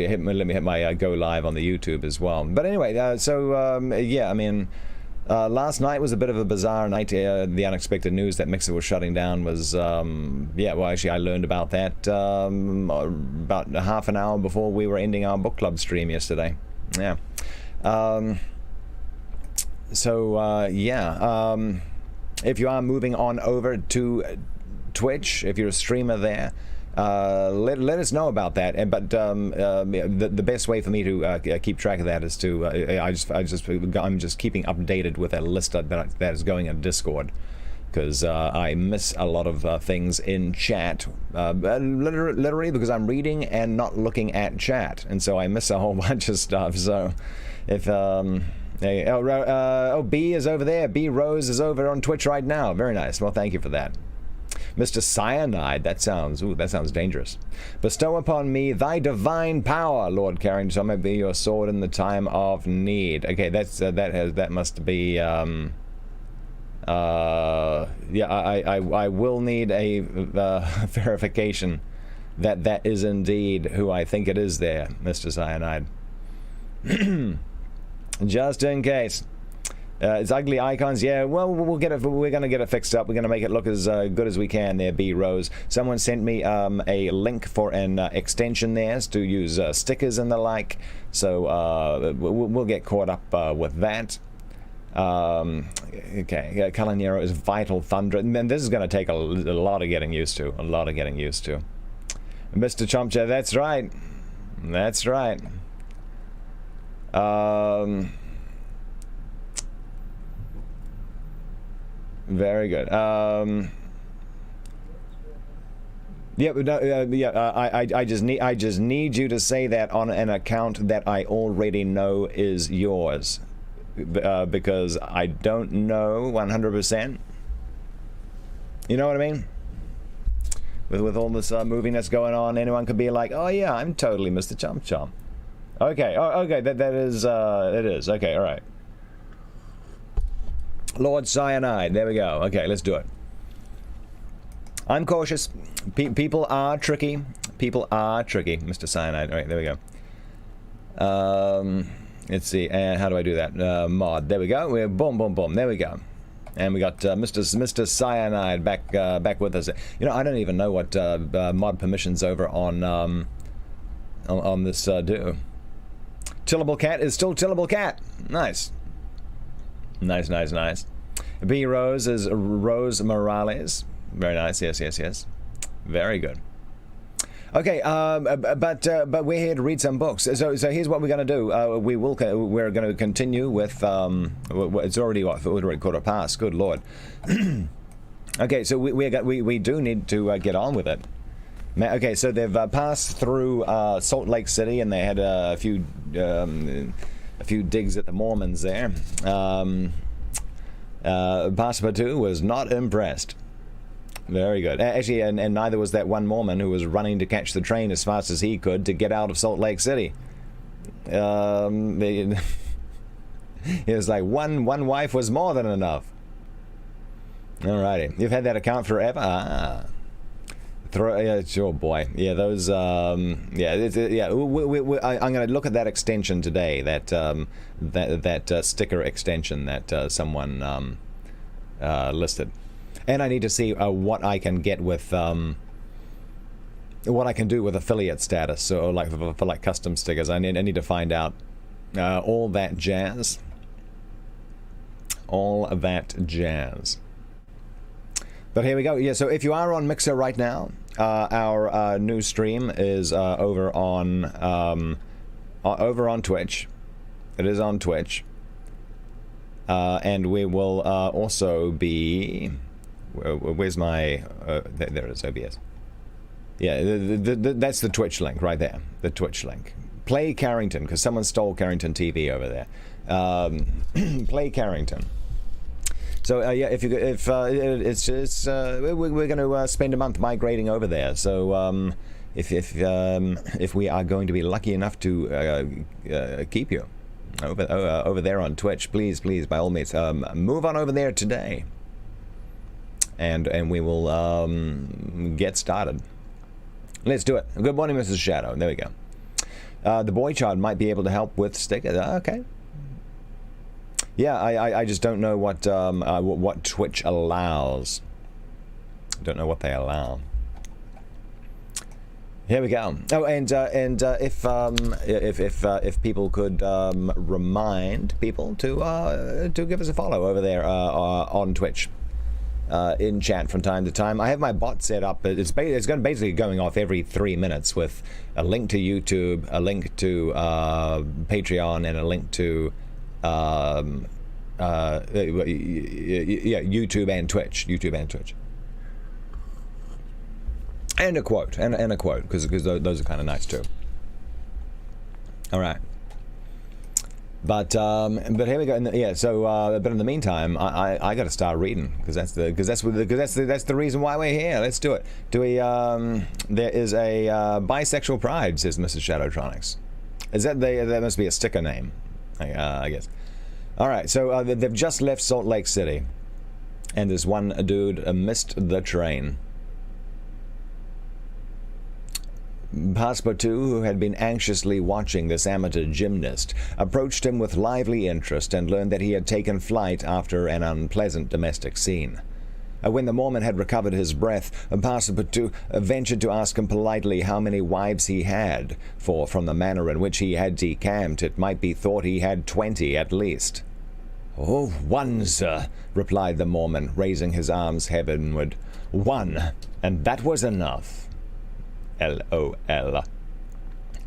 let me hit my go live on the YouTube as well. But anyway, yeah, I mean, last night was a bit of a bizarre night. The unexpected news that Mixer was shutting down was, yeah, well, actually, I learned about that about half an hour before we were ending our book club stream yesterday. Yeah. If you are moving on over to Twitch, if you're a streamer there, let us know about that. But the best way for me to keep track of that is to I'm just keeping updated with a list that is going in Discord, because I miss a lot of things in chat, literally because I'm reading and not looking at chat, and so I miss a whole bunch of stuff. So if B is over there. B Rose is over on Twitch right now. Very nice. Well, thank you for that. Mr. Cyanide, that sounds dangerous. Bestow upon me thy divine power, Lord Carrington, so I may be your sword in the time of need. Okay, that must be yeah, I will need a verification that is indeed who I think it is there, Mr. Cyanide. Just in case. It's ugly icons. Yeah, well, we'll get it. We're going to get it fixed up. We're going to make it look as good as we can there, B Rose. Someone sent me a link for an extension there to use stickers and the like. So we'll get caught up with that. Okay, Calanero is Vital Thunder. And this is going to take a lot of getting used to. A lot of getting used to. Mr. Chumpcha, that's right. That's right. Very good. Yeah, I just need you to say that on an account that I already know is yours, because I don't know 100%. You know what I mean? With all this moving that's going on, anyone could be like, "Oh yeah, I'm totally Mr. Chump Chump." Okay. Oh, okay. That is. It is. Okay. All right. Lord Cyanide. There we go. Okay, let's do it. I'm cautious. People are tricky. People are tricky, Mr. Cyanide. All right, there we go. Let's see. And how do I do that? Mod. There we go. We're boom, boom, boom. There we go. And we got Mr. Cyanide back with us. You know, I don't even know what mod permissions over on this do. Tillable Cat is still Tillable Cat. Nice. Nice, nice, nice. B Rose is Rose Morales. Very nice. Yes, yes, yes. Very good. Okay, but we're here to read some books. So here's what we're going to do. We're going to continue with. It's already quarter past. Good Lord. Okay, so we do need to get on with it. Okay, so they've passed through Salt Lake City, and they had a few digs at the Mormons there. Passepartout was not impressed. Very good. Actually, and neither was that one Mormon who was running to catch the train as fast as he could to get out of Salt Lake City. It was like one wife was more than enough. Alrighty. You've had that account forever? Ah. Oh boy, yeah, those, I'm going to look at that extension today, that sticker extension that someone listed, and I need to see what I can get with what I can do with affiliate status, so like for like custom stickers. I need to find out all that jazz, But here we go. Yeah, so if you are on Mixer right now, our new stream is over on Twitch. It is on Twitch, and we will also be. Where's my? There it is. OBS. Yeah, that's the Twitch link right there. The Twitch link. Play Carrington, because someone stole Carrington TV over there. Play Carrington. So yeah, we're going to spend a month migrating over there. So if we are going to be lucky enough to keep you over there on Twitch, please by all means move on over there today, and we will get started. Let's do it. Good morning, Mrs. Shadow. There we go. The boy child might be able to help with stickers. Okay. Yeah, I just don't know what Twitch allows. Don't know what they allow. Here we go. Oh, and if people could remind people to give us a follow over there on Twitch, in chat from time to time. I have my bot set up. It's basically going off every 3 minutes with a link to YouTube, a link to Patreon, and a link to YouTube and Twitch. And a quote, and a quote, because those are kind of nice too. All right, but here we go. Yeah, so but in the meantime, I got to start reading because that's the reason why we're here. Let's do it. Do we? There is a bisexual pride, says Mrs. Shadowtronics. Is that that must be a sticker name, I guess. All right, so they've just left Salt Lake City, and this one dude missed the train. Passepartout, who had been anxiously watching this amateur gymnast, approached him with lively interest and learned that he had taken flight after an unpleasant domestic scene. When the Mormon had recovered his breath, Passepartout ventured to ask him politely how many wives he had, for from the manner in which he had decamped, it might be thought he had 20 at least. "Oh, one, sir," replied the Mormon, raising his arms heavenward. "One, and that was enough." LOL.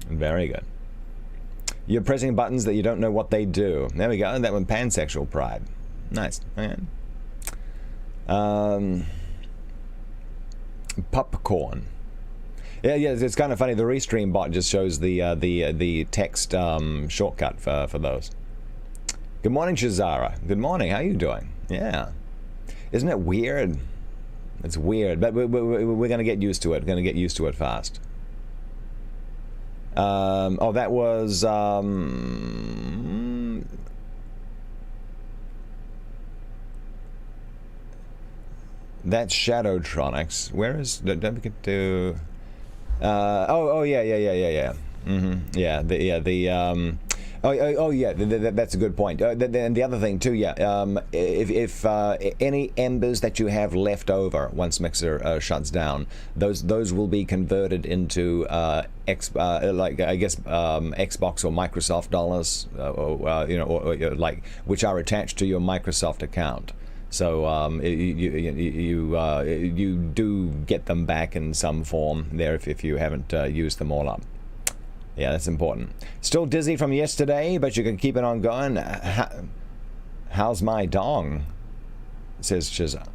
Very good. You're pressing buttons that you don't know what they do. There we go. That one, pansexual pride. Nice. Okay. Popcorn. Yeah, it's kind of funny. The Restream bot just shows the text shortcut for those. Good morning, Shazara. Good morning. How you doing? Yeah. Isn't it weird? It's weird, but we're going to get used to it. We're going to get used to it fast. Oh, that was... that's Shadowtronics. Where is... Don't we get to... oh, yeah. Mm-hmm. Yeah, that's a good point. And the other thing too, if any embers that you have left over once Mixer shuts down, those will be converted into Xbox or Microsoft dollars, like which are attached to your Microsoft account. So you do get them back in some form there if you haven't used them all up. Yeah, that's important. Still dizzy from yesterday, but you can keep it on going. How's my dong? Says Chizza.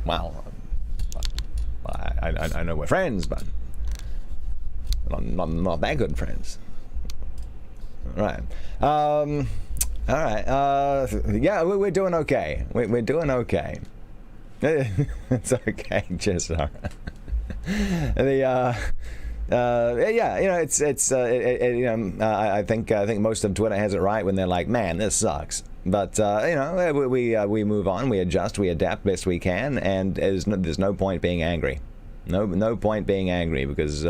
Wow. I know we're friends, but not that good friends. All right. All right. Yeah, we're doing okay. We're doing okay. It's okay, Chizza. I think most of Twitter has it right when they're like, man, this sucks. But we move on, we adjust, we adapt best we can, and there's no point being angry. No point being angry because we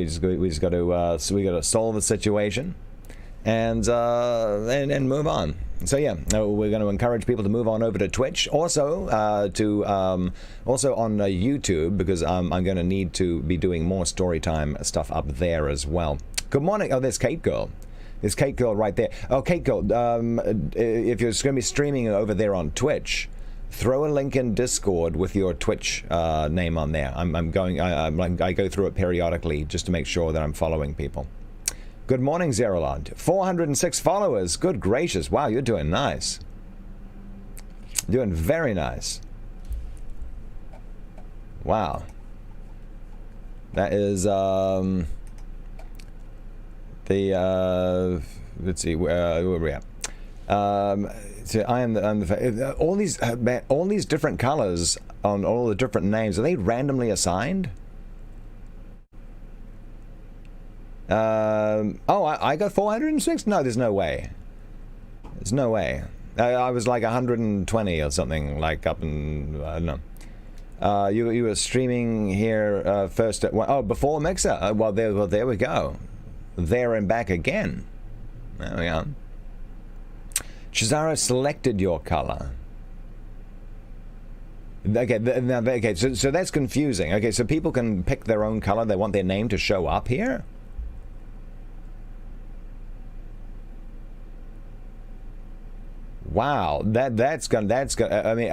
just got to solve the situation and move on. So yeah, we're going to encourage people to move on over to Twitch, also on YouTube, because I'm going to need to be doing more storytime stuff up there as well. Good morning. Oh, there's Kate Girl. There's Kate Girl right there. Oh, Kate Girl, if you're going to be streaming over there on Twitch, throw a link in Discord with your Twitch name on there. I go through it periodically just to make sure that I'm following people. Good morning, Zerolod. 406 followers. Good gracious. Wow, you're doing nice. Doing very nice. Wow. That is, let's see, where are we at? So I'm the all these different colors on all the different names, are they randomly assigned? I got 406? No, there's no way. There's no way. I was like 120 or something, like up in, I don't know. You were streaming here first at before Mixer. Well, there we go. There and back again. There we go. Cesaro selected your color. Okay, so that's confusing. Okay, so people can pick their own color. They want their name to show up here. Wow, that's gonna. I mean,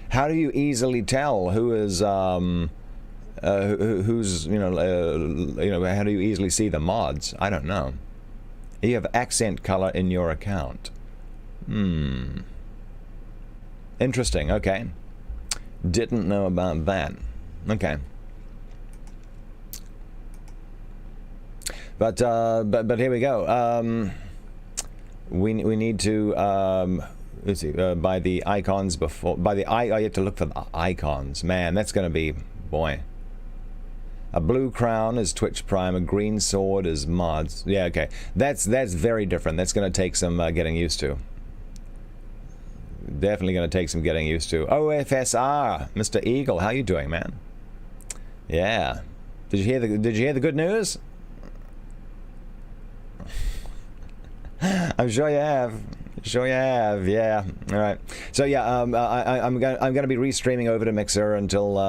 how do you easily tell who is who's how do you easily see the mods? I don't know. You have accent color in your account. Interesting. Okay, didn't know about that. Okay, but here we go. We need to let's see, by the icons before, I have to look for the icons. Man, that's gonna be, boy. A blue crown is Twitch Prime, a green sword is mods. Yeah, okay, that's very different. That's gonna take some getting used to. Definitely gonna take some getting used to. OFSR, Mr. Eagle, how you doing, man? Yeah, did you hear the good news? I'm sure you have. Sure you have. Yeah. All right. So yeah, I'm gonna be restreaming over to Mixer until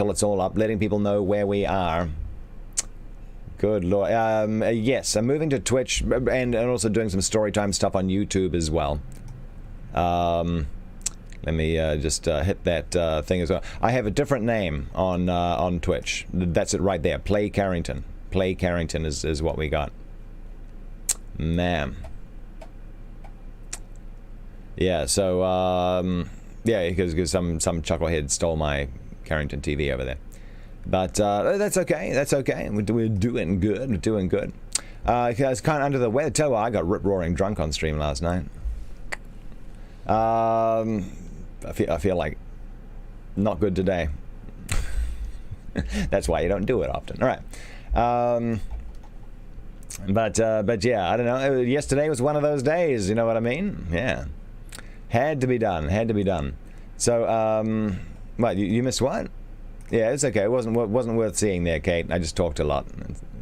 it's all up, letting people know where we are. Good lord. Yes, I'm moving to Twitch and also doing some storytime stuff on YouTube as well. Let me just hit that thing as well. I have a different name on Twitch. That's it right there. Play Carrington. Play Carrington is what we got. Man. Yeah, so, yeah, because some chucklehead stole my Carrington TV over there. But that's okay, that's okay. We're doing good, we're doing good. I was kind of under the weather. Tell you what, I got rip-roaring drunk on stream last night. I feel like not good today. That's why you don't do it often. All right. But yeah, I don't know. Yesterday was one of those days, you know what I mean? Yeah. Had to be done. Had to be done. So, what, you missed what? Yeah, it's okay. It wasn't worth seeing there, Kate. I just talked a lot.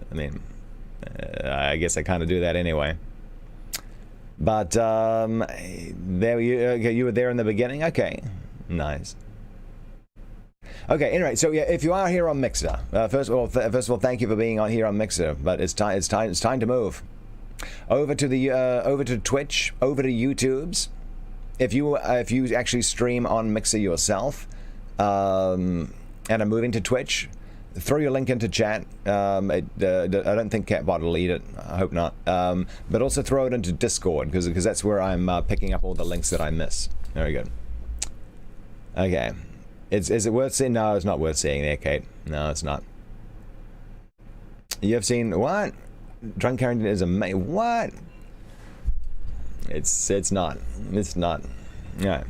I mean, I guess I kind of do that anyway. But there you were there in the beginning. Okay, nice. Okay, anyway, so yeah, if you are here on Mixer, first of all, thank you for being on here on Mixer. But it's time to move over to the over to Twitch, over to YouTube's. If you actually stream on Mixer yourself, and are moving to Twitch, throw your link into chat. I don't think Catbot will eat it. I hope not. But also throw it into Discord because that's where I'm picking up all the links that I miss. Very good. Okay. Is it worth seeing? No, it's not worth seeing there, Kate. No, it's not. You have seen what? Drunk Carrington is amazing. What? It's not. It's not. Yeah.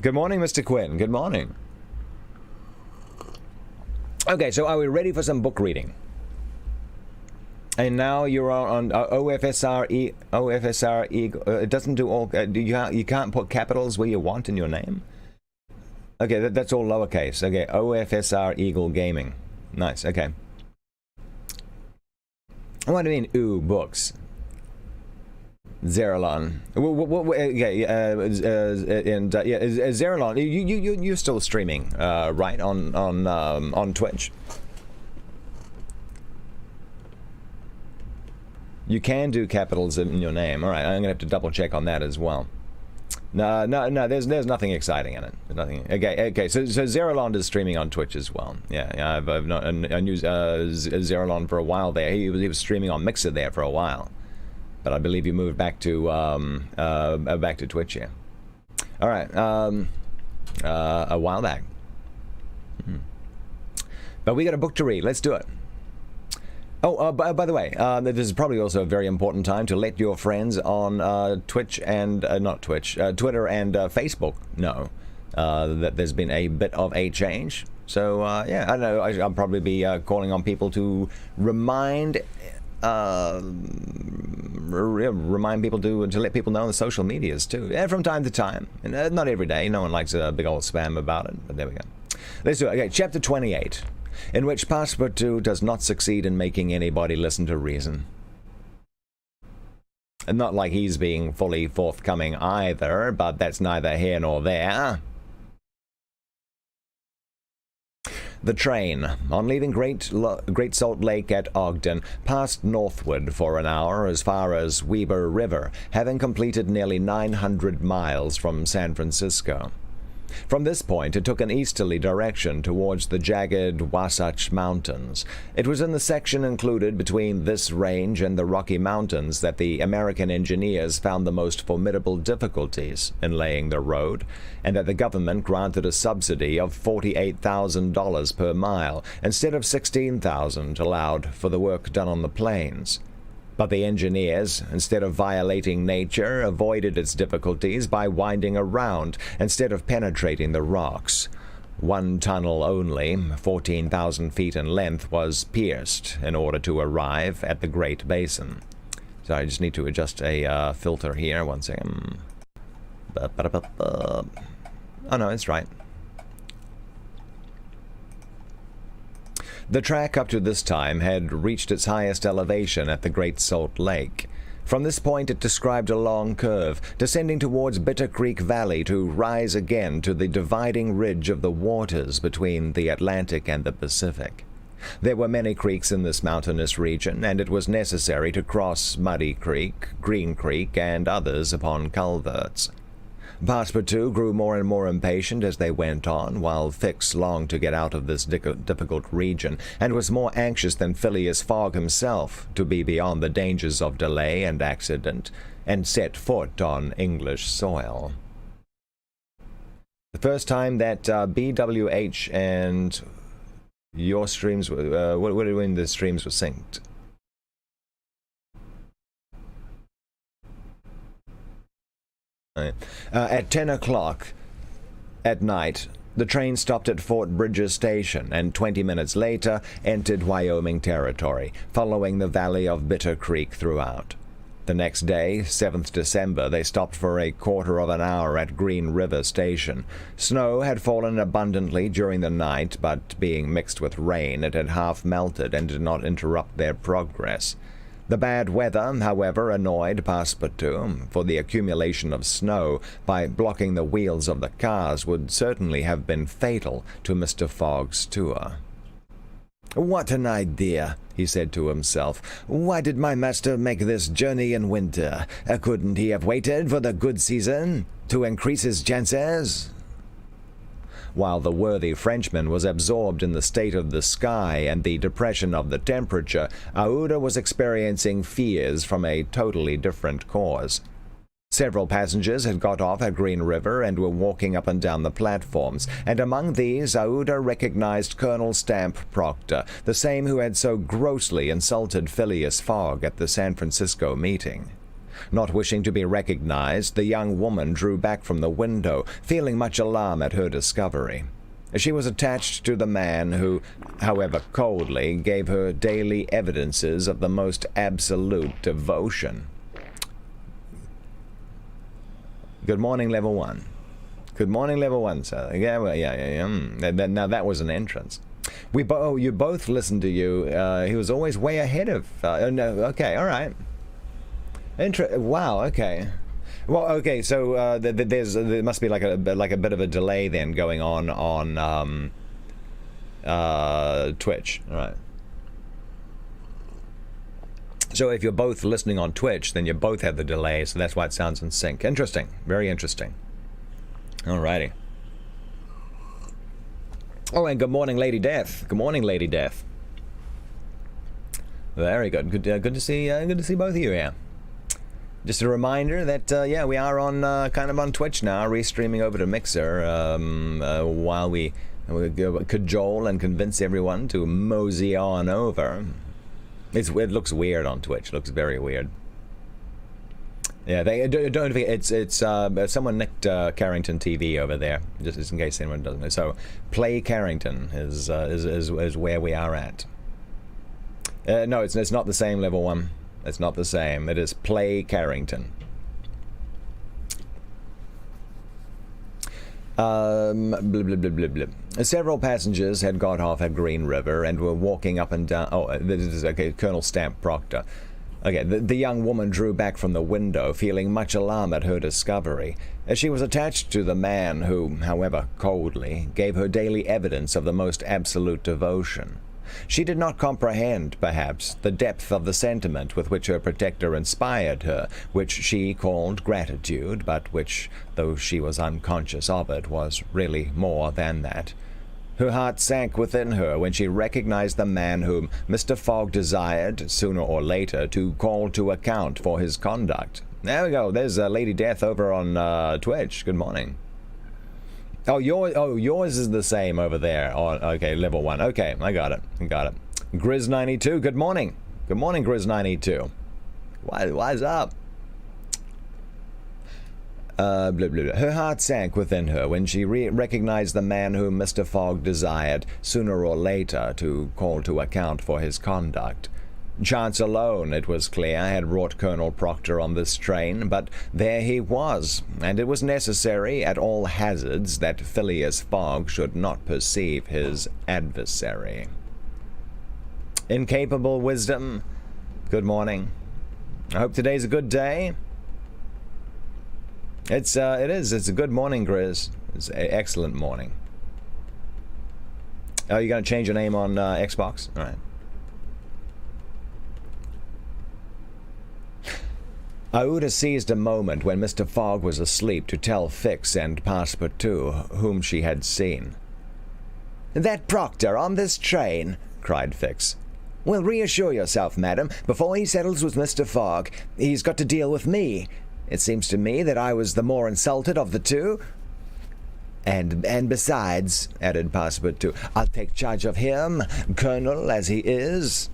Good morning, Mr. Quinn. Good morning. Okay, so are we ready for some book reading? And now you're on OFSR. OFSR Eagle. It doesn't do all. You can't put capitals where you want in your name. Okay, that's all lowercase. Okay, OFSR Eagle Gaming. Nice. Okay. What do you mean, ooh, books? Zeralon. Okay, and yeah, Zeralon, you're still streaming, right, on Twitch? You can do capitals in your name. All right, I'm gonna have to double check on that as well. No. There's nothing exciting in it. Nothing. Okay. So Zeralon is streaming on Twitch as well. Yeah. I knew Zeralon for a while there. He was streaming on Mixer there for a while. But I believe you moved back to Twitch here. All right, a while back. But we got a book to read. Let's do it. Oh, by the way, this is probably also a very important time to let your friends on Twitch and not Twitch, Twitter and Facebook know that there's been a bit of a change. So yeah, I don't know. I'll probably be calling on people to remind people to let people know on the social medias too, and from time to time, and not every day. No one likes a big old spam about it, but there we go. Let's do it. Okay, chapter 28, in which Passepartout does not succeed in making anybody listen to reason. And not like he's being fully forthcoming either, but that's neither here nor there. The train, on leaving Great Salt Lake at Ogden, passed northward for an hour as far as Weber River, having completed nearly 900 miles from San Francisco. From this point, it took an easterly direction towards the jagged Wasatch Mountains. It was in the section included between this range and the Rocky Mountains that the American engineers found the most formidable difficulties in laying the road, and that the government granted a subsidy of $48,000 per mile instead of $16,000 allowed for the work done on the plains. But the engineers, instead of violating nature, avoided its difficulties by winding around instead of penetrating the rocks. One tunnel only, 14,000 feet in length, was pierced in order to arrive at the Great Basin. So I just need to adjust a filter here. One second. Oh no, it's right. The track up to this time had reached its highest elevation at the Great Salt Lake. From this point it described a long curve, descending towards Bitter Creek Valley to rise again to the dividing ridge of the waters between the Atlantic and the Pacific. There were many creeks in this mountainous region, and it was necessary to cross Muddy Creek, Green Creek, and others upon culverts. Passepartout grew more and more impatient as they went on, while Fix longed to get out of this difficult region, and was more anxious than Phileas Fogg himself to be beyond the dangers of delay and accident, and set foot on English soil. The first time that BWH and your streams were, what do you mean the streams were synced? At 10 o'clock at night, the train stopped at Fort Bridger Station and 20 minutes later entered Wyoming territory, following the valley of Bitter Creek throughout. The next day, 7th December, they stopped for a quarter of an hour at Green River Station. Snow had fallen abundantly during the night, but being mixed with rain, it had half melted and did not interrupt their progress. The bad weather, however, annoyed Passepartout, for the accumulation of snow, by blocking the wheels of the cars, would certainly have been fatal to Mr. Fogg's tour. "What an idea," he said to himself. "Why did my master make this journey in winter? Couldn't he have waited for the good season to increase his chances?" While the worthy Frenchman was absorbed in the state of the sky and the depression of the temperature, Aouda was experiencing fears from a totally different cause. Several passengers had got off at Green River and were walking up and down the platforms, and among these Aouda recognized Colonel Stamp Proctor, the same who had so grossly insulted Phileas Fogg at the San Francisco meeting. Not wishing to be recognized, the young woman drew back from the window, feeling much alarm at her discovery. She was attached to the man who, however coldly, gave her daily evidences of the most absolute devotion. Good morning, Level 1. Good morning, Level 1, sir. Yeah. Now that was an entrance. You both listened to you. He was always way ahead of... no, okay, all right. Wow. Okay. Well. Okay. So there must be like a bit of a delay then going on Twitch. All right. So if you're both listening on Twitch, then you both have the delay. So that's why it sounds in sync. Interesting. Very interesting. Alrighty. Oh, and good morning, Lady Death. Good morning, Lady Death. Very good. Good to see. Good to see both of you here. Just a reminder that, we are on kind of on Twitch now, restreaming over to Mixer while we cajole and convince everyone to mosey on over. It looks weird on Twitch. It looks very weird. Yeah, they don't forget, it's someone nicked Carrington TV over there, just in case anyone doesn't know. So, Play Carrington is where we are at. No, it's not the same, Level 1. It's not the same. It is Play Carrington. Blah, blah, blah, blah, blah. Several passengers had got off at Green River and were walking up and down. Oh, this is okay. Colonel Stamp Proctor. Okay, the young woman drew back from the window, feeling much alarm at her discovery, as she was attached to the man who, however coldly, gave her daily evidence of the most absolute devotion. She did not comprehend, perhaps, the depth of the sentiment with which her protector inspired her, which she called gratitude, but which, though she was unconscious of it, was really more than that. Her heart sank within her when she recognized the man whom Mr. Fogg desired, sooner or later, to call to account for his conduct. There we go. There's Lady Death over on Twitch. Good morning. Oh, yours is the same over there. Oh, okay, level 1. Okay, I got it. Grizz92, good morning. Good morning, Grizz92. What's up? Blah, blah, blah. Her heart sank within her when she recognized the man whom Mr. Fogg desired, sooner or later, to call to account for his conduct. Chance alone, it was clear, had brought Colonel Proctor on this train, but there he was, and it was necessary, at all hazards, that Phileas Fogg should not perceive his adversary. Incapable Wisdom, good morning. I hope today's a good day. It is. It's a good morning, Grizz. It's an excellent morning. Oh, you're going to change your name on Xbox? All right. Aouda seized a moment when Mr. Fogg was asleep to tell Fix and Passepartout whom she had seen. "That Proctor on this train," cried Fix. "Well, reassure yourself, madam. Before he settles with Mr. Fogg, he's got to deal with me. It seems to me that I was the more insulted of the two. And besides," added Passepartout, "I'll take charge of him, colonel as he is."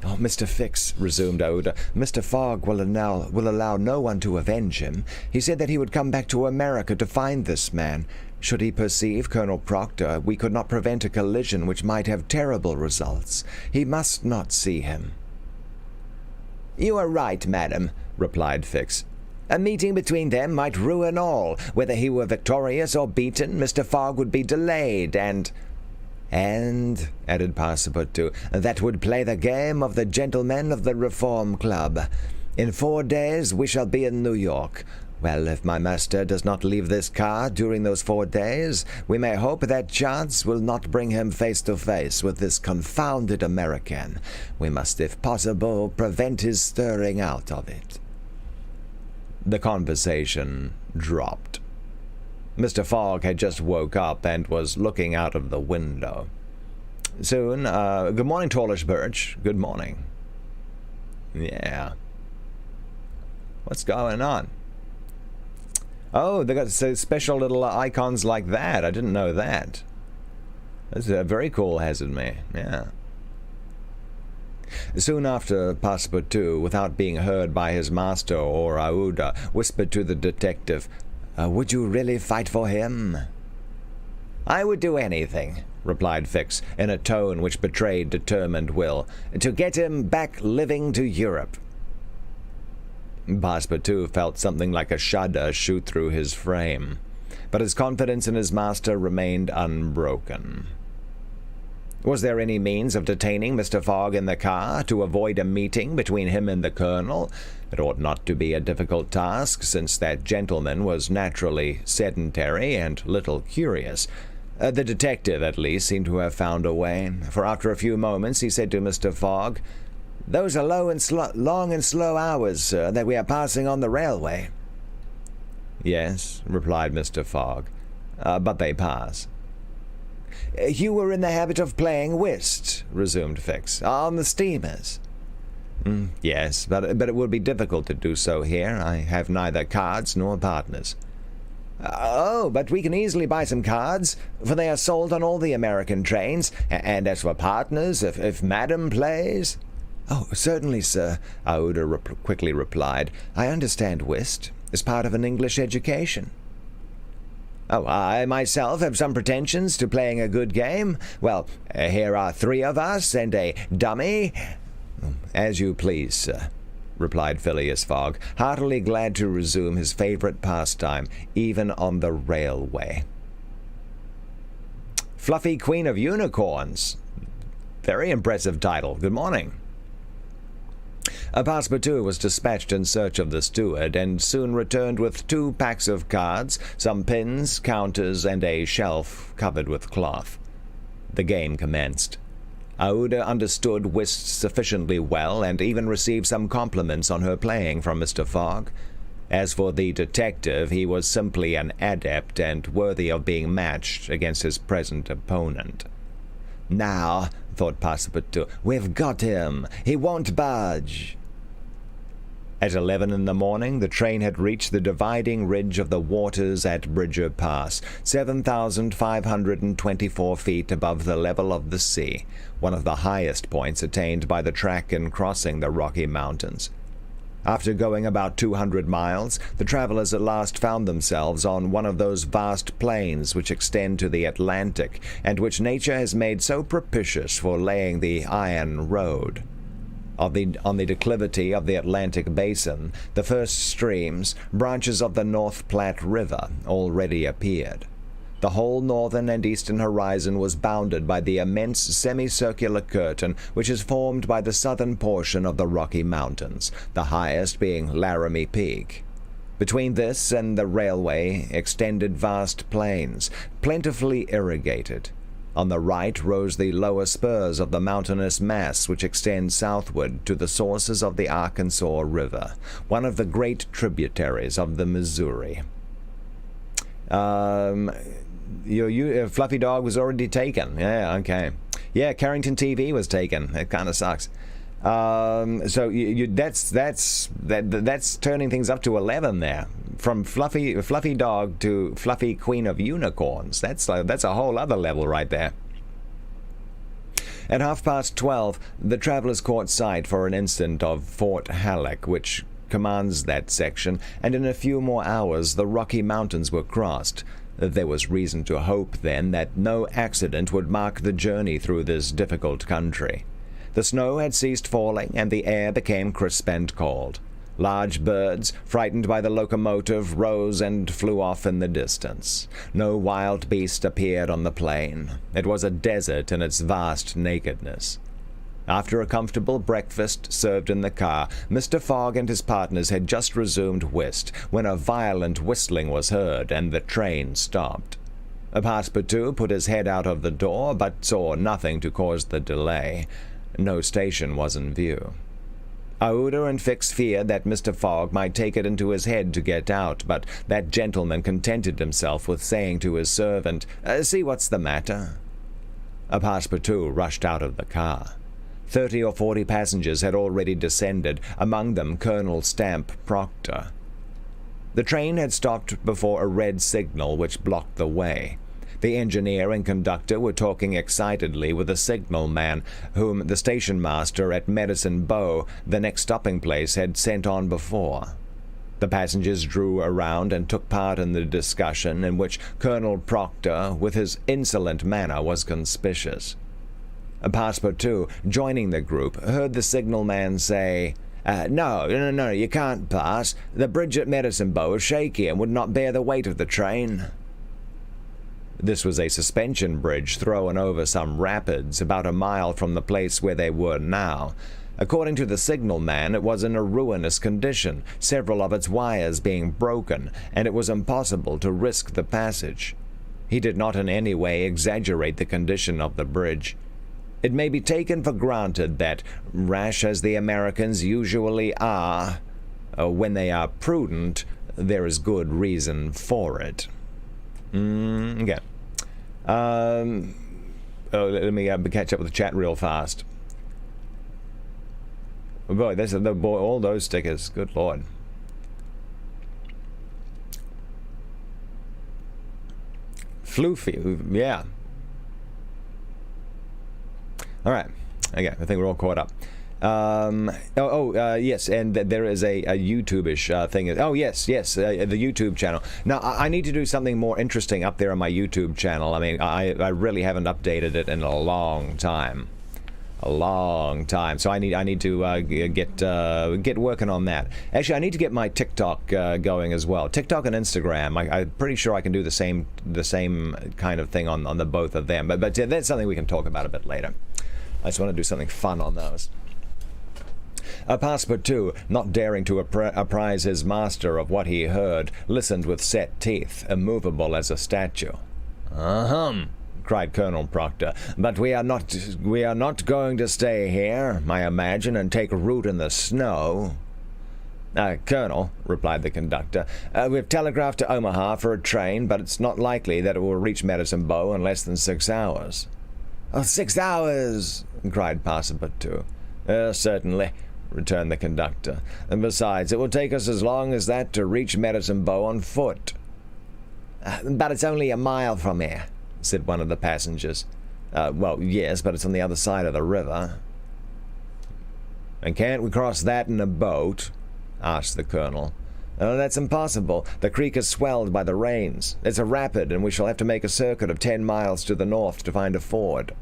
"Oh, Mr. Fix," resumed Aouda, "Mr. Fogg will allow no one to avenge him. He said that he would come back to America to find this man. Should he perceive Colonel Proctor, we could not prevent a collision which might have terrible results. He must not see him." "You are right, madam," replied Fix. "A meeting between them might ruin all. Whether he were victorious or beaten, Mr. Fogg would be delayed, and, added Passepartout, that would play the game of the gentlemen of the Reform Club. In 4 days we shall be in New York. Well, if my master does not leave this car during those 4 days, we may hope that chance will not bring him face to face with this confounded American. We must, if possible, prevent his stirring out of it." The conversation dropped. Mr. Fogg had just woke up and was looking out of the window. Soon, good morning, Tallish Birch. Good morning. Yeah. What's going on? Oh, they got special little icons like that. I didn't know that. That's very cool, hazard me. Yeah. Soon after, Passepartout, without being heard by his master or Aouda, whispered to the detective, "Would you really fight for him?" "I would do anything," replied Fix, in a tone which betrayed determined will, "to get him back living to Europe." Passepartout felt something like a shudder shoot through his frame, but his confidence in his master remained unbroken. Was there any means of detaining Mr. Fogg in the car to avoid a meeting between him and the colonel? It ought not to be a difficult task, since that gentleman was naturally sedentary and little curious. The detective, at least, seemed to have found a way, for after a few moments he said to Mr. Fogg, "Those are long and slow hours, sir, that we are passing on the railway." "Yes," replied Mr. Fogg, "but they pass." "You were in the habit of playing whist," resumed Fix, "on the steamers." "Yes, but it would be difficult to do so here. I have neither cards nor partners." "Oh, but we can easily buy some cards, for they are sold on all the American trains. And as for partners, if Madam plays—" "Oh, certainly, sir," Aouda quickly replied. "I understand whist is part of an English education." "Oh, I myself have some pretensions to playing a good game. Well, here are 3 of us and a dummy." "As you please, sir." replied Phileas Fogg, heartily glad to resume his favorite pastime, even on the railway. Fluffy Queen of Unicorns. Very impressive title. Good morning. A Passepartout was dispatched in search of the steward, and soon returned with 2 packs of cards, some pins, counters, and a shelf covered with cloth. The game commenced. Aouda understood whist sufficiently well, and even received some compliments on her playing from Mr. Fogg. As for the detective, he was simply an adept, and worthy of being matched against his present opponent. "Now," thought Passepartout, "we've got him. He won't budge." At 11 in the morning, the train had reached the dividing ridge of the waters at Bridger Pass, 7,524 feet above the level of the sea, one of the highest points attained by the track in crossing the Rocky Mountains. After going about 200 miles, the travelers at last found themselves on one of those vast plains which extend to the Atlantic, and which nature has made so propitious for laying the iron road. On the declivity of the Atlantic basin, the first streams, branches of the North Platte River, already appeared. The whole northern and eastern horizon was bounded by the immense semicircular curtain which is formed by the southern portion of the Rocky Mountains, the highest being Laramie Peak. Between this and the railway extended vast plains, plentifully irrigated. On the right rose the lower spurs of the mountainous mass which extends southward to the sources of the Arkansas River, one of the great tributaries of the Missouri. Fluffy Dog was already taken. Yeah, okay. Yeah, Carrington TV was taken. It kind of sucks. So that's turning things up to 11 there. From Fluffy Dog to Fluffy Queen of Unicorns. That's a whole other level right there. At 12:30, the travelers caught sight for an instant of Fort Halleck, which commands that section, and in a few more hours the Rocky Mountains were crossed. There was reason to hope, then, that no accident would mark the journey through this difficult country. The snow had ceased falling, and the air became crisp and cold. Large birds, frightened by the locomotive, rose and flew off in the distance. No wild beast appeared on the plain. It was a desert in its vast nakedness. After a comfortable breakfast served in the car, Mr. Fogg and his partners had just resumed whist, when a violent whistling was heard, and the train stopped. Passepartout put his head out of the door, but saw nothing to cause the delay. No station was in view. Aouda and Fix feared that Mr. Fogg might take it into his head to get out, but that gentleman contented himself with saying to his servant, "See what's the matter." Passepartout rushed out of the car. 30 or 40 passengers had already descended, among them Colonel Stamp Proctor. The train had stopped before a red signal which blocked the way. The engineer and conductor were talking excitedly with a signalman whom the station master at Medicine Bow, the next stopping place, had sent on before. The passengers drew around and took part in the discussion, in which Colonel Proctor, with his insolent manner, was conspicuous. Passepartout, joining the group, heard the signalman say, No, you can't pass. The bridge at Medicine Bow is shaky and would not bear the weight of the train." This was a suspension bridge thrown over some rapids about a mile from the place where they were now. According to the signalman, it was in a ruinous condition, several of its wires being broken, and it was impossible to risk the passage. He did not in any way exaggerate the condition of the bridge. It may be taken for granted that, rash as the Americans usually are, when they are prudent, there is good reason for it. Okay. Let me catch up with the chat real fast. Oh boy, all those stickers. Good Lord. Floofy, yeah. All right. Okay, I think we're all caught up. Yes, and there is a YouTube-ish thing. Oh, yes, the YouTube channel. Now, I need to do something more interesting up there on my YouTube channel. I mean, I really haven't updated it in a long time. a long time. So I need to get working on that. Actually, I need to get my TikTok going as well. TikTok and Instagram. I'm pretty sure I can do the same kind of thing on the both of them. But that's something we can talk about a bit later. I just want to do something fun on those. Passepartout, not daring to apprise his master of what he heard, listened with set teeth, immovable as a statue. "Ahem," cried Colonel Proctor, "but we are not going to stay here, I imagine, and take root in the snow." "Colonel," replied the conductor, "we've telegraphed to Omaha for a train, but it's not likely that it will reach Medicine Bow in less than 6 hours." "Oh, 6 hours!" cried Passepartout. "Certainly," returned the conductor. "And besides, it will take us as long as that to reach Medicine Bow on foot." "But it's only a mile from here," said one of the passengers. Well, yes, but it's on the other side of the river." "And can't we cross that in a boat?" asked the colonel. "Oh, that's impossible. The creek is swelled by the rains. It's a rapid, and we shall have to make a circuit of 10 miles to the north to find a ford."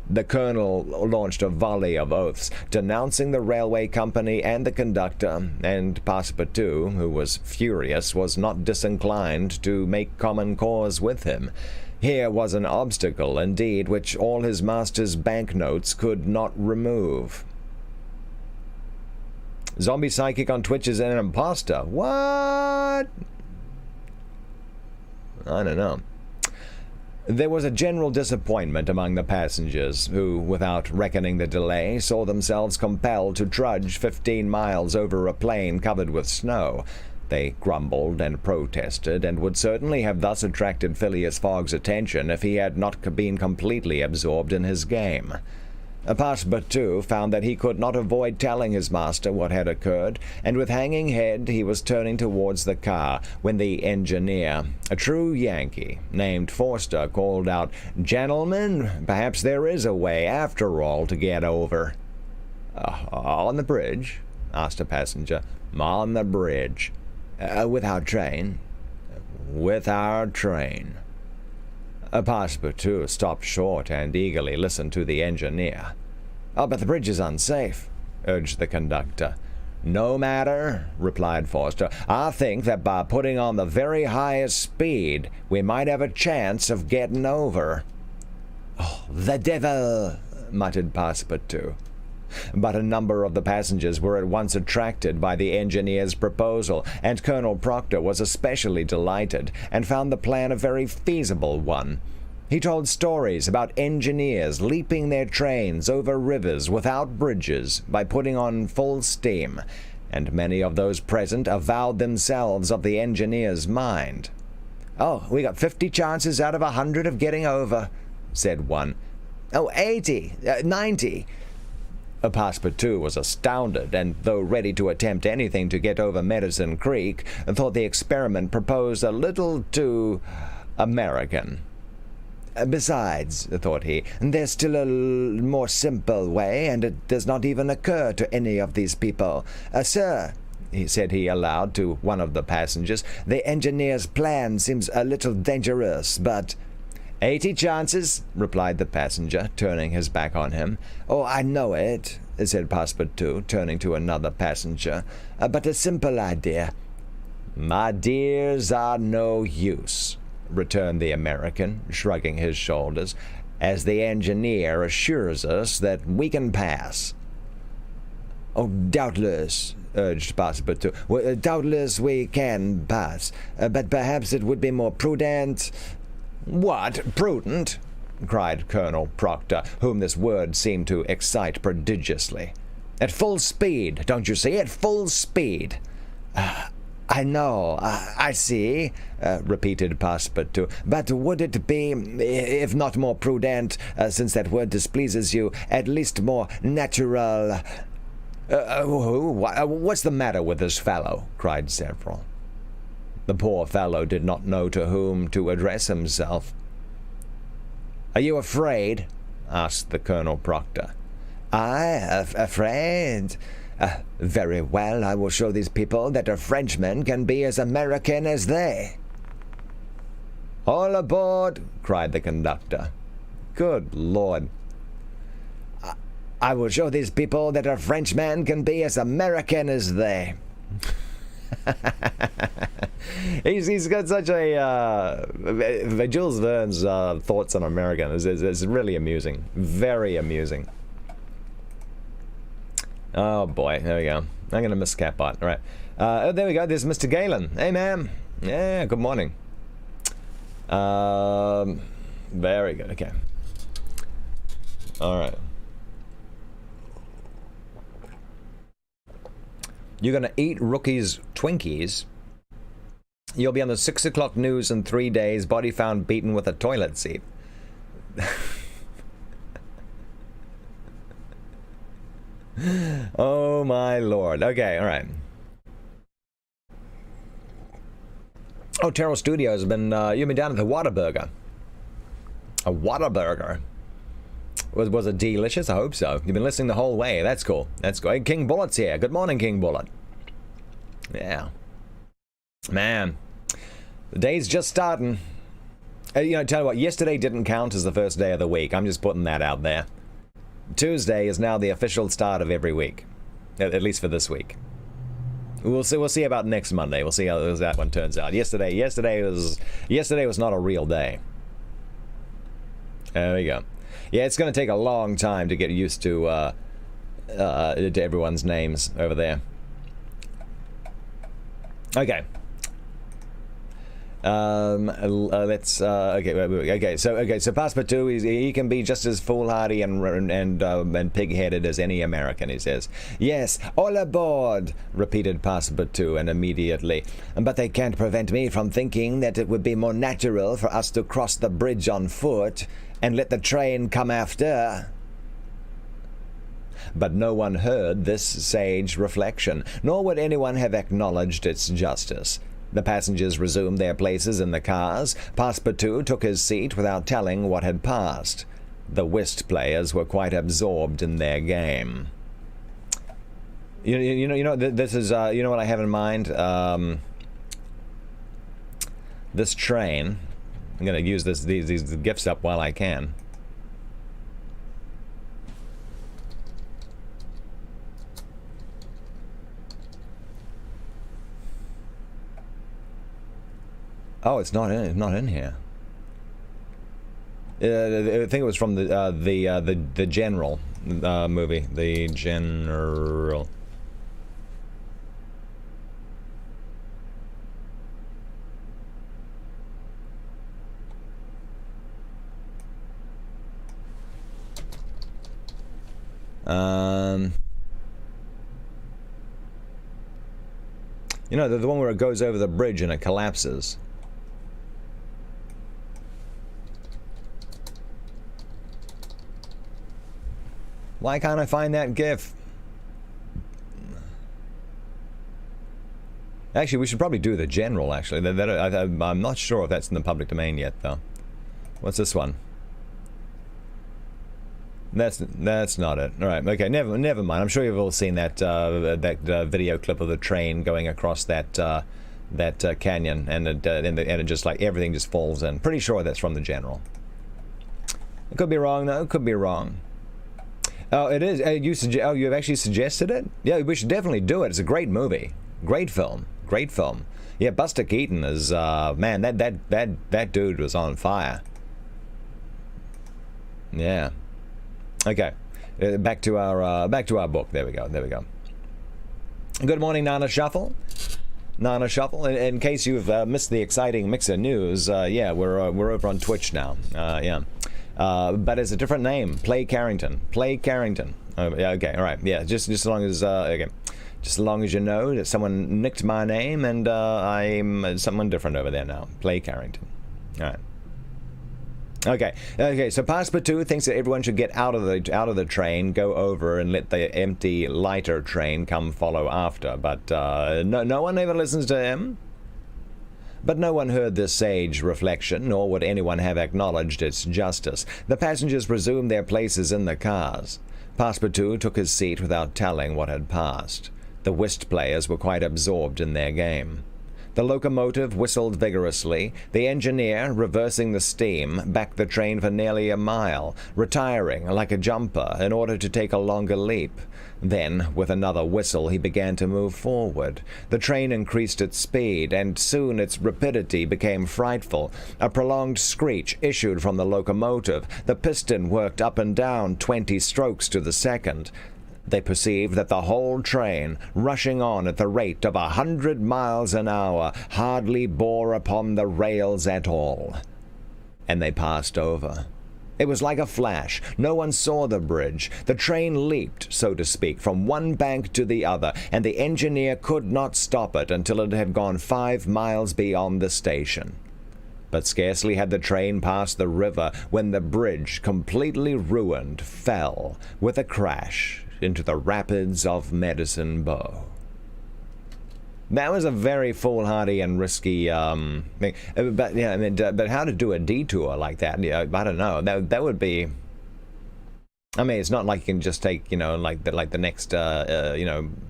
The colonel launched a volley of oaths, denouncing the railway company and the conductor, and Passepartout, who was furious, was not disinclined to make common cause with him. Here was an obstacle, indeed, which all his master's banknotes could not remove. "Zombie psychic on Twitch is an imposter." What? I don't know. There was a general disappointment among the passengers, who, without reckoning the delay, saw themselves compelled to trudge 15 miles over a plain covered with snow. They grumbled and protested, and would certainly have thus attracted Phileas Fogg's attention if he had not been completely absorbed in his game. Passepartout found that he could not avoid telling his master what had occurred, and with hanging head he was turning towards the car, when the engineer, a true Yankee, named Forster, called out, "Gentlemen, perhaps there is a way, after all, to get over." "On the bridge?" asked a passenger. "On the bridge." "With our train?" "With our train." Passepartout stopped short and eagerly listened to the engineer. "Oh, but the bridge is unsafe," urged the conductor. "No matter," replied Forster. "I think that by putting on the very highest speed, we might have a chance of getting over." "Oh, the devil!" muttered Passepartout. But a number of the passengers were at once attracted by the engineer's proposal, and Colonel Proctor was especially delighted, and found the plan a very feasible one. He told stories about engineers leaping their trains over rivers without bridges by putting on full steam, and many of those present avowed themselves of the engineer's mind. "Oh, we got 50 chances out of 100 of getting over," said one. "Oh, 80, 90. Passepartout was astounded, and though ready to attempt anything to get over Medicine Creek, thought the experiment proposed a little too American. "Besides," thought he, "there's still a more simple way, and it does not even occur to any of these people. Sir," said he aloud to one of the passengers, "the engineer's plan seems a little dangerous, but—" "80 chances," replied the passenger, turning his back on him. "Oh, I know it," said Passepartout, turning to another passenger, "but a simple idea." "My dears are no use," returned the American, shrugging his shoulders, "as the engineer assures us that we can pass." "Oh, doubtless," urged Passepartout. "Well, doubtless we can pass, but perhaps it would be more prudent—" "What, prudent?" cried Colonel Proctor, whom this word seemed to excite prodigiously. "At full speed, don't you see? At full speed." "I know, I see," repeated Passepartout. "But would it be, if not more prudent, since that word displeases you, at least more natural—" "What's the matter with this fellow?" cried several. The poor fellow did not know to whom to address himself. "Are you afraid?" asked the Colonel Proctor. Afraid? Very well, I will show these people that a Frenchman can be as American as they." "All aboard!" cried the conductor. Good Lord. I will show these people that a Frenchman can be as American as they. he's got such a Jules Verne's thoughts on American is really amusing, very amusing. Oh boy, there we go. I'm gonna miss Catbot. All right, oh, there we go. There's Mr. Galen. Hey, ma'am. Yeah, good morning. Very good. Okay. All right. You're gonna eat rookies' Twinkies. You'll be on the 6 o'clock news in 3 days. Body found beaten with a toilet seat. Oh my lord. Okay, all right. Oh, Terrell Studios have been. You've been down at the Whataburger. A Whataburger. Was it delicious? I hope so. You've been listening the whole way. That's cool. That's cool. Hey, King Bullet's here. Good morning, King Bullet. Yeah. Man. The day's just starting. You know, tell you what, yesterday didn't count as the first day of the week. I'm just putting that out there. Tuesday is now the official start of every week. At least for this week. We'll see about next Monday. We'll see how that one turns out. Yesterday was not a real day. There we go. Yeah, it's going to take a long time to get used to everyone's names over there. Okay. Let's okay. So Passepartout, he can be just as foolhardy and pig-headed as any American, he says. Yes, all aboard, repeated Passepartout, and immediately. But they can't prevent me from thinking that it would be more natural for us to cross the bridge on foot and let the train come after. But no one heard this sage reflection, nor would anyone have acknowledged its justice. The passengers resumed their places in the cars. Passepartout took his seat without telling what had passed. The whist players were quite absorbed in their game. You know. This is you know what I have in mind. This train. I'm going to use these gifts up while I can. Oh, it's not in here. I think it was from the General movie. The General. You know, the one where it goes over the bridge and it collapses. Why can't I find that GIF? Actually, we should probably do the General, actually. I'm not sure if that's in the public domain yet, though. What's this one? That's not it. All right, okay, never mind. I'm sure you've all seen that video clip of the train going across that canyon, and it just like everything just falls in. Pretty sure that's from the General. It could be wrong, though. It could be wrong. Oh, it is. You've actually suggested it? Yeah, we should definitely do it. It's a great movie, great film, great film. Yeah, Buster Keaton is man. That dude was on fire. Yeah. Okay, back to our book. There we go. Good morning, Nana Shuffle. Nana Shuffle. In case you've missed the exciting Mixer news, yeah, we're over on Twitch now. Yeah. But it's a different name. Play Carrington. Play Carrington. Yeah, okay, all right. Yeah, just as long as okay, just as long as you know that someone nicked my name and I'm someone different over there now. Play Carrington. All right. Okay. So Passepartout thinks that everyone should get out of the train, go over, and let the empty lighter train come follow after. But no one ever listens to him. But no one heard this sage reflection, nor would anyone have acknowledged its justice. The passengers resumed their places in the cars. Passepartout took his seat without telling what had passed. The whist players were quite absorbed in their game. The locomotive whistled vigorously. The engineer, reversing the steam, backed the train for nearly a mile, retiring like a jumper in order to take a longer leap. Then, with another whistle, he began to move forward. The train increased its speed, and soon its rapidity became frightful. A prolonged screech issued from the locomotive. The piston worked up and down 20 strokes to the second. They perceived that the whole train, rushing on at the rate of 100 miles an hour, hardly bore upon the rails at all. And they passed over. It was like a flash. No one saw the bridge. The train leaped, so to speak, from one bank to the other, and the engineer could not stop it until it had gone 5 miles beyond the station. But scarcely had the train passed the river when the bridge, completely ruined, fell, with a crash, into the rapids of Medicine Bow. That was a very foolhardy and risky thing. But yeah, I mean, but how to do a detour like that? I don't know. That would be. I mean, it's not like you can just take like the next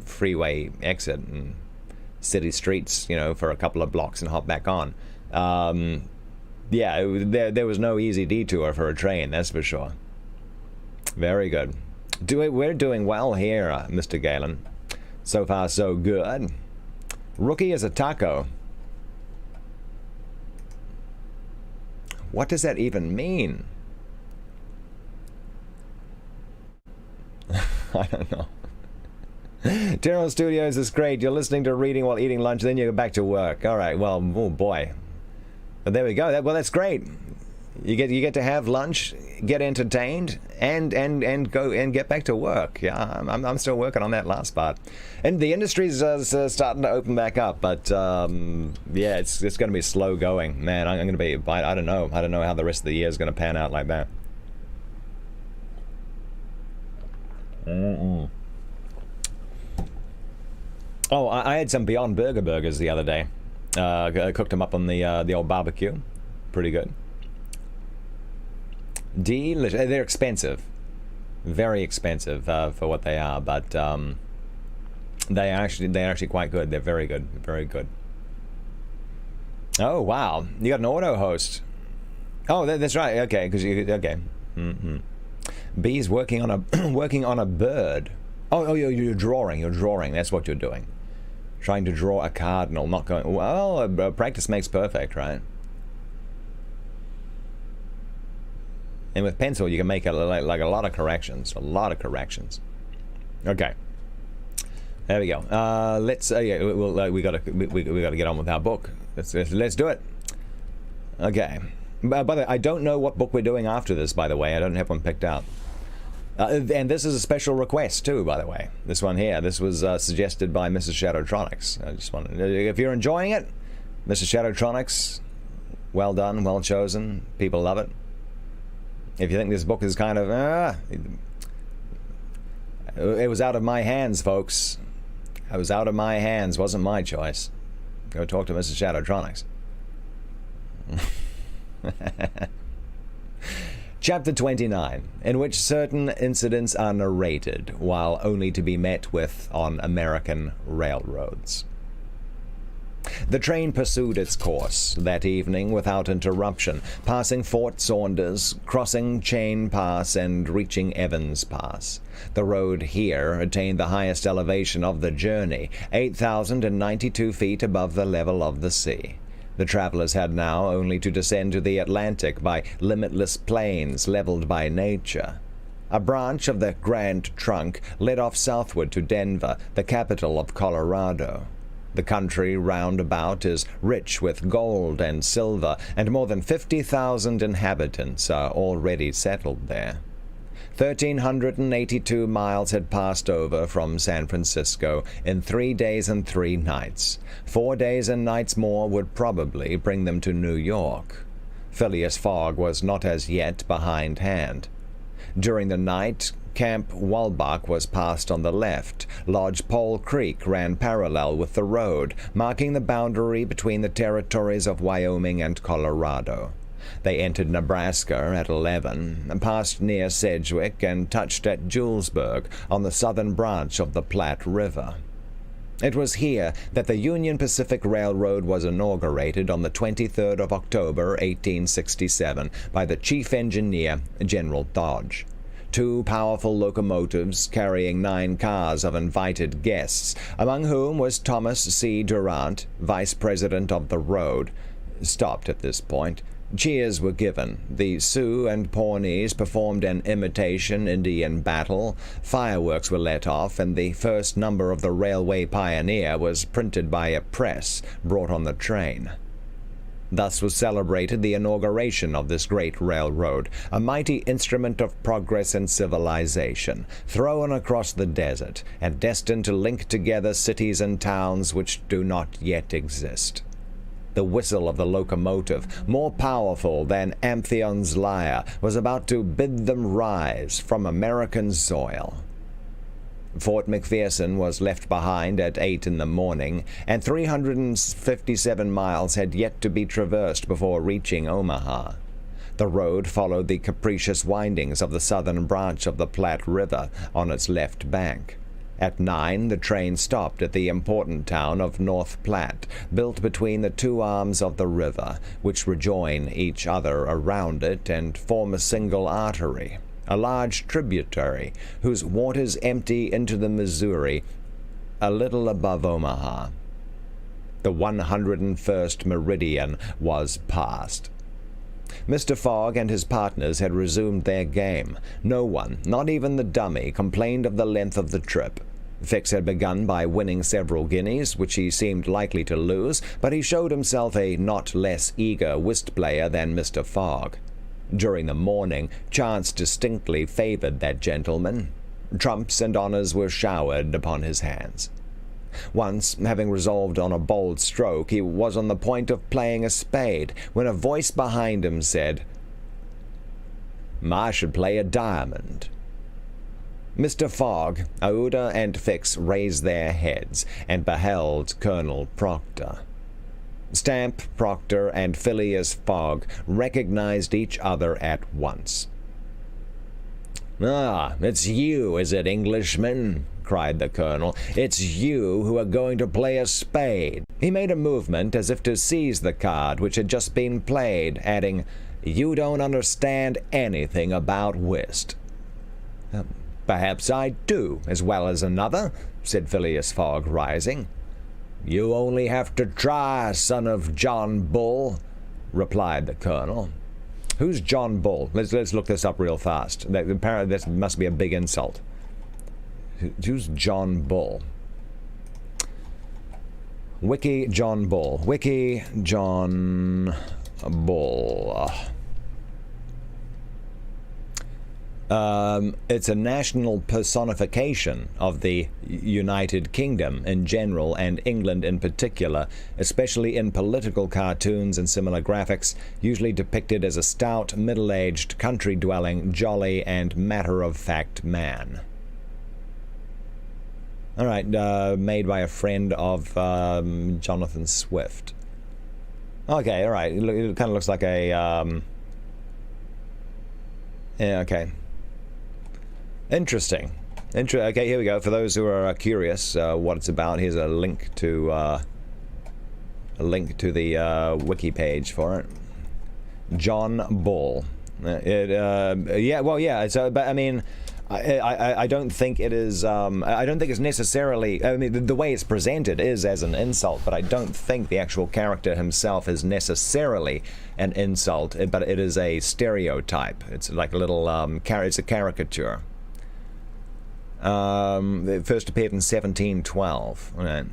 freeway exit and city streets for a couple of blocks and hop back on. Yeah, there was no easy detour for a train. That's for sure. Very good. We're doing well here, Mr. Galen. So far, so good. Rookie is a taco. What does that even mean? I don't know. General Studios is great. You're listening to reading while eating lunch, then you go back to work. All right, well, oh boy. But there we go. Well, that's great. You get to have lunch, get entertained, and go and get back to work. Yeah, I'm still working on that last part. And the industry's starting to open back up, but yeah, it's going to be slow going. Man, I'm going to be. I don't know how the rest of the year is going to pan out like that. Oh, I had some Beyond Burger burgers the other day. I cooked them up on the old barbecue. Pretty good. Delicious. They're expensive, very expensive for what they are, but they're actually quite good. They're very good, very good. Oh wow, you got an auto host. Oh, that's right. Okay, okay. Bee's working on a bird. Oh, you're drawing. You're drawing. That's what you're doing. Trying to draw a cardinal. Not going. Well, practice makes perfect, right? And with pencil, you can make like a lot of corrections. A lot of corrections. Okay. There we go. Let's. Yeah, we gotta get on with our book. Let's do it. Okay. By the way, I don't know what book we're doing after this. By the way, I don't have one picked out. And this is a special request too. By the way, this one here. This was suggested by Mrs. Shadowtronics. I just wanted. If you're enjoying it, Mrs. Shadowtronics, well done, well chosen. People love it. If you think this book is kind of, it was out of my hands, folks. It was out of my hands. Wasn't my choice. Go talk to Mrs. Shadowtronics. Chapter 29, in which certain incidents are narrated, while only to be met with on American railroads. The train pursued its course that evening without interruption, passing Fort Saunders, crossing Chain Pass, and reaching Evans Pass. The road here attained the highest elevation of the journey, 8,092 feet above the level of the sea. The travelers had now only to descend to the Atlantic by limitless plains leveled by nature. A branch of the Grand Trunk led off southward to Denver, the capital of Colorado. The country round about is rich with gold and silver, and more than 50,000 inhabitants are already settled there. 1,382 miles had passed over from San Francisco in 3 days and 3 nights. 4 days and nights more would probably bring them to New York. Phileas Fogg was not as yet behindhand. During the night, Camp Walbach was passed on the left. Lodge Pole Creek ran parallel with the road, marking the boundary between the territories of Wyoming and Colorado. They entered Nebraska at 11, passed near Sedgwick, and touched at Julesburg on the southern branch of the Platte River. It was here that the Union Pacific Railroad was inaugurated on the 23rd of October, 1867, by the chief engineer, General Dodge. 2 powerful locomotives carrying 9 cars of invited guests, among whom was Thomas C. Durant, vice president of the road, stopped at this point. Cheers were given. The Sioux and Pawnees performed an imitation Indian battle. Fireworks were let off, and the first number of the Railway Pioneer was printed by a press brought on the train. Thus was celebrated the inauguration of this great railroad, a mighty instrument of progress and civilization, thrown across the desert, and destined to link together cities and towns which do not yet exist. The whistle of the locomotive, more powerful than Amphion's lyre, was about to bid them rise from American soil. Fort McPherson was left behind at 8 in the morning, and 357 miles had yet to be traversed before reaching Omaha. The road followed the capricious windings of the southern branch of the Platte River on its left bank. At 9, the train stopped at the important town of North Platte, built between the 2 arms of the river, which rejoin each other around it and form a single artery, a large tributary, whose waters empty into the Missouri a little above Omaha. The 101st meridian was passed. Mr. Fogg and his partners had resumed their game. No one, not even the dummy, complained of the length of the trip. Fix had begun by winning several guineas, which he seemed likely to lose, but he showed himself a not less eager whist player than Mr. Fogg. During the morning, chance distinctly favored that gentleman. Trumps and honors were showered upon his hands. Once, having resolved on a bold stroke, he was on the point of playing a spade, when a voice behind him said, "I should play a diamond." Mr. Fogg, Aouda, and Fix raised their heads, and beheld Colonel Proctor. Stamp, Proctor, and Phileas Fogg recognized each other at once. "Ah, it's you, is it, Englishman?" cried the colonel. "It's you who are going to play a spade." He made a movement as if to seize the card which had just been played, adding, "You don't understand anything about whist." "Perhaps I do, as well as another," said Phileas Fogg, rising. "You only have to try, son of John Bull," replied the colonel. "Who's John Bull? Let's look this up real fast. Apparently this must be a big insult. Who's John Bull? Wiki John Bull. Wiki John Bull. It's a national personification of the United Kingdom in general and England in particular, especially in political cartoons and similar graphics, usually depicted as a stout, middle-aged, country-dwelling, jolly, and matter-of-fact man. All right, made by a friend of Jonathan Swift. Okay, all right. It kind of looks like a... yeah, okay. Interesting. Okay, here we go. For those who are curious what it's about, here's a link to the wiki page for it. John Bull. Yeah, well, yeah. So, but I mean, I don't think it is. I don't think it's necessarily. I mean, the way it's presented is as an insult, but I don't think the actual character himself is necessarily an insult. But it is a stereotype. It's like a little. It's a caricature. It first appeared in 1712. Right.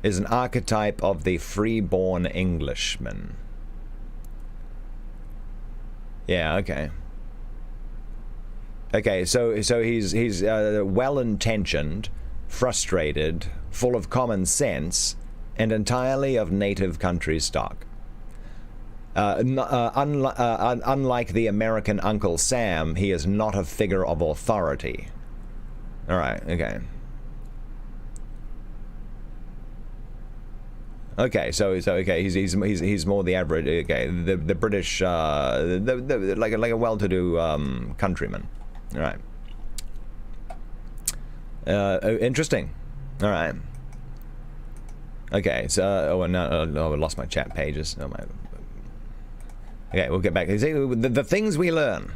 Is an archetype of the free-born Englishman. Yeah, okay. Okay, so he's well-intentioned, frustrated, full of common sense, and entirely of native country stock. Unlike the American Uncle Sam, he is not a figure of authority. All right, okay. Okay, so okay, he's more the average. Okay, the British, like a well-to-do countryman. All right. Interesting. All right. Okay, so, I lost my chat pages. Oh, my. Okay, we'll get back. See, the things we learn.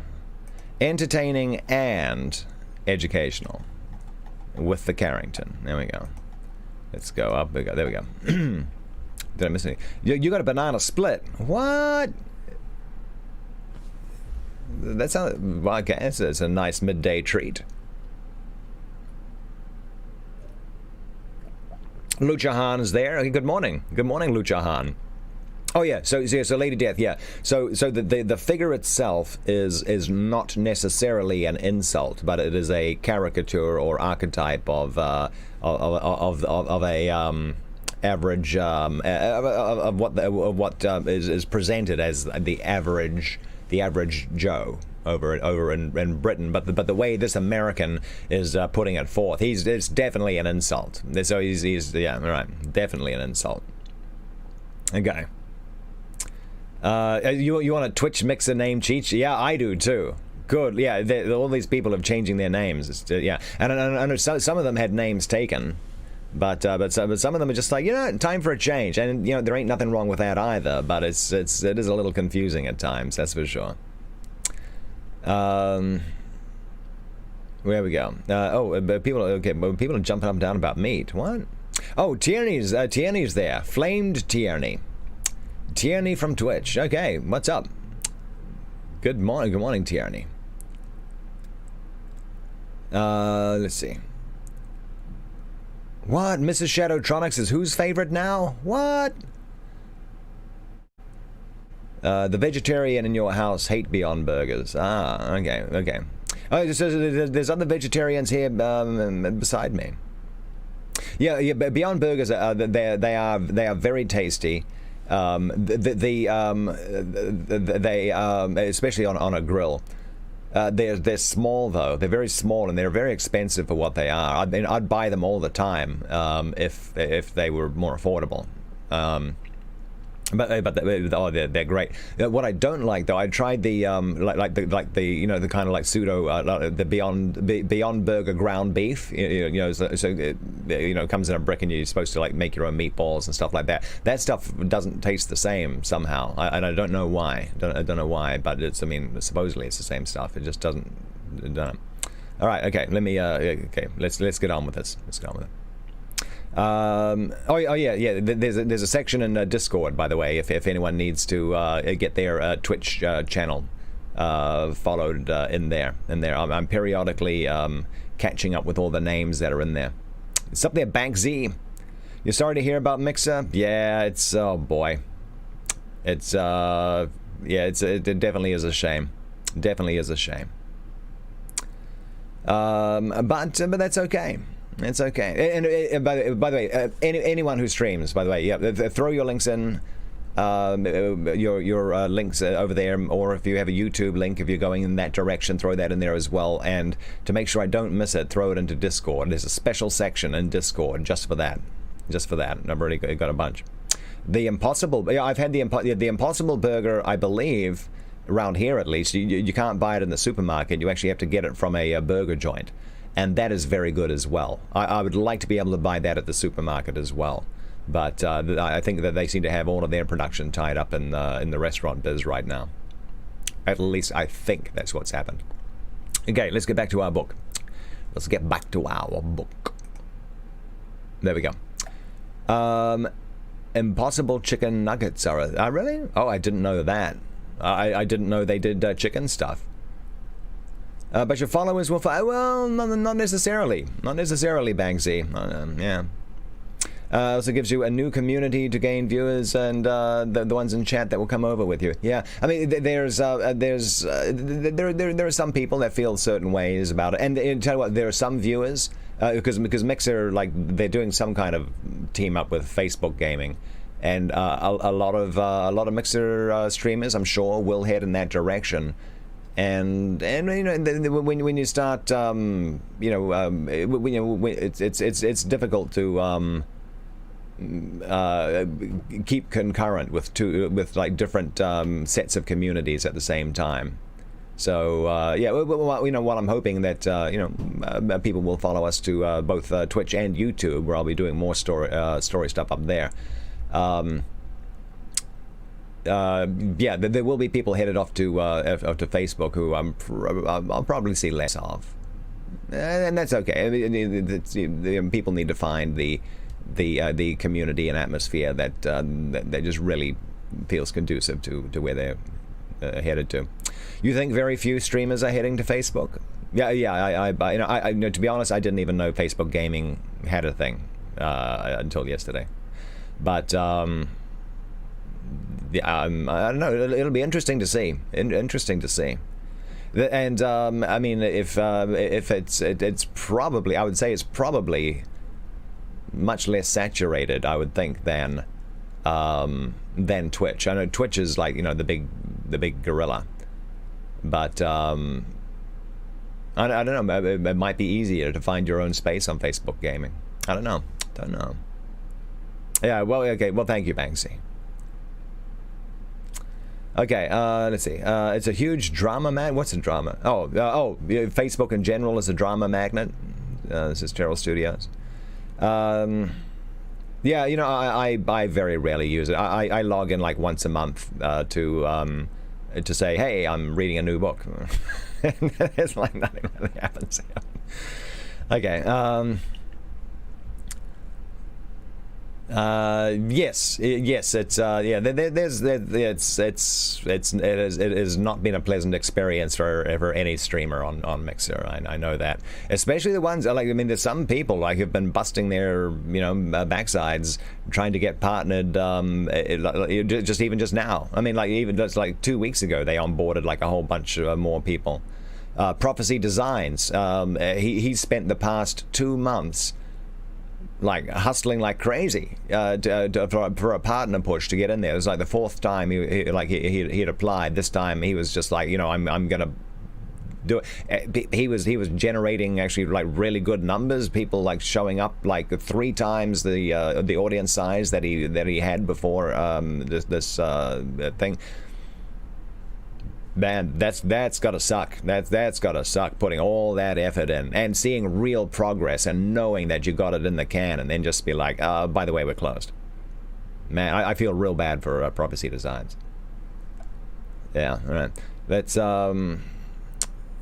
Entertaining and educational. With the Carrington. There we go. Let's go up. There we go. Did I miss anything? You got a banana split. What? That sounds... Well, okay, it's a nice midday treat. Lucha Han is there. Okay, good morning. Good morning, Lucha Han. Oh yeah, so Lady Death, yeah. So the figure itself is not necessarily an insult, but it is a caricature or archetype of a average of what is presented as the average Joe over in Britain, but the way this American is putting it forth, it's definitely an insult. So he's yeah, all right, definitely an insult. Okay. You want a Twitch mixer name cheat? Yeah, I do too. Good. Yeah, all these people are changing their names. Yeah, and I know some of them had names taken, but some of them are just like, time for a change, and there ain't nothing wrong with that either. But it is a little confusing at times, that's for sure. Where we go? People are jumping up and down about meat. What? Oh, Tierney's there. Flamed Tierney. Tierney from Twitch. Okay, what's up? Good morning, Tierney. Let's see. What? Mrs. Shadowtronics is whose favorite now? What? The vegetarian in your house hate Beyond Burgers. Ah, okay. Oh, there's other vegetarians here beside me. Yeah. Beyond Burgers, they are very tasty. They especially on a grill. They're small though. They're very small and they're very expensive for what they are. I'd buy them all the time if they were more affordable. But they're great. What I don't like though, I tried the the kind of like pseudo the Beyond Burger ground beef. So it comes in a brick and you're supposed to like make your own meatballs and stuff like that. That stuff doesn't taste the same somehow. I don't know why. I don't know why, but supposedly it's the same stuff. It just doesn't. All right. Okay. Let me. Okay. Let's get on with this. Let's get on with it. Yeah. There's a section in Discord, by the way, if anyone needs to get their Twitch channel followed in there. I'm periodically catching up with all the names that are in there. It's up there, Bank Z. You're sorry to hear about Mixer? Yeah, it's oh boy. It's it definitely is a shame. Definitely is a shame. But that's okay. It's okay. And by the way, anyone who streams, by the way, yeah, throw your links in, your links over there, or if you have a YouTube link, if you're going in that direction, throw that in there as well. And to make sure I don't miss it, throw it into Discord. There's a special section in Discord just for that. I've already got a bunch. The Impossible, yeah, I've had the Impossible Burger, I believe, around here at least. You can't buy it in the supermarket. You actually have to get it from a burger joint. And that is very good as well. I would like to be able to buy that at the supermarket as well. But I think that they seem to have all of their production tied up in the restaurant biz right now. At least I think that's what's happened. Okay, let's get back to our book. There we go. Impossible chicken nuggets are really? Oh, I didn't know that. I didn't know they did chicken stuff. But your followers will well, not necessarily. Not necessarily, Banksy. Yeah. Also gives you a new community to gain viewers and the ones in chat that will come over with you. Yeah, I mean, there are some people that feel certain ways about it, and tell you what, there are some viewers because Mixer, like, they're doing some kind of team up with Facebook gaming, and a lot of Mixer streamers, I'm sure, will head in that direction. And when you start it's difficult to keep concurrent with like different sets of communities at the same time. So yeah, while I'm hoping that people will follow us to both Twitch and YouTube, where I'll be doing more story stuff up there. Yeah, there will be people headed off to Facebook who I'll probably see less of, and that's okay. I mean, people need to find the community and atmosphere that just really feels conducive to where they're headed to. You think very few streamers are heading to Facebook? Yeah. I to be honest, I didn't even know Facebook gaming had a thing until yesterday. But yeah, I don't know. It'll be interesting to see. Interesting to see. And I mean, if it's probably, I would say it's probably much less saturated, I would think, than Twitch. I know Twitch is like, the big gorilla, but I don't know. It might be easier to find your own space on Facebook gaming. I don't know. Yeah. Well, okay. Well, thank you, Banksy. Okay. Let's see. It's a huge drama magnet. What's a drama? Facebook in general is a drama magnet. This is Terrell Studios. Yeah, I very rarely use it. I log in like once a month to say, hey, I'm reading a new book. It's like nothing really happens. Okay. Yes. It's it has not been a pleasant experience for any streamer on Mixer. I know that, especially the ones there's some people like have been busting their backsides trying to get partnered. Just now. I mean, like even just like 2 weeks ago, they onboarded like a whole bunch of more people. Prophecy Designs. He spent the past 2 months like hustling like crazy for a partner push to get in there. It was like the 4th time he'd applied. This time he was just like, I'm gonna do it. He was generating actually like really good numbers. People like showing up like 3 times the audience size that he had before this thing. Man, that's gotta suck. That's gotta suck, putting all that effort in and seeing real progress and knowing that you got it in the can and then just be like, by the way, we're closed. Man, I feel real bad for Prophecy Designs. Yeah, all right. Let's okay.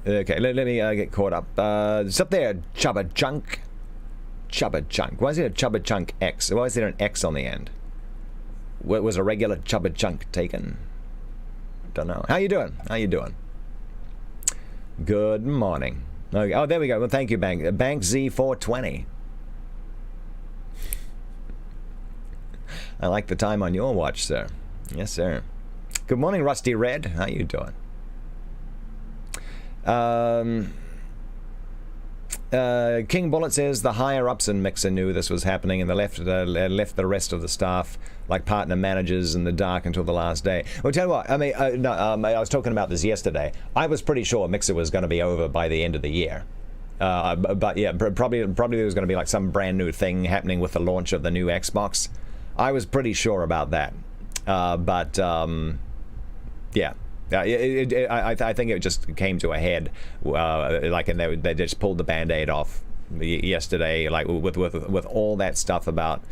Let me get caught up. It's up there, Chubba Chunk. Chubba Chunk. Why is it a Chubba Chunk X? Why is there an X on the end? Was a regular Chubba Chunk taken? Don't know. How you doing? Good morning. Okay. Oh, there we go. Well, thank you, Bank Z420. I like the time on your watch, sir. Yes, sir. Good morning, Rusty Red. How you doing? King Bullet says the higher-ups in Mixer knew this was happening and they left the rest of the staff, like partner managers, in the dark until the last day. Well, tell you what, I mean, I was talking about this yesterday. I was pretty sure Mixer was going to be over by the end of the year. But yeah, probably there was going to be like some brand new thing happening with the launch of the new Xbox. I was pretty sure about that. Yeah. I think it just came to a head, and they just pulled the Band-Aid off yesterday, like with all that stuff about,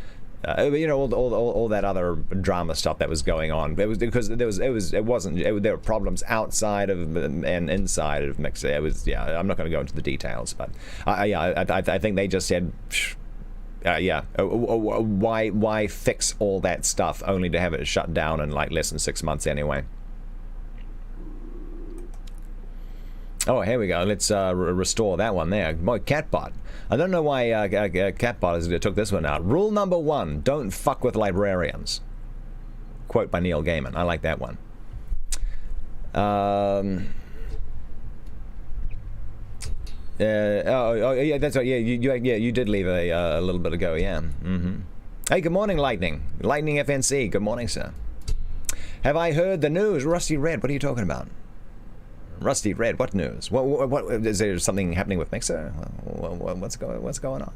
all that other drama stuff that was going on. It was because there were problems outside of and inside of Mixer. It was, yeah. I'm not going to go into the details, but I think they just said, why fix all that stuff only to have it shut down in like less than 6 months anyway. Oh, here we go. Let's restore that one there. Boy, Catbot. I don't know why Catbot took this one out. Rule number 1, don't fuck with librarians. Quote by Neil Gaiman. I like that one. Yeah, that's right. Yeah, you did leave a little bit ago, yeah. Mm-hmm. Hey, good morning, Lightning. Lightning FNC. Good morning, sir. Have I heard the news? Rusty Red, what are you talking about? Rusty Red, what news? What is there something happening with Mixer? What's going on?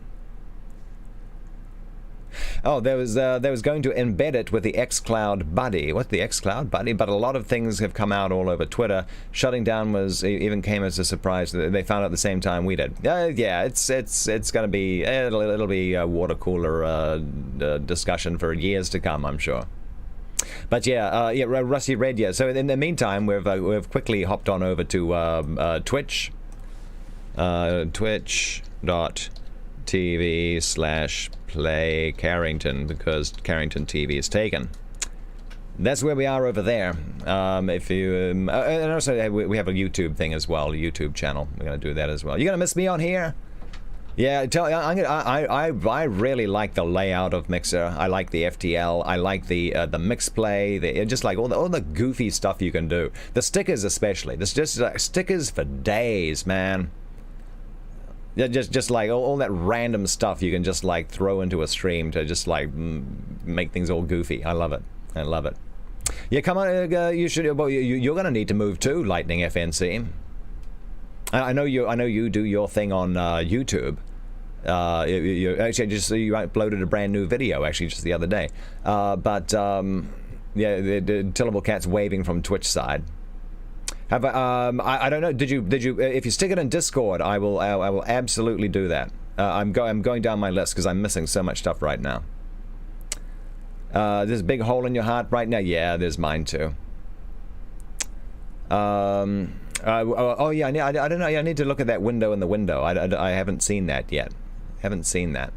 Oh, there was going to embed it with the xCloud Buddy. What's the xCloud Buddy? But a lot of things have come out all over Twitter. Shutting down even came as a surprise. They found out at the same time we did. Yeah, it's gonna be it'll be a water cooler discussion for years to come, I'm sure. But yeah, Rusty Red. Yeah. So in the meantime, we've quickly hopped on over to Twitch. Twitch.tv/play Carrington, because Carrington TV is taken. That's where we are over there. If you and also we have a YouTube thing as well, a YouTube channel. We're gonna do that as well. You gonna miss me on here? Yeah, I really like the layout of Mixer. I like the FTL. I like the mix play. Just like all the goofy stuff you can do. The stickers especially. There's just stickers for days, man. Yeah, just like all that random stuff you can just like throw into a stream to just like make things all goofy. I love it. I love it. Yeah, come on. You should. Well, you're gonna need to move too, Lightning FNC. I know you do your thing on YouTube. You uploaded a brand new video actually just the other day. Yeah, the Tillable Cat's waving from Twitch side. Have I don't know. Did you? If you stick it in Discord, I will absolutely do that. I'm going down my list because I'm missing so much stuff right now. There's a big hole in your heart right now. Yeah, there's mine too. Oh yeah, I don't know. I need to look at that window in the window. I haven't seen that yet. Haven't seen that.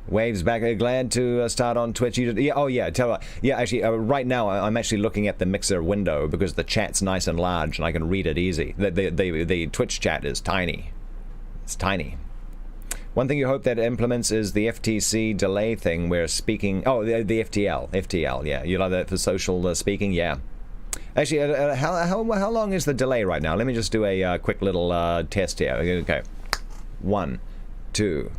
Waves back. Glad to start on Twitch. Yeah, oh yeah. Actually, right now I'm actually looking at the Mixer window because the chat's nice and large and I can read it easy. The Twitch chat is tiny. It's tiny. One thing you hope that it implements is the FTC delay thing where speaking. Oh, the FTL. Yeah, you love that for social speaking. Yeah. Actually, how long is the delay right now? Let me just do a quick little test here. Okay. 1, 2,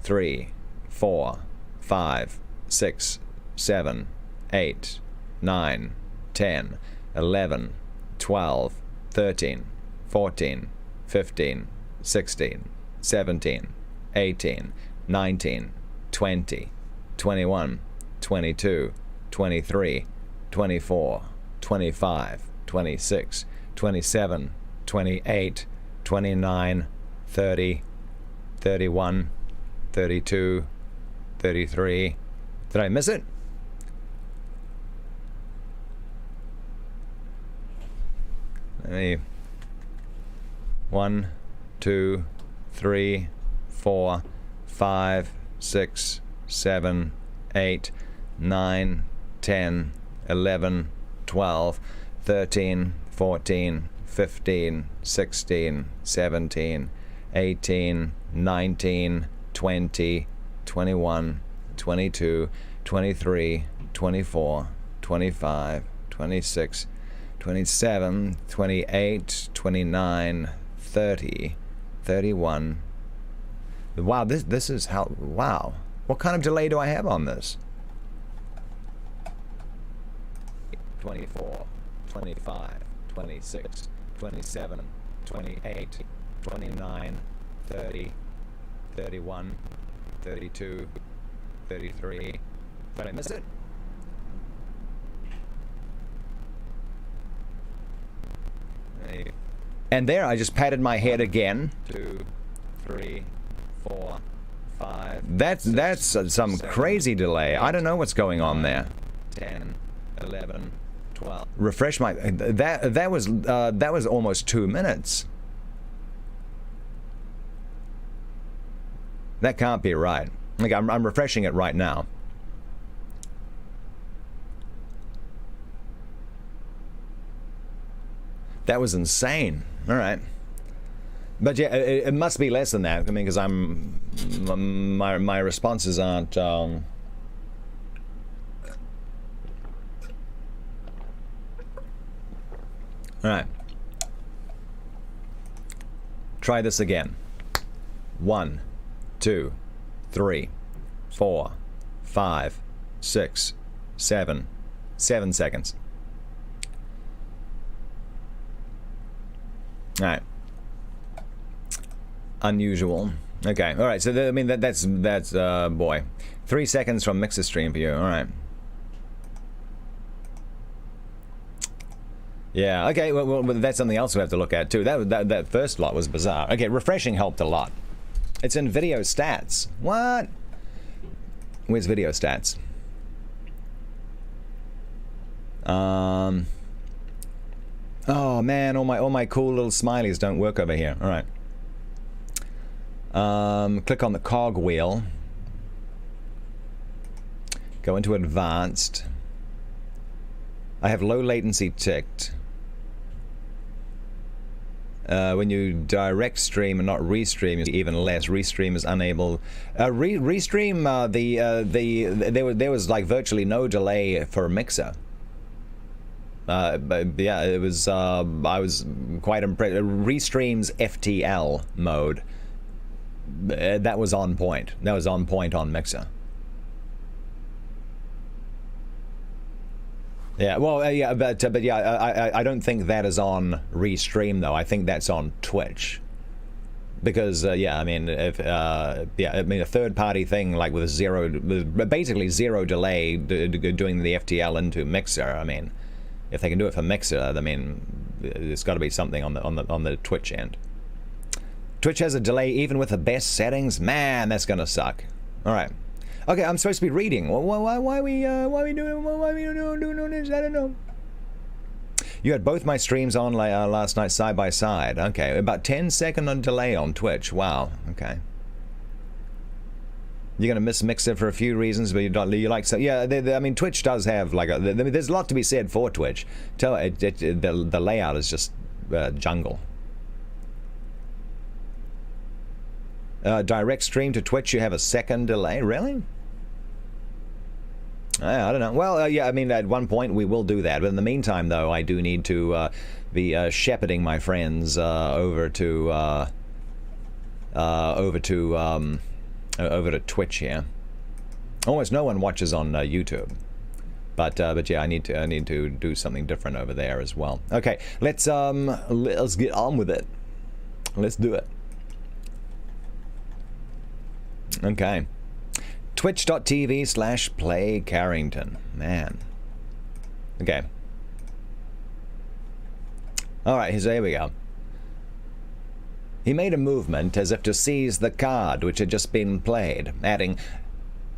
3, 4, 5, 6, 7, 8, 9, 10, 11, 12, 13, 14, 15, 16, 17, 18, 19, 20, 21, 22, 23, 24, 25, 26, 27, 28, 29, 30, 31, 32, 33. Did I miss it? Let me. 1, 2, 3, 4, 5, 6, 7, 8, 9, 10, 11, 12, 13, 14, 15, 16, 17, 18, 19, 20, 21, 22, 23, 24, 25, 26, 27, 28, 29, 30, 31. Wow, this is how, wow. What kind of delay do I have on this? 24, 25, 26, 27, 28, 29, 30, 31, 32, 33. Did I miss it? And there I just patted my head again. 2, 3, 4, 5. That's some crazy delay. I don't know what's going on there. 10, 11, 12. Refresh my. That was almost 2 minutes. That can't be right. Like I'm refreshing it right now. That was insane. All right. But yeah, it must be less than that. I mean, because my responses aren't. All right. Try this again. 1, 2, 3, 4, 5, 6, 7. 7 seconds. All right. Unusual. Okay, all right. So I mean that's boy, 3 seconds from mixer stream for you. All right. Yeah. Okay. Well, that's something else we have to look at too. That first lot was bizarre. Okay, refreshing helped a lot. It's in video stats. What? Where's video stats? Oh man, all my cool little smileys don't work over here. All right. Click on the cog wheel. Go into advanced. I have low latency ticked. When you direct stream and not restream, even less. Restream is unable. Restream. There was like virtually no delay for Mixer. But yeah, it was. I was quite impressed. Restream's FTL mode. That was on point. That was on point on Mixer. Yeah, well, yeah, but yeah, I don't think that is on Restream though. I think that's on Twitch, because yeah, I mean, if yeah, I mean a third-party thing like with basically zero delay doing the FTL into Mixer. I mean, if they can do it for Mixer, I mean, there's got to be something on the Twitch end. Twitch has a delay even with the best settings. Man, that's gonna suck. All right. Okay, I'm supposed to be reading. Why are we doing this? I don't know. You had both my streams on last night side by side. Okay, about 10-second delay on Twitch. Wow. Okay. You're gonna miss Mixer for a few reasons, but you like so. Yeah, I mean, Twitch does have like I mean, there's a lot to be said for Twitch. The layout is just jungle. Direct stream to Twitch, you have a second delay. Really? I don't know. Well, yeah, I mean, at one point we will do that. But in the meantime, though, I do need to be shepherding my friends over to Twitch here. Almost no one watches on YouTube, but yeah, I need to do something different over there as well. Okay, let's get on with it. Let's do it. Okay. Twitch.tv/play Carrington. Man. Okay. Alright, here we go. He made a movement as if to seize the card which had just been played, adding,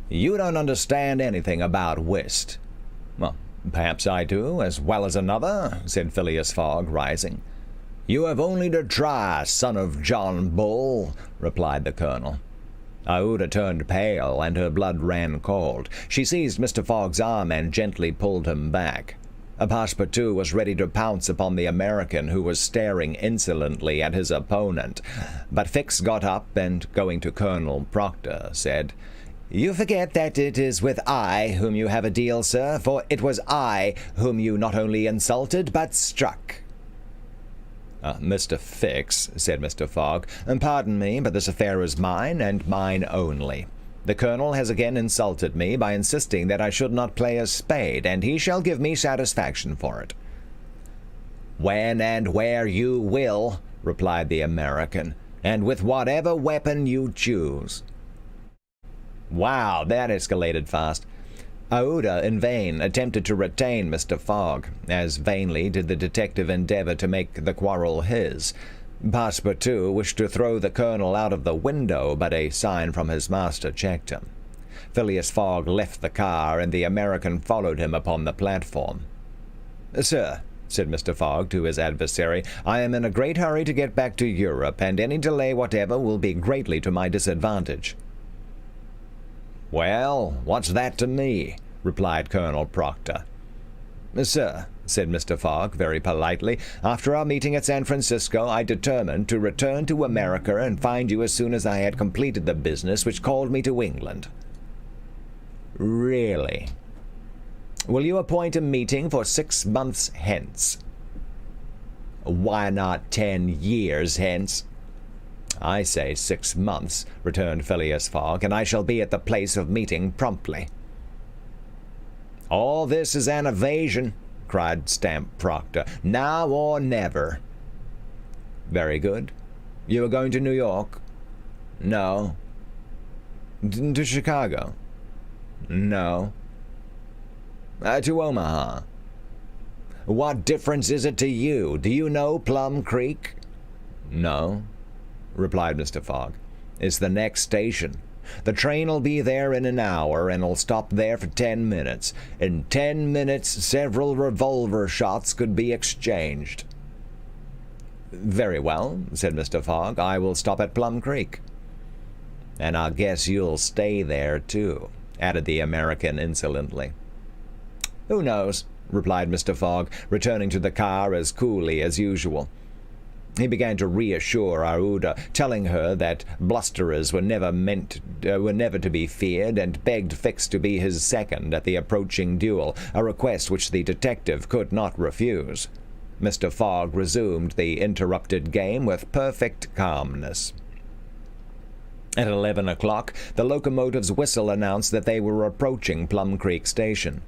"You don't understand anything about whist." "Well, perhaps I do, as well as another," said Phileas Fogg, rising. "You have only to try, son of John Bull," replied the colonel. Aouda turned pale, and her blood ran cold. She seized Mr. Fogg's arm and gently pulled him back. Passepartout was ready to pounce upon the American, who was staring insolently at his opponent. But Fix got up and, going to Colonel Proctor, said, "You forget that it is with I whom you have a deal, sir, for it was I whom you not only insulted, but struck." "Mr. Fix," said Mr. Fogg, "pardon me, but this affair is mine, and mine only. The Colonel has again insulted me by insisting that I should not play a spade, and he shall give me satisfaction for it." "When and where you will," replied the American, "and with whatever weapon you choose." Wow, that escalated fast. Aouda, in vain, attempted to retain Mr. Fogg, as vainly did the detective endeavor to make the quarrel his. Passepartout wished to throw the colonel out of the window, but a sign from his master checked him. Phileas Fogg left the car, and the American followed him upon the platform. "Sir," said Mr. Fogg to his adversary, "I am in a great hurry to get back to Europe, and any delay whatever will be greatly to my disadvantage." "Well, what's that to me?" replied Colonel Proctor. "Sir," said Mr. Fogg very politely, "after our meeting at San Francisco, I determined to return to America and find you as soon as I had completed the business which called me to England." "Really? Will you appoint a meeting for 6 months hence?" "Why not 10 years hence?" "I say 6 months," returned Phileas Fogg, "and I shall be at the place of meeting promptly." "All this is an evasion," cried Stamp Proctor. "Now or never." "Very good. You are going to New York?" No. To Chicago? No. To Omaha? What difference is it to you? Do you know Plum Creek? No, replied Mr. Fogg. It's the next station. The train'll be there in an hour, and 'll stop there for 10 minutes. In 10 minutes, several revolver shots could be exchanged. Very well, said Mr. Fogg. I will stop at Plum Creek. And I guess you'll stay there, too, added the American insolently. Who knows, replied Mr. Fogg, returning to the car as coolly as usual. He began to reassure Aouda, telling her that blusterers were never to be feared, and begged Fix to be his second at the approaching duel, a request which the detective could not refuse. Mr. Fogg resumed the interrupted game with perfect calmness. At 11 o'clock, the locomotive's whistle announced that they were approaching Plum Creek Station.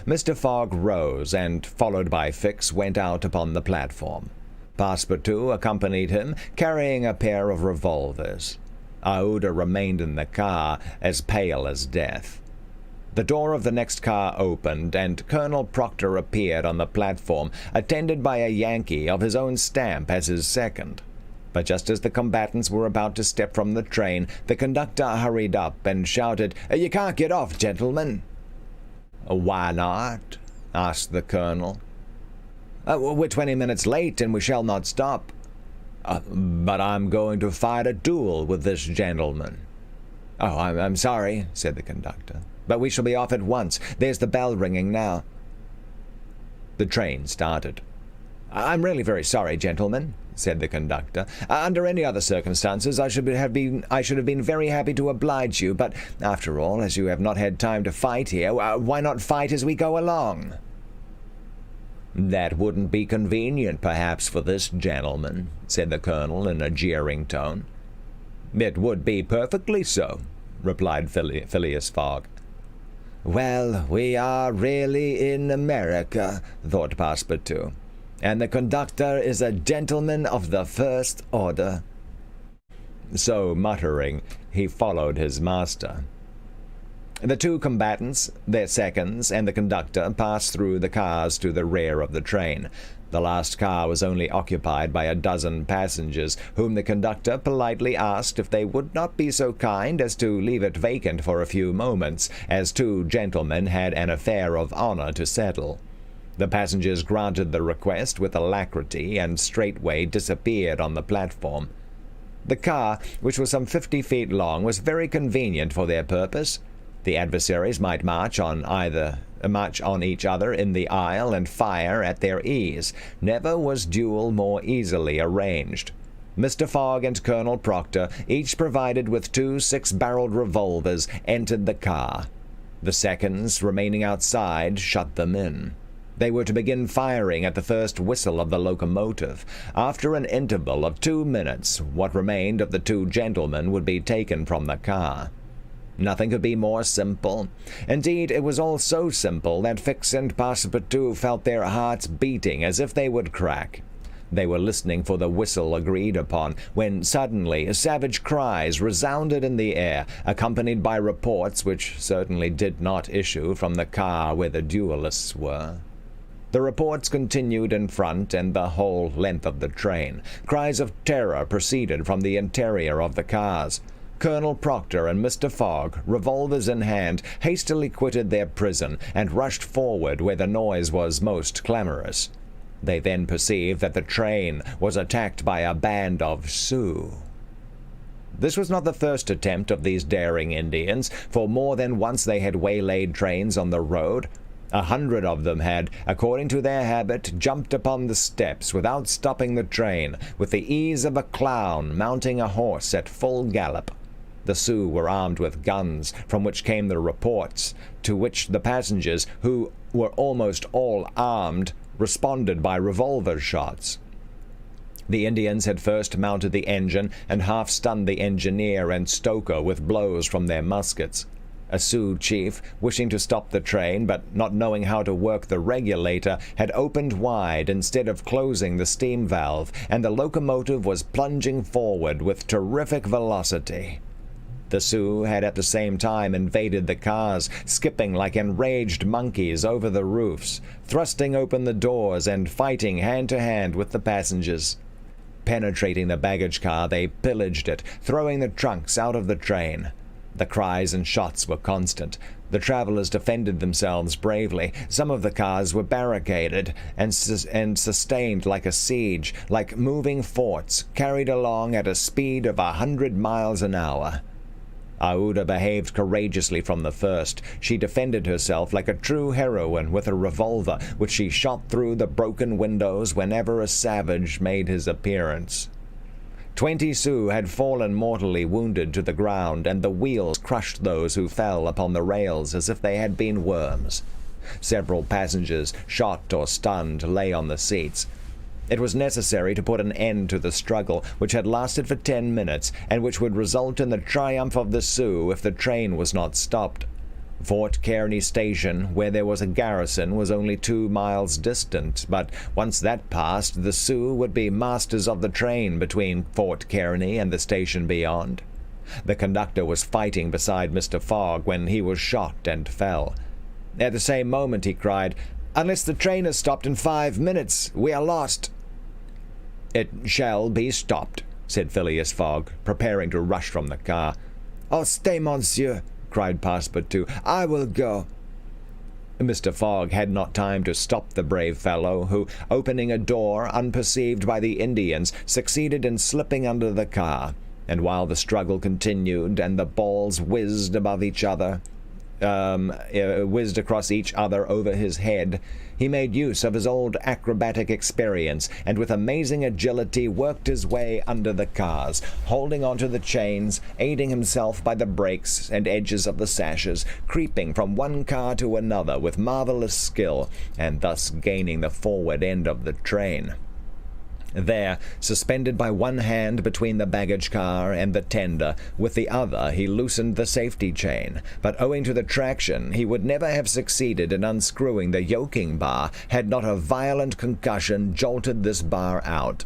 Mr. Fogg rose, and, followed by Fix, went out upon the platform. Passepartout accompanied him, carrying a pair of revolvers. Aouda remained in the car, as pale as death. The door of the next car opened, and Colonel Proctor appeared on the platform, attended by a Yankee of his own stamp as his second. But just as the combatants were about to step from the train, the conductor hurried up and shouted, "You can't get off, gentlemen." "Why not?" asked the colonel. "We're 20 minutes late, and we shall not stop." "But I'm going to fight a duel with this gentleman." "Oh, I'm sorry," said the conductor, "but we shall be off at once. There's the bell ringing now." The train started. "I'm really very sorry, gentlemen," said the conductor. "Under any other circumstances I should have been very happy to oblige you, but after all, as you have not had time to fight here, why not fight as we go along?" "That wouldn't be convenient, perhaps, for this gentleman," said the colonel in a jeering tone. "It would be perfectly so," replied Phileas Fogg. "Well, we are really in America," thought Passepartout, "and the conductor is a gentleman of the first order." So, muttering, he followed his master. The two combatants, their seconds, and the conductor passed through the cars to the rear of the train. The last car was only occupied by a dozen passengers, whom the conductor politely asked if they would not be so kind as to leave it vacant for a few moments, as two gentlemen had an affair of honor to settle. The passengers granted the request with alacrity, and straightway disappeared on the platform. The car, which was some 50 feet long, was very convenient for their purpose. The adversaries might march on each other in the aisle and fire at their ease. Never was duel more easily arranged. Mr. Fogg and Colonel Proctor, each provided with 2 6-barreled revolvers, entered the car. The seconds, remaining outside, shut them in. They were to begin firing at the first whistle of the locomotive. After an interval of 2 minutes, what remained of the two gentlemen would be taken from the car. Nothing could be more simple. Indeed, it was all so simple that Fix and Passepartout felt their hearts beating as if they would crack. They were listening for the whistle agreed upon, when suddenly savage cries resounded in the air, accompanied by reports which certainly did not issue from the car where the duelists were. The reports continued in front and the whole length of the train. Cries of terror proceeded from the interior of the cars. Colonel Proctor and Mr. Fogg, revolvers in hand, hastily quitted their prison and rushed forward where the noise was most clamorous. They then perceived that the train was attacked by a band of Sioux. This was not the first attempt of these daring Indians, for more than once they had waylaid trains on the road. 100 of them had, according to their habit, jumped upon the steps without stopping the train, with the ease of a clown mounting a horse at full gallop. The Sioux were armed with guns, from which came the reports, to which the passengers, who were almost all armed, responded by revolver shots. The Indians had first mounted the engine and half-stunned the engineer and stoker with blows from their muskets. A Sioux chief, wishing to stop the train, but not knowing how to work the regulator, had opened wide instead of closing the steam valve, and the locomotive was plunging forward with terrific velocity. The Sioux had at the same time invaded the cars, skipping like enraged monkeys over the roofs, thrusting open the doors and fighting hand-to-hand with the passengers. Penetrating the baggage car, they pillaged it, throwing the trunks out of the train. The cries and shots were constant. The travelers defended themselves bravely. Some of the cars were barricaded and sustained like a siege, like moving forts, carried along at a speed of 100 miles an hour. Aouda behaved courageously from the first. She defended herself like a true heroine with a revolver, which she shot through the broken windows whenever a savage made his appearance. 20 Sioux had fallen mortally wounded to the ground, and the wheels crushed those who fell upon the rails as if they had been worms. Several passengers, shot or stunned, lay on the seats. It was necessary to put an end to the struggle, which had lasted for 10 minutes, and which would result in the triumph of the Sioux if the train was not stopped. Fort Kearny Station, where there was a garrison, was only 2 miles distant, but once that passed, the Sioux would be masters of the train between Fort Kearny and the station beyond. The conductor was fighting beside Mr. Fogg when he was shot and fell. At the same moment he cried, "Unless the train is stopped in 5 minutes, we are lost." "It shall be stopped," said Phileas Fogg, preparing to rush from the car. "Oh, stay, monsieur," cried Passepartout. "I will go." Mr. Fogg had not time to stop the brave fellow, who, opening a door unperceived by the Indians, succeeded in slipping under the car, and while the struggle continued and the balls whizzed above each other, whizzed across each other over his head, he made use of his old acrobatic experience, and with amazing agility worked his way under the cars, holding onto the chains, aiding himself by the brakes and edges of the sashes, creeping from one car to another with marvelous skill, and thus gaining the forward end of the train. There, suspended by one hand between the baggage car and the tender, with the other he loosened the safety chain, but owing to the traction he would never have succeeded in unscrewing the yoking bar had not a violent concussion jolted this bar out.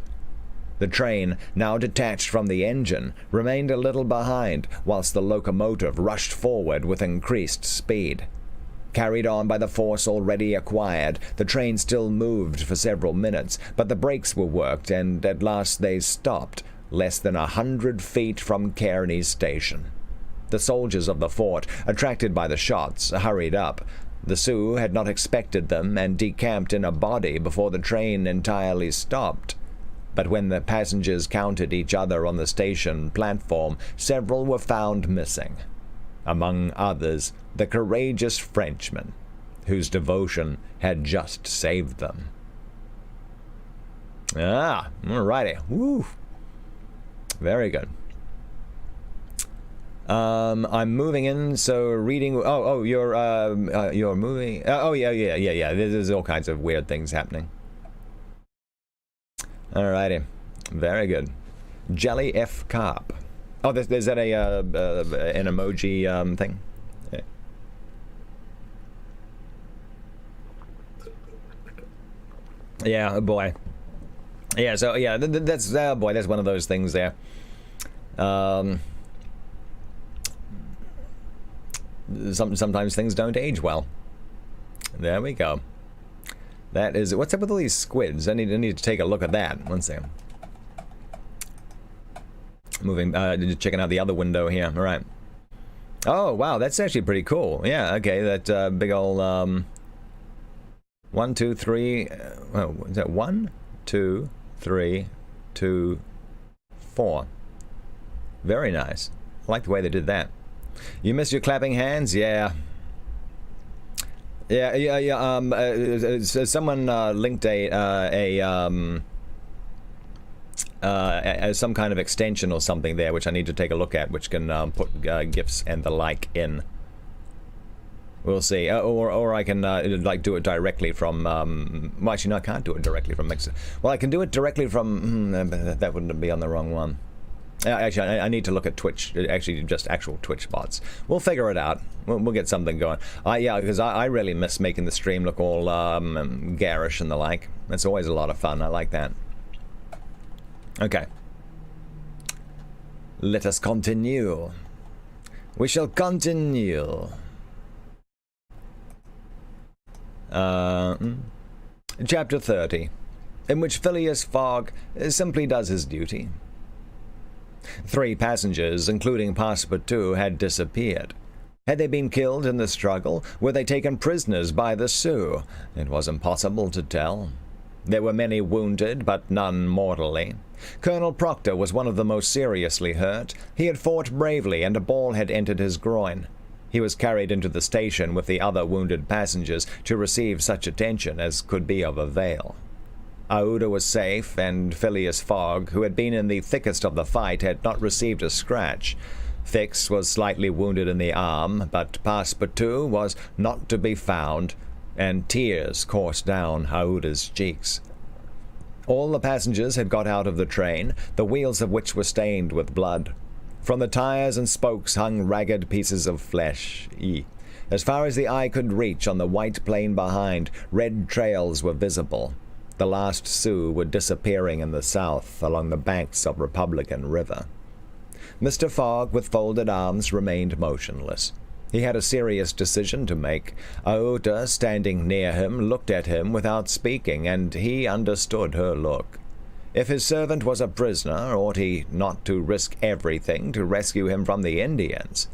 The train, now detached from the engine, remained a little behind, whilst the locomotive rushed forward with increased speed. Carried on by the force already acquired, the train still moved for several minutes, but the brakes were worked, and at last they stopped, less than 100 feet from Kearny Station. The soldiers of the fort, attracted by the shots, hurried up. The Sioux had not expected them, and decamped in a body before the train entirely stopped. But when the passengers counted each other on the station platform, several were found missing. Among others, the courageous Frenchman, whose devotion had just saved them. Ah, alrighty. Woo. Very good. I'm moving in, so reading. You're moving. Yeah. There's all kinds of weird things happening. Alrighty. Very good. Jelly F. Carp. Oh, there's that an emoji thing? Yeah. Yeah, oh boy. Yeah, so yeah, that's boy, that's one of those things there. Sometimes things don't age well. There we go. That is, what's up with all these squids? I need to take a look at that. One second. Moving, checking out the other window here. All right. Oh, wow, that's actually pretty cool. Yeah, okay, that big old 1, 2, 3. Oh, is that 1, 2, 3, 2, 4? Very nice. I like the way they did that. You miss your clapping hands? Yeah. Yeah. Someone linked some kind of extension or something there, which I need to take a look at, which can put GIFs and the like in. We'll see. Or I can like do it directly from. Well, actually, no, I can't do it directly from Mixer. Well, I can do it directly from. That wouldn't be on the wrong one. Actually, I need to look at Twitch, actually just actual Twitch bots. We'll figure it out. We'll get something going. Yeah, because I really miss making the stream look all garish and the like. It's always a lot of fun. I like that. Okay. Let us continue. We shall continue. Chapter 30, in which Phileas Fogg simply does his duty. 3 passengers, including Passepartout, had disappeared. Had they been killed in the struggle? Were they taken prisoners by the Sioux? It was impossible to tell. There were many wounded, but none mortally. Colonel Proctor was one of the most seriously hurt. He had fought bravely, and a ball had entered his groin. He was carried into the station with the other wounded passengers to receive such attention as could be of avail. Aouda was safe, and Phileas Fogg, who had been in the thickest of the fight, had not received a scratch. Fix was slightly wounded in the arm, but Passepartout was not to be found, and tears coursed down Aouda's cheeks. All the passengers had got out of the train, the wheels of which were stained with blood. From the tires and spokes hung ragged pieces of flesh. As far as the eye could reach on the white plain behind, red trails were visible. The last Sioux were disappearing in the south along the banks of Republican River. Mr. Fogg, with folded arms, remained motionless. He had a serious decision to make. Aouda, standing near him, looked at him without speaking, and he understood her look. If his servant was a prisoner, ought he not to risk everything to rescue him from the Indians?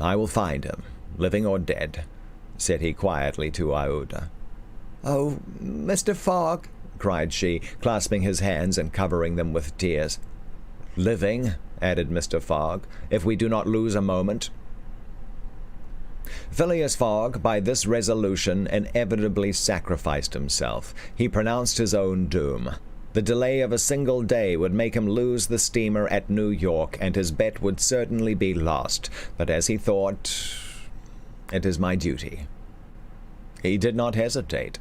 "I will find him, living or dead," said he quietly to Aouda. "Oh, Mr. Fogg," cried she, clasping his hands and covering them with tears. "Living," added Mr. Fogg, "if we do not lose a moment." Phileas Fogg, by this resolution, inevitably sacrificed himself. He pronounced his own doom. The delay of a single day would make him lose the steamer at New York, and his bet would certainly be lost. But as he thought, "It is my duty." He did not hesitate.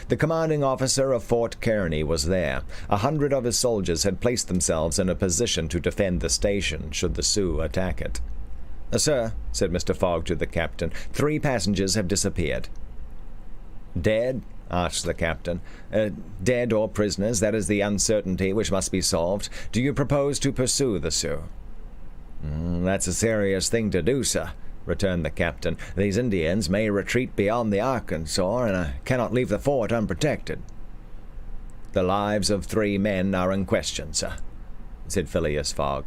The commanding officer of Fort Kearny was there. 100 of his soldiers had placed themselves in a position to defend the station should the Sioux attack it. "Sir," said Mr. Fogg to the captain, 3 passengers have disappeared." "Dead?" asked the captain. Dead or prisoners, that is the uncertainty which must be solved. Do you propose to pursue the Sioux?" "That's a serious thing to do, sir," returned the captain. "These Indians may retreat beyond the Arkansas, and I cannot leave the fort unprotected." "The lives of 3 men are in question, sir," said Phileas Fogg.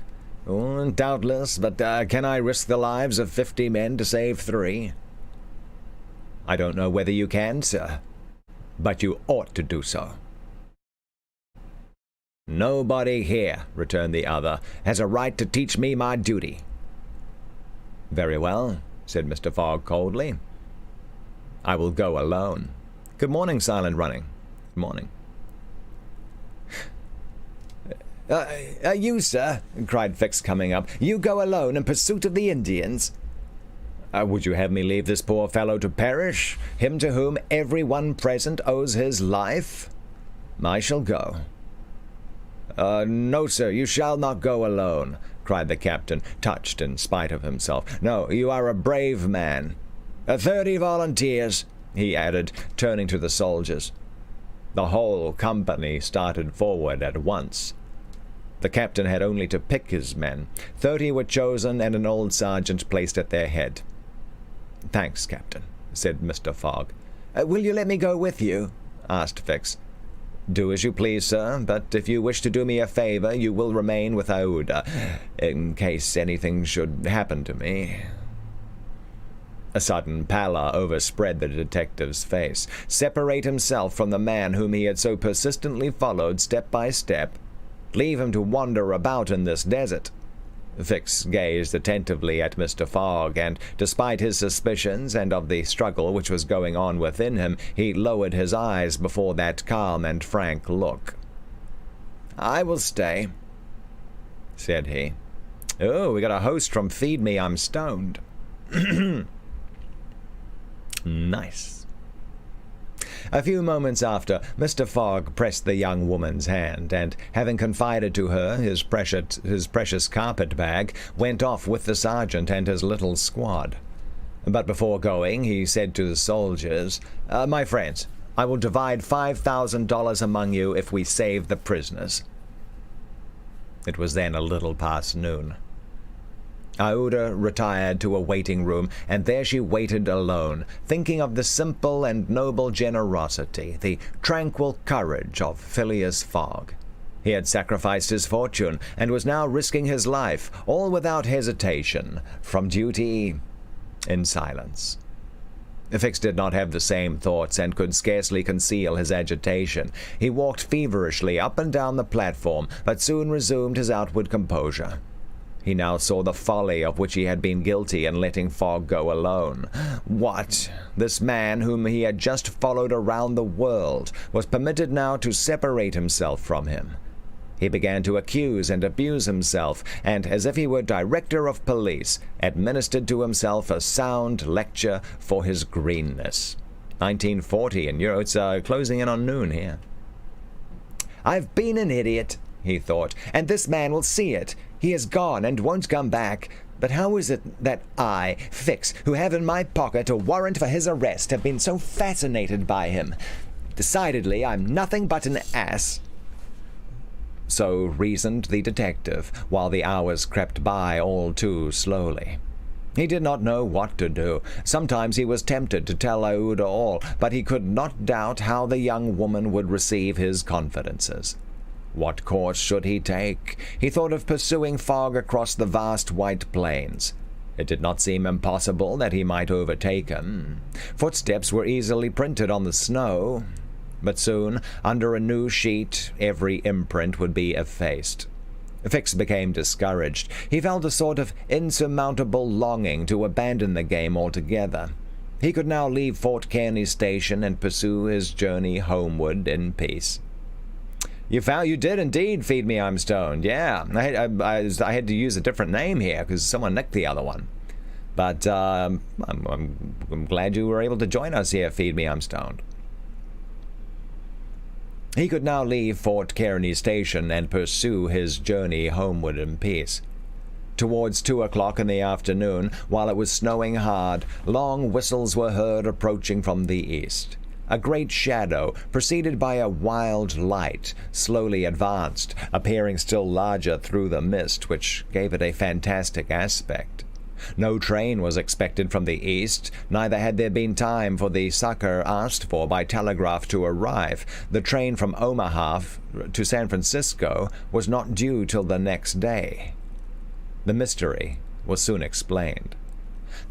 "Doubtless, but can I risk the lives of 50 men to save 3? "I don't know whether you can, sir, but you ought to do so." "Nobody here," returned the other, "has a right to teach me my duty." "Very well," said Mr. Fogg coldly. "I will go alone. Good morning, Silent Running. Good morning." You, sir," cried Fix, coming up, "you go alone in pursuit of the Indians?" "Would you have me leave this poor fellow to perish, him to whom every one present owes his life? I shall go." "No, sir, you shall not go alone," cried the captain, touched in spite of himself. "No, you are a brave man. 30 volunteers," he added, turning to the soldiers. The whole company started forward at once. The captain had only to pick his men. 30 were chosen, and an old sergeant placed at their head. "Thanks, Captain," said Mr. Fogg. "Will you let me go with you?" asked Fix. "Do as you please, sir, but if you wish to do me a favor, you will remain with Aouda, in case anything should happen to me." A sudden pallor overspread the detective's face. Separate himself from the man whom he had so persistently followed step by step? Leave him to wander about in this desert? Fix gazed attentively at Mr. Fogg, and, despite his suspicions and of the struggle which was going on within him, he lowered his eyes before that calm and frank look. "I will stay," said he. "Oh, we got a host from Feed Me, I'm Stoned." Nice. A few moments after, Mr. Fogg pressed the young woman's hand, and, having confided to her his precious carpet-bag, went off with the sergeant and his little squad. But before going, he said to the soldiers, "My friends, I will divide $5,000 among you if we save the prisoners." It was then a little past noon. Aouda retired to a waiting room, and there she waited alone, thinking of the simple and noble generosity, the tranquil courage of Phileas Fogg. He had sacrificed his fortune, and was now risking his life, all without hesitation, from duty, in silence. Fix did not have the same thoughts, and could scarcely conceal his agitation. He walked feverishly up and down the platform, but soon resumed his outward composure. He now saw the folly of which he had been guilty in letting Fogg go alone. What? This man, whom he had just followed around the world, was permitted now to separate himself from him. He began to accuse and abuse himself, and, as if he were director of police, administered to himself a sound lecture for his greenness. 1940, and it's closing in on noon here. "I've been an idiot," he thought, "and this man will see it. He is gone and won't come back. But how is it that I, Fix, who have in my pocket a warrant for his arrest, have been so fascinated by him? Decidedly, I'm nothing but an ass." So reasoned the detective, while the hours crept by all too slowly. He did not know what to do. Sometimes he was tempted to tell Aouda all, but he could not doubt how the young woman would receive his confidences. What course should he take? He thought of pursuing Fogg across the vast white plains. It did not seem impossible that he might overtake him. Footsteps were easily printed on the snow. But soon, under a new sheet, every imprint would be effaced. Fix became discouraged. He felt a sort of insurmountable longing to abandon the game altogether. He could now leave Fort Kearney Station and pursue his journey homeward in peace. You did indeed feed me, I'm stoned. Yeah, I had to use a different name here because someone nicked the other one. But I'm glad you were able to join us here, Feed Me, I'm Stoned. He could now leave Fort Kearney Station and pursue his journey homeward in peace. Towards 2 o'clock in the afternoon, while it was snowing hard, long whistles were heard approaching from the east. A great shadow, preceded by a wild light, slowly advanced, appearing still larger through the mist, which gave it a fantastic aspect. No train was expected from the east, neither had there been time for the succor asked for by telegraph to arrive. The train from Omaha to San Francisco was not due till the next day. The mystery was soon explained.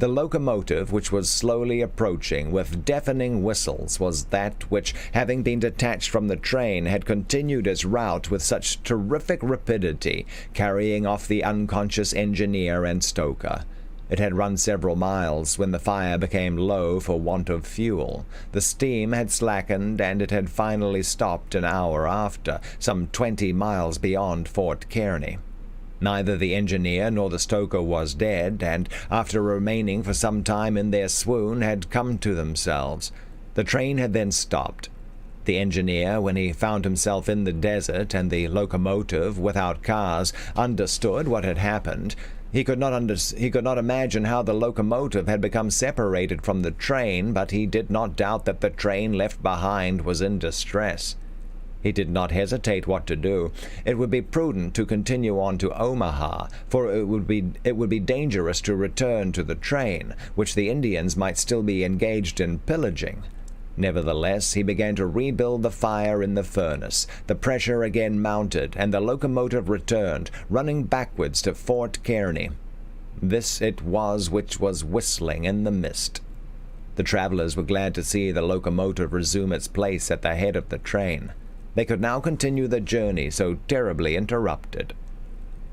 The locomotive, which was slowly approaching with deafening whistles, was that which, having been detached from the train, had continued its route with such terrific rapidity, carrying off the unconscious engineer and stoker. It had run several miles when the fire became low for want of fuel. The steam had slackened, and it had finally stopped an hour after, some 20 miles beyond Fort Kearney. Neither the engineer nor the stoker was dead, and, after remaining for some time in their swoon, had come to themselves. The train had then stopped. The engineer, when he found himself in the desert and the locomotive without cars, understood what had happened. He could not imagine how the locomotive had become separated from the train, but he did not doubt that the train left behind was in distress. He did not hesitate what to do. It would be prudent to continue on to Omaha, for it would be dangerous to return to the train, which the Indians might still be engaged in pillaging. Nevertheless, he began to rebuild the fire in the furnace. The pressure again mounted, and the locomotive returned, running backwards to Fort Kearney. This it was which was whistling in the mist. The travelers were glad to see the locomotive resume its place at the head of the train. They could now continue the journey so terribly interrupted.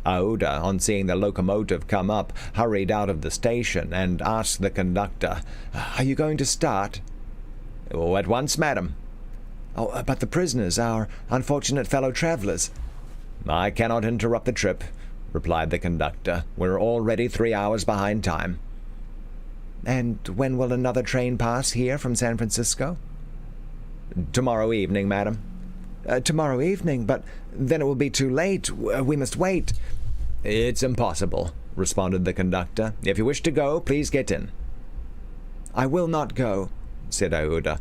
Aouda, on seeing the locomotive come up, hurried out of the station and asked the conductor, "Are you going to start?" "Oh, at once, madam." "Oh, but the prisoners, our unfortunate fellow travelers." "I cannot interrupt the trip," replied the conductor. "We're already 3 hours behind time." "And when will another train pass here from San Francisco?" "Tomorrow evening, madam." "Tomorrow evening? But then it will be too late. We must wait." "It's impossible," responded the conductor. "If you wish to go, please get in." "I will not go," said Aouda.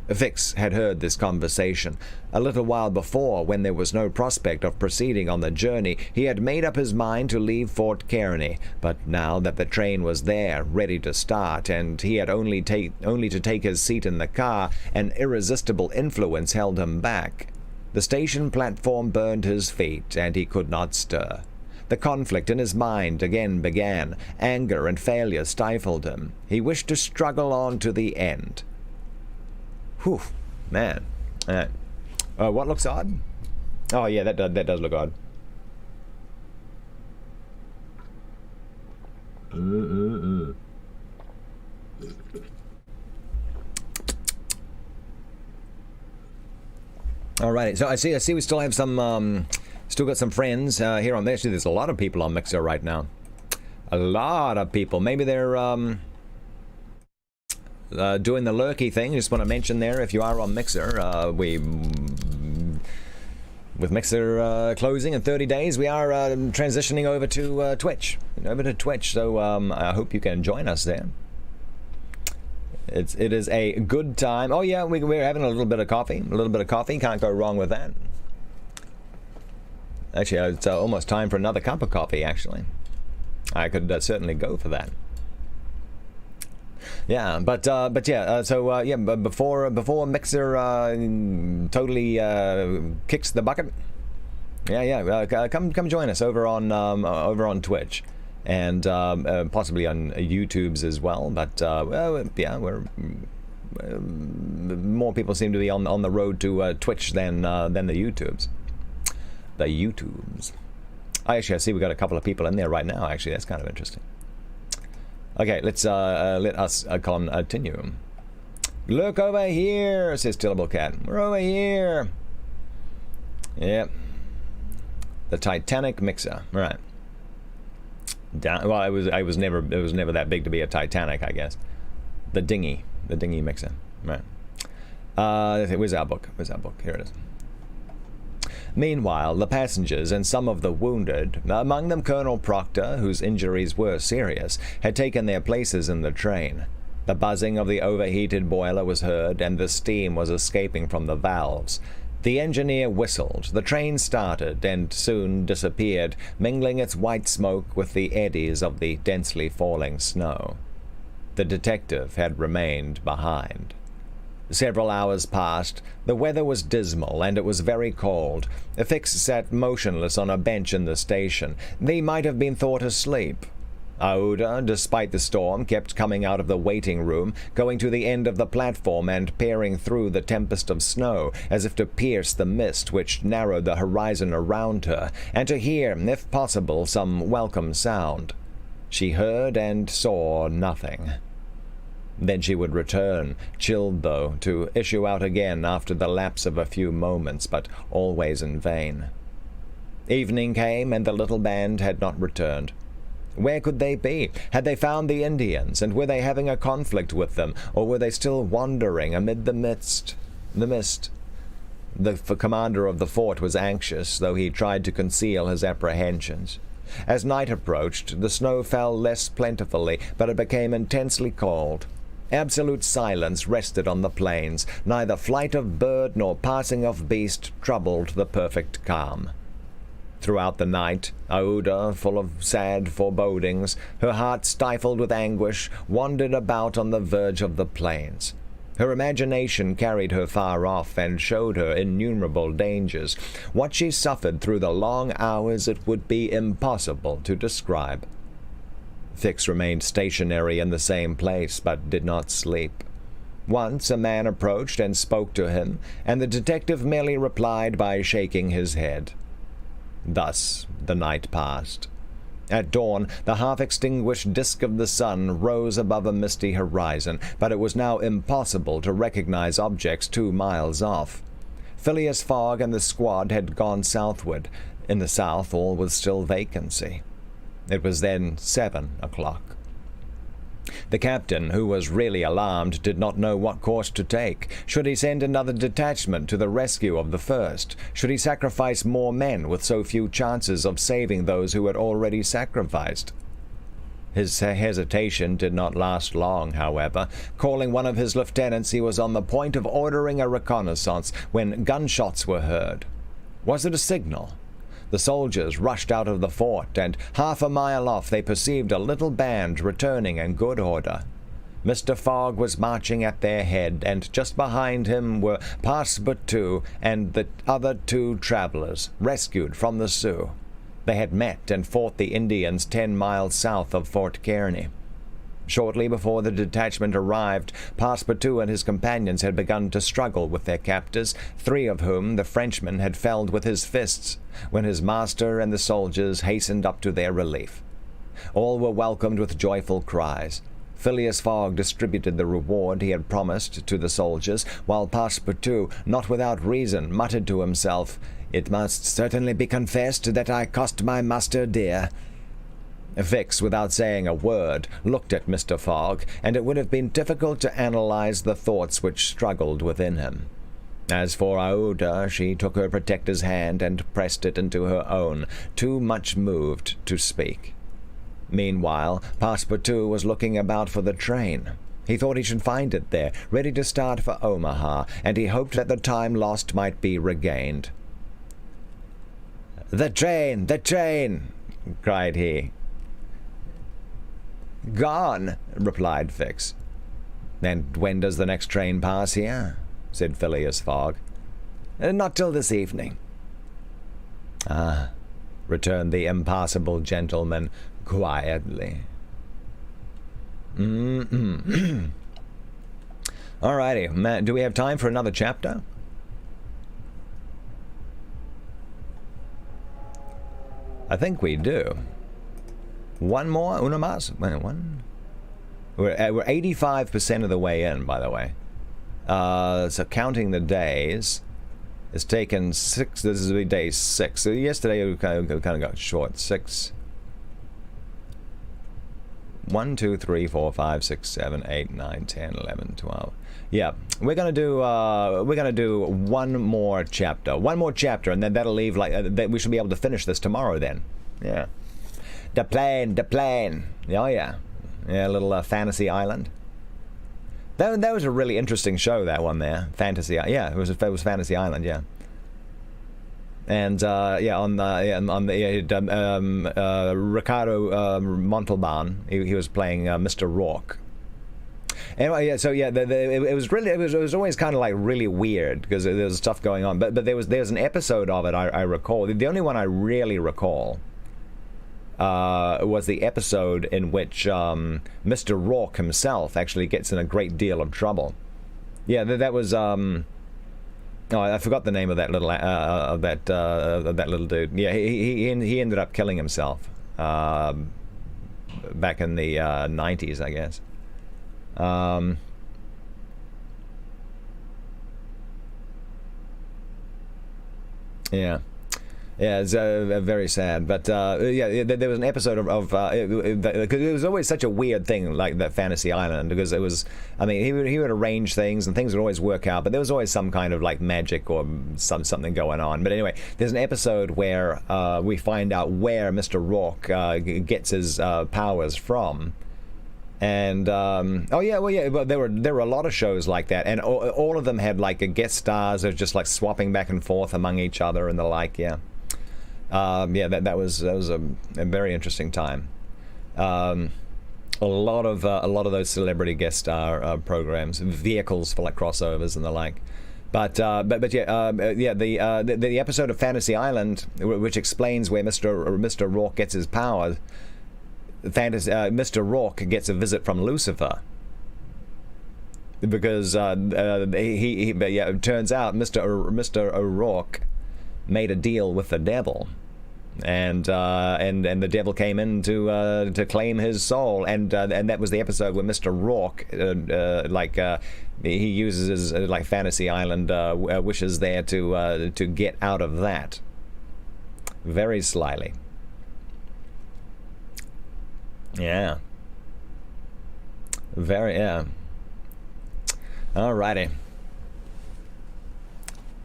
Fix had heard this conversation. A little while before, when there was no prospect of proceeding on the journey, he had made up his mind to leave Fort Kearney, but now that the train was there, ready to start, and he had only to take his seat in the car, an irresistible influence held him back. The station platform burned his feet, and he could not stir. The conflict in his mind again began. Anger and failure stifled him. He wished to struggle on to the end. Whew, man. What looks odd? Oh, yeah, that does look odd. Alrighty, so I see we still have some, still got some friends here on this. There's a lot of people on Mixer right now. A lot of people. Maybe they're, doing the lurky thing. Just want to mention there, if you are on Mixer, with Mixer closing in 30 days, we are transitioning over to Twitch. So I hope you can join us there. It is a good time. Oh yeah, we're having a little bit of coffee. Can't go wrong with that. Actually, it's almost time for another cup of coffee. Actually, I could certainly go for that. Yeah, but yeah. So yeah, before Mixer totally kicks the bucket. Yeah. Come join us over on Twitch, and possibly on YouTube's as well. But yeah, we're more people seem to be on the road to Twitch than the YouTubes. I see we got a couple of people in there right now. Actually, that's kind of interesting. Okay, let's let us continue. "Look over here," says Tillable Cat. "We're over here." Yep. The Titanic Mixer. Right. Well, it was never that big to be a Titanic, I guess. The dinghy mixer. Right. Where's our book? Here it is. Meanwhile, the passengers and some of the wounded, among them Colonel Proctor, whose injuries were serious, had taken their places in the train. The buzzing of the overheated boiler was heard, and the steam was escaping from the valves. The engineer whistled, the train started, and soon disappeared, mingling its white smoke with the eddies of the densely falling snow. The detective had remained behind. Several hours passed. The weather was dismal, and it was very cold. Fix sat motionless on a bench in the station. They might have been thought asleep. Aouda, despite the storm, kept coming out of the waiting room, going to the end of the platform and peering through the tempest of snow, as if to pierce the mist which narrowed the horizon around her, and to hear, if possible, some welcome sound. She heard and saw nothing. Then she would return, chilled though, to issue out again after the lapse of a few moments, but always in vain. Evening came, and the little band had not returned. Where could they be? Had they found the Indians, and were they having a conflict with them, or were they still wandering amid the mist? The commander of the fort was anxious, though he tried to conceal his apprehensions. As night approached, the snow fell less plentifully, but it became intensely cold. Absolute silence rested on the plains. Neither flight of bird nor passing of beast troubled the perfect calm. Throughout the night, Aouda, full of sad forebodings, her heart stifled with anguish, wandered about on the verge of the plains. Her imagination carried her far off and showed her innumerable dangers. What she suffered through the long hours it would be impossible to describe. Fix remained stationary in the same place, but did not sleep. Once a man approached and spoke to him, and the detective merely replied by shaking his head. Thus the night passed. At dawn, the half-extinguished disk of the sun rose above a misty horizon, but it was now impossible to recognize objects 2 miles off. Phileas Fogg and the squad had gone southward. In the south all was still vacancy. It was then 7 o'clock. The captain, who was really alarmed, did not know what course to take. Should he send another detachment to the rescue of the first? Should he sacrifice more men with so few chances of saving those who had already sacrificed? His hesitation did not last long, however. Calling one of his lieutenants, he was on the point of ordering a reconnaissance when gunshots were heard. Was it a signal? The soldiers rushed out of the fort, and half a mile off they perceived a little band returning in good order. Mr. Fogg was marching at their head, and just behind him were Passepartout and the other 2 travelers, rescued from the Sioux. They had met and fought the Indians 10 miles south of Fort Kearny. Shortly before the detachment arrived, Passepartout and his companions had begun to struggle with their captors, 3 of whom the Frenchman had felled with his fists, when his master and the soldiers hastened up to their relief. All were welcomed with joyful cries. Phileas Fogg distributed the reward he had promised to the soldiers, while Passepartout, not without reason, muttered to himself, "It must certainly be confessed that I cost my master dear." Fix, without saying a word, looked at Mr. Fogg, and it would have been difficult to analyze the thoughts which struggled within him. As for Aouda, she took her protector's hand and pressed it into her own, too much moved to speak. Meanwhile, Passepartout was looking about for the train. He thought he should find it there, ready to start for Omaha, and he hoped that the time lost might be regained. "The train! The train!" cried he. "Gone," replied Fix. "And when does the next train pass here?" said Phileas Fogg. "Not till this evening." "Ah," returned the impassible gentleman quietly. All righty. Matt, do we have time for another chapter? I think we do. One more? Una más? One? We're 85% of the way in, by the way. So counting the days, it's taken 6. This is day 6. So yesterday we kind of got short. 6. 1, 2, 3, 4, 5, 6, 7, 8, 9, 10, 11, 12. Yeah, we're gonna do one more chapter, and then that'll leave that we should be able to finish this tomorrow. Then, yeah. The plane. Oh yeah, a little Fantasy Island. That was a really interesting show. That one there, Fantasy. Yeah, it was Fantasy Island. Yeah. And Ricardo Montalban, he was playing Mr. Rourke. Anyway, yeah. So yeah, it was always kind of like really weird because there was stuff going on. But there's an episode of it I recall. The only one I really recall was the episode in which Mr. Rourke himself actually gets in a great deal of trouble. Yeah, that was. Oh, I forgot the name of that little that little dude. Yeah, he ended up killing himself back in the 90s, I guess. Yeah. Yeah, it's very sad. But yeah, there was an episode of because it was always such a weird thing, like that Fantasy Island, because it was. I mean, he would arrange things, and things would always work out, but there was always some kind of like magic or something going on. But anyway, there's an episode where we find out where Mr. Rourke gets his powers from. And oh yeah, well yeah, but there were a lot of shows like that, and all of them had like a guest stars of just like swapping back and forth among each other and the like. Yeah. Yeah, that was a very interesting time. A lot of those celebrity guest star programs, vehicles for like crossovers and the like. But yeah, the episode of Fantasy Island, which explains where Mr. Rourke gets his powers. Mr. Rourke gets a visit from Lucifer. Because it turns out Mr. O'Rourke made a deal with the devil, and the devil came in to claim his soul, and that was the episode where Mr. Rourke he uses his like Fantasy Island wishes there to get out of that very slyly. Very, yeah. Alrighty.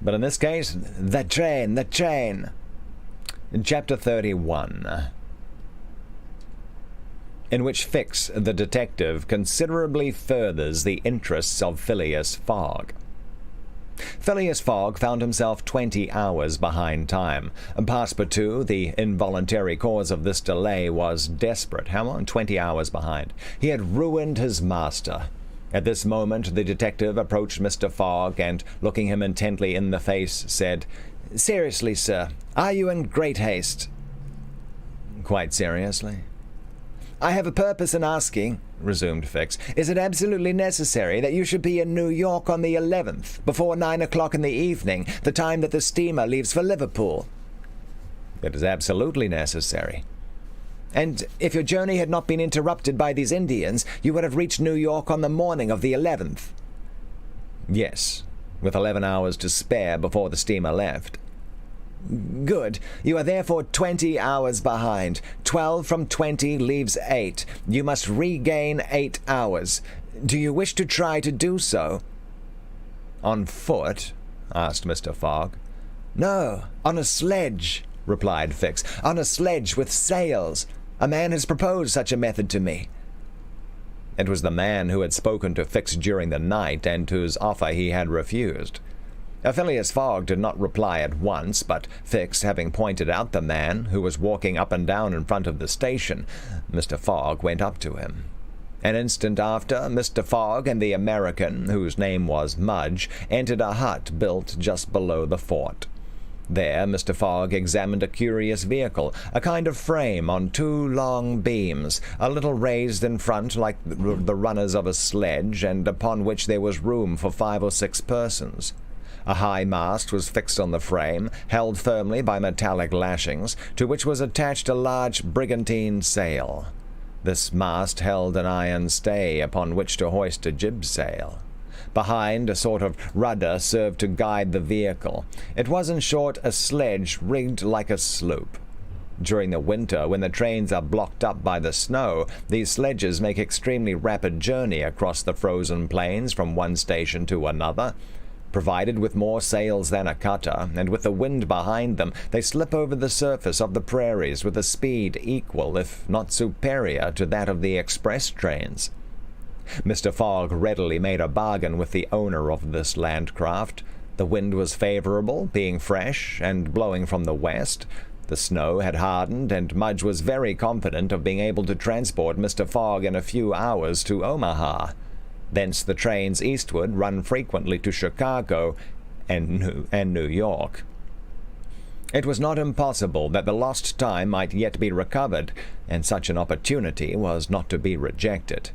But in this case, the train. In chapter 31, in which Fix, the detective, considerably furthers the interests of Phileas Fogg. Phileas Fogg found himself 20 hours behind time. Passepartout, the involuntary cause of this delay, was desperate. How long? 20 hours behind. He had ruined his master. At this moment, the detective approached Mr. Fogg and, looking him intently in the face, said, "Seriously, sir, are you in great haste?" "Quite seriously." "I have a purpose in asking," resumed Fix. "Is it absolutely necessary that you should be in New York on the 11th, before 9 o'clock in the evening, the time that the steamer leaves for Liverpool?" "It is absolutely necessary." "And if your journey had not been interrupted by these Indians, you would have reached New York on the morning of the 11th?" "Yes, with 11 hours to spare before the steamer left." "Good. You are therefore 20 hours behind. 12 from 20 leaves 8. You must regain 8 hours. Do you wish to try to do so?" "On foot?" asked Mr. Fogg. "No, on a sledge," replied Fix. "On a sledge with sails. A man has proposed such a method to me." It was the man who had spoken to Fix during the night, and whose offer he had refused. Phileas Fogg did not reply at once, but Fix having pointed out the man, who was walking up and down in front of the station, Mr. Fogg went up to him. An instant after, Mr. Fogg and the American, whose name was Mudge, entered a hut built just below the fort. There Mr. Fogg examined a curious vehicle, a kind of frame on 2 long beams, a little raised in front like the runners of a sledge, and upon which there was room for 5 or 6 persons. A high mast was fixed on the frame, held firmly by metallic lashings, to which was attached a large brigantine sail. This mast held an iron stay upon which to hoist a jib sail. Behind, a sort of rudder served to guide the vehicle. It was, in short, a sledge rigged like a sloop. During the winter, when the trains are blocked up by the snow, these sledges make extremely rapid journey across the frozen plains from one station to another. Provided with more sails than a cutter, and with the wind behind them, they slip over the surface of the prairies with a speed equal, if not superior, to that of the express trains. Mr. Fogg readily made a bargain with the owner of this landcraft. The wind was favorable, being fresh, and blowing from the west. The snow had hardened, and Mudge was very confident of being able to transport Mr. Fogg in a few hours to Omaha. Thence the trains eastward run frequently to Chicago and New York. It was not impossible that the lost time might yet be recovered, and such an opportunity was not to be rejected.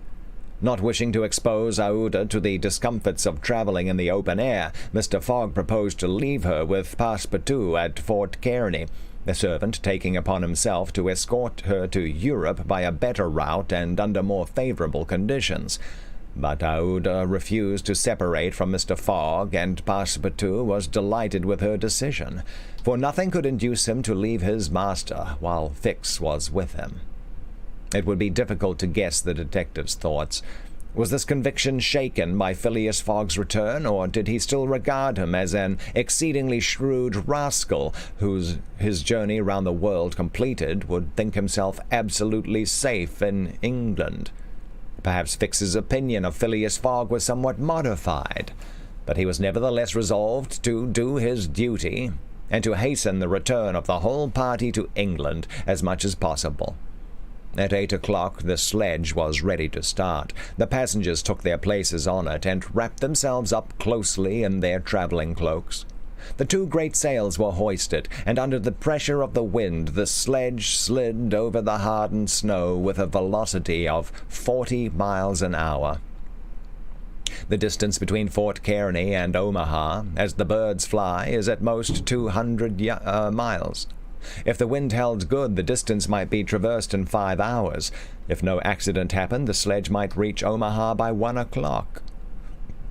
Not wishing to expose Aouda to the discomforts of traveling in the open air, Mr. Fogg proposed to leave her with Passepartout at Fort Kearny, the servant taking upon himself to escort her to Europe by a better route and under more favorable conditions. But Aouda refused to separate from Mr. Fogg, and Passepartout was delighted with her decision, for nothing could induce him to leave his master while Fix was with him. It would be difficult to guess the detective's thoughts. Was this conviction shaken by Phileas Fogg's return, or did he still regard him as an exceedingly shrewd rascal whose his journey round the world completed would think himself absolutely safe in England? Perhaps Fix's opinion of Phileas Fogg was somewhat modified, but he was nevertheless resolved to do his duty, and to hasten the return of the whole party to England as much as possible. At 8 o'clock the sledge was ready to start. The passengers took their places on it, and wrapped themselves up closely in their traveling cloaks. The 2 great sails were hoisted, and under the pressure of the wind the sledge slid over the hardened snow with a velocity of 40 miles an hour. The distance between Fort Kearny and Omaha, as the birds fly, is at most 200 miles. If the wind held good, the distance might be traversed in 5 hours. If no accident happened, the sledge might reach Omaha by 1 o'clock.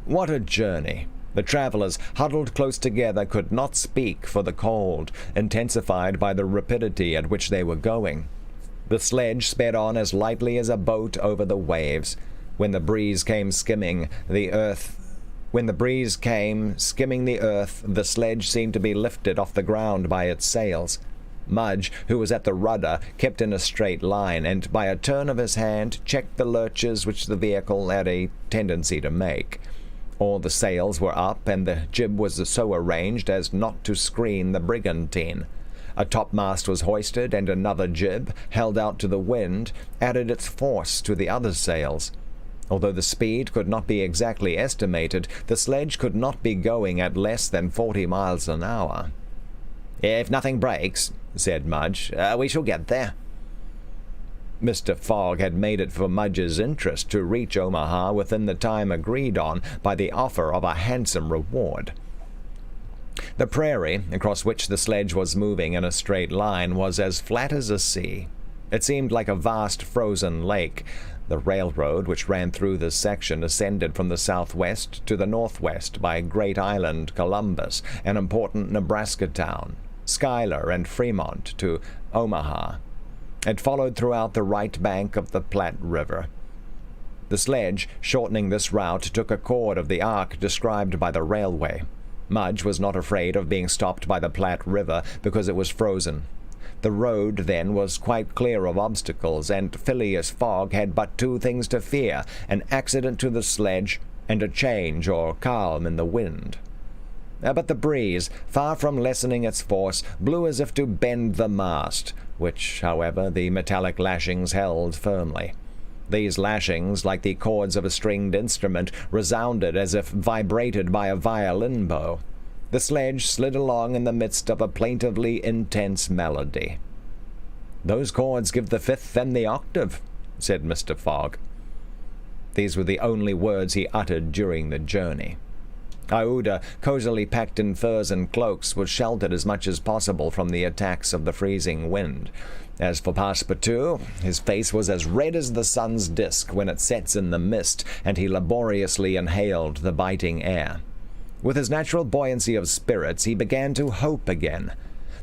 What a journey! The travelers, huddled close together, could not speak for the cold, intensified by the rapidity at which they were going. The sledge sped on as lightly as a boat over the waves. When the breeze came skimming the earth, the sledge seemed to be lifted off the ground by its sails. Mudge, who was at the rudder, kept in a straight line, and by a turn of his hand checked the lurches which the vehicle had a tendency to make. All the sails were up, and the jib was so arranged as not to screen the brigantine. A topmast was hoisted, and another jib, held out to the wind, added its force to the other sails. Although the speed could not be exactly estimated, the sledge could not be going at less than 40 miles an hour. "If nothing breaks," said Mudge, "we shall get there." Mr. Fogg had made it for Mudge's interest to reach Omaha within the time agreed on by the offer of a handsome reward. The prairie, across which the sledge was moving in a straight line, was as flat as a sea. It seemed like a vast frozen lake. The railroad which ran through this section ascended from the southwest to the northwest by Great Island, Columbus, an important Nebraska town, Schuyler and Fremont to Omaha. It followed throughout the right bank of the Platte River. The sledge, shortening this route, took a chord of the arc described by the railway. Mudge was not afraid of being stopped by the Platte River because it was frozen. The road, then, was quite clear of obstacles, and Phileas Fogg had but two things to fear: an accident to the sledge, and a change or calm in the wind. But the breeze, far from lessening its force, blew as if to bend the mast, which, however, the metallic lashings held firmly. These lashings, like the chords of a stringed instrument, resounded as if vibrated by a violin bow. The sledge slid along in the midst of a plaintively intense melody. "Those chords give the fifth and the octave," said Mr. Fogg. These were the only words he uttered during the journey. Aouda, cosily packed in furs and cloaks, was sheltered as much as possible from the attacks of the freezing wind. As for Passepartout, his face was as red as the sun's disk when it sets in the mist, and he laboriously inhaled the biting air. With his natural buoyancy of spirits, he began to hope again.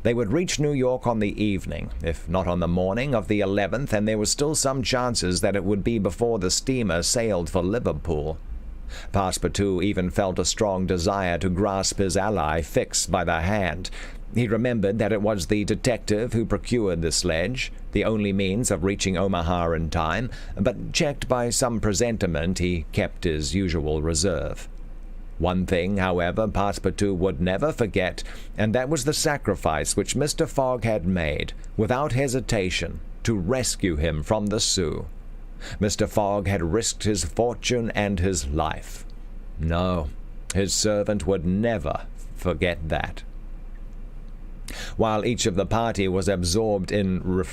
They would reach New York on the evening, if not on the morning, of the 11th, and there was still some chances that it would be before the steamer sailed for Liverpool. Passepartout even felt a strong desire to grasp his ally Fix by the hand. He remembered that it was the detective who procured the sledge, the only means of reaching Omaha in time, but checked by some presentiment, he kept his usual reserve. One thing, however, Passepartout would never forget, and that was the sacrifice which Mr. Fogg had made, without hesitation, to rescue him from the Sioux. Mr. Fogg had risked his fortune and his life. No, his servant would never forget that. While each of the party was absorbed in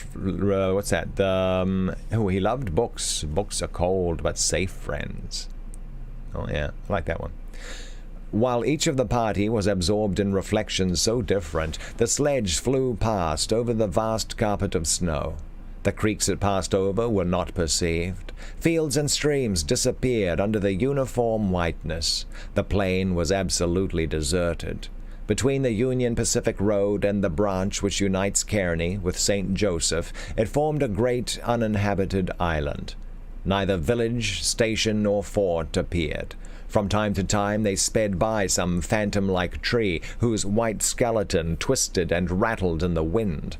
he loved books. Books are cold but safe friends. Oh yeah, I like that one. While each of the party was absorbed in reflections so different, the sledge flew past over the vast carpet of snow. The creeks it passed over were not perceived. Fields and streams disappeared under the uniform whiteness. The plain was absolutely deserted. Between the Union Pacific Road and the branch which unites Kearney with St. Joseph, it formed a great uninhabited island. Neither village, station, nor fort appeared. From time to time they sped by some phantom-like tree, whose white skeleton twisted and rattled in the wind.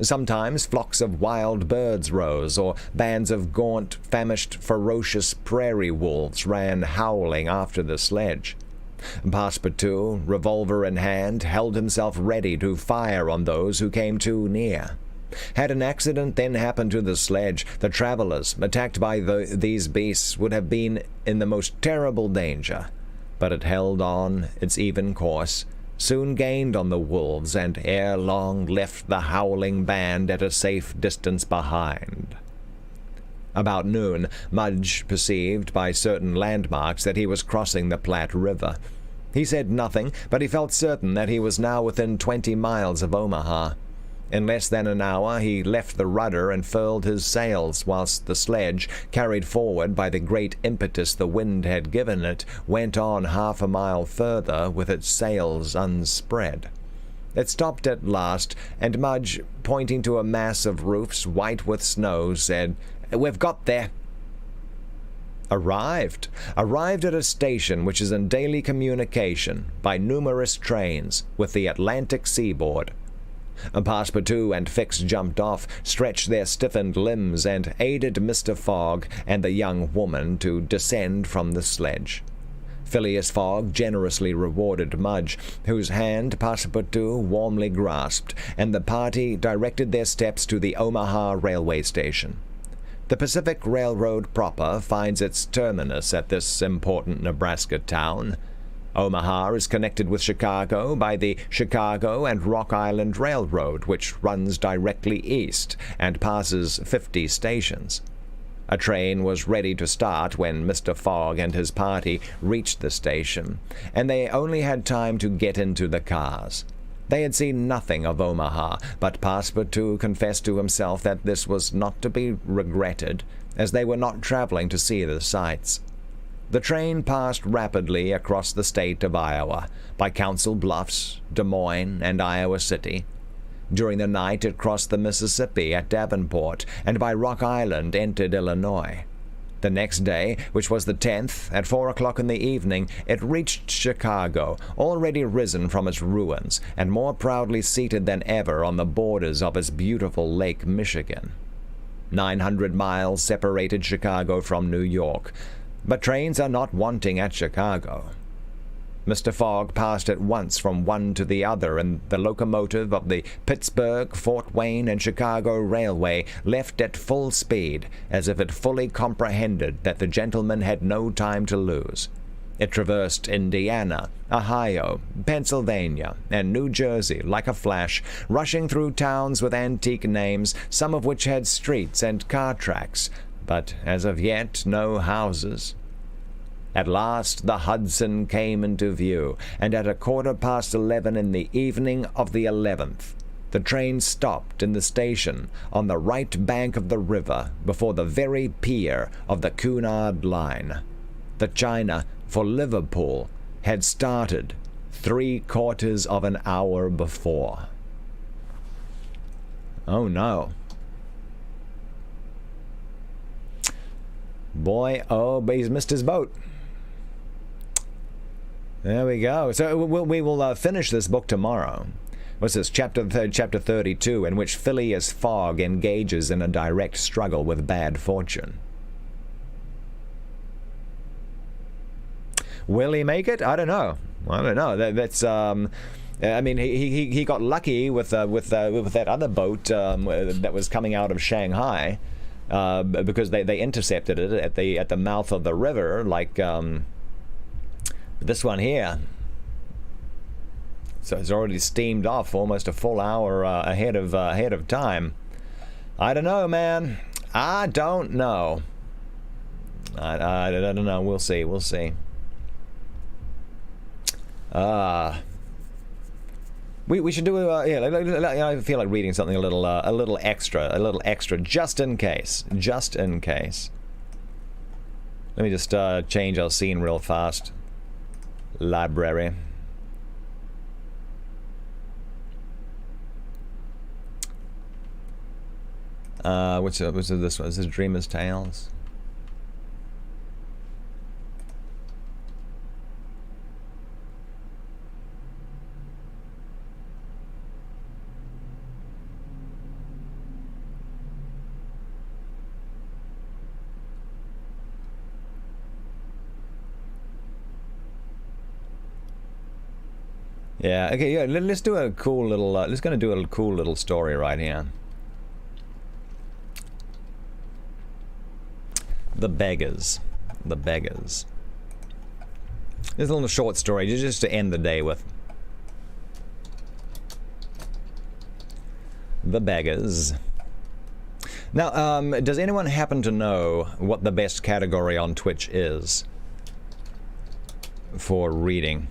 Sometimes flocks of wild birds rose, or bands of gaunt, famished, ferocious prairie wolves ran howling after the sledge. Passepartout, revolver in hand, held himself ready to fire on those who came too near. Had an accident then happened to the sledge, the travelers, attacked by these beasts, would have been in the most terrible danger. But it held on its even course, soon gained on the wolves, and ere long left the howling band at a safe distance behind. About noon, Mudge perceived by certain landmarks that he was crossing the Platte River. He said nothing, but he felt certain that he was now within 20 miles of Omaha. In less than an hour he left the rudder and furled his sails, whilst the sledge, carried forward by the great impetus the wind had given it, went on half a mile further with its sails unspread. It stopped at last, and Mudge, pointing to a mass of roofs white with snow, said, "We've got there." Arrived at a station which is in daily communication by numerous trains with the Atlantic seaboard. Passepartout and Fix jumped off, stretched their stiffened limbs, and aided Mr. Fogg and the young woman to descend from the sledge. Phileas Fogg generously rewarded Mudge, whose hand Passepartout warmly grasped, and the party directed their steps to the Omaha railway station. The Pacific Railroad proper finds its terminus at this important Nebraska town. Omaha is connected with Chicago by the Chicago and Rock Island Railroad, which runs directly east and passes 50 stations. A train was ready to start when Mr. Fogg and his party reached the station, and they only had time to get into the cars. They had seen nothing of Omaha, but Passepartout confessed to himself that this was not to be regretted, as they were not traveling to see the sights. The train passed rapidly across the state of Iowa, by Council Bluffs, Des Moines, and Iowa City. During the night it crossed the Mississippi at Davenport, and by Rock Island entered Illinois. The next day, which was the 10th, at 4 o'clock in the evening, it reached Chicago, already risen from its ruins, and more proudly seated than ever on the borders of its beautiful Lake Michigan. 900 miles separated Chicago from New York, but trains are not wanting at Chicago. Mr. Fogg passed at once from one to the other, and the locomotive of the Pittsburgh, Fort Wayne, and Chicago Railway left at full speed, as if it fully comprehended that the gentleman had no time to lose. It traversed Indiana, Ohio, Pennsylvania, and New Jersey like a flash, rushing through towns with antique names, some of which had streets and car tracks, but as of yet no houses. At last the Hudson came into view, and at 11:15 in the evening of the 11th, the train stopped in the station on the right bank of the river before the very pier of the Cunard line. The China for Liverpool had started 3/4 of an hour before. Oh no. Boy, oh, but he's missed his boat. There we go. So we will finish this book tomorrow. What's this? Chapter 32, in which Phileas Fogg engages in a direct struggle with bad fortune. Will he make it? I don't know. That's I mean, he got lucky with that other boat that was coming out of Shanghai, because they intercepted it at the mouth of the river, like this one here. So it's already steamed off almost a full hour ahead of time. I don't know, man. I don't know. I don't know. We'll see. We should do I feel like reading something a little extra, just in case. Let me just change our scene real fast. Library. What's this one? Is this Dreamer's Tales? Yeah. Okay. Yeah. Let's do a cool little. Let's gonna do a cool little story right here. The Beggars. This is a little short story, just to end the day with. The Beggars. Now, does anyone happen to know what the best category on Twitch is for reading?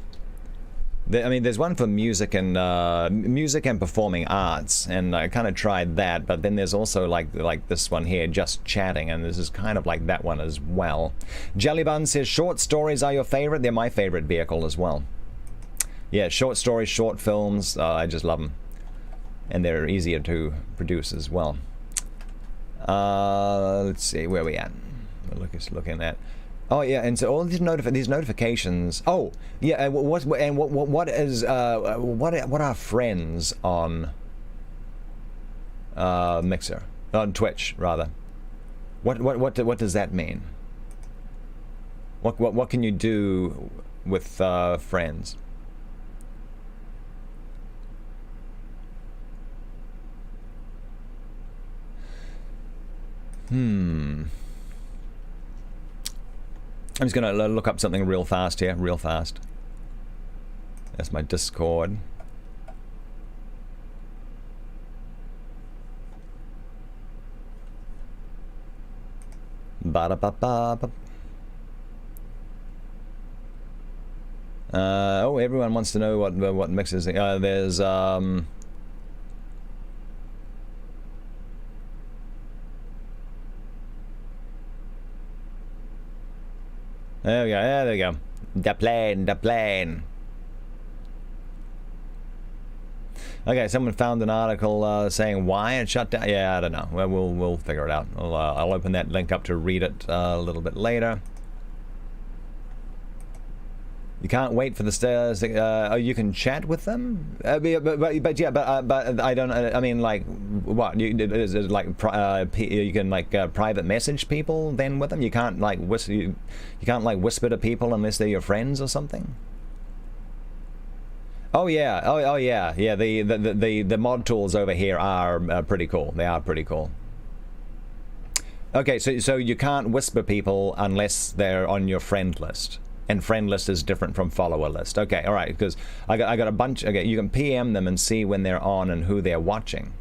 I mean, there's one for music and performing arts, and I kind of tried that. But then there's also like this one here, just chatting, and this is kind of like that one as well. Jellybun says short stories are your favorite. They're my favorite vehicle as well. Yeah, short stories, short films. I just love them, and they're easier to produce as well. Let's see where we at. We're looking at Oh yeah, and so all these notifications. Oh yeah, what are friends on Mixer, on Twitch rather? What does that mean? What can you do with friends? I'm just gonna look up something real fast here, real fast. That's my Discord. Ba-da-ba-ba-ba. Oh, everyone wants to know what mixes. There's there we go. Yeah, there we go. The plane. Okay, someone found an article saying why it shut down. Yeah, I don't know. Well, we'll figure it out. I'll open that link up to read it a little bit later. You can't wait for the stairs. Oh, you can chat with them. But I don't. I mean, like, what? Is it like you can like private message people then with them? You can't like whisper. You can't like whisper to people unless they're your friends or something. Oh yeah. Oh yeah. Yeah. The mod tools over here are pretty cool. They are pretty cool. Okay, so you can't whisper people unless they're on your friend list. And friend list is different from follower list. Okay, all right, because I got a bunch. Okay, you can PM them and see when they're on and who they're watching.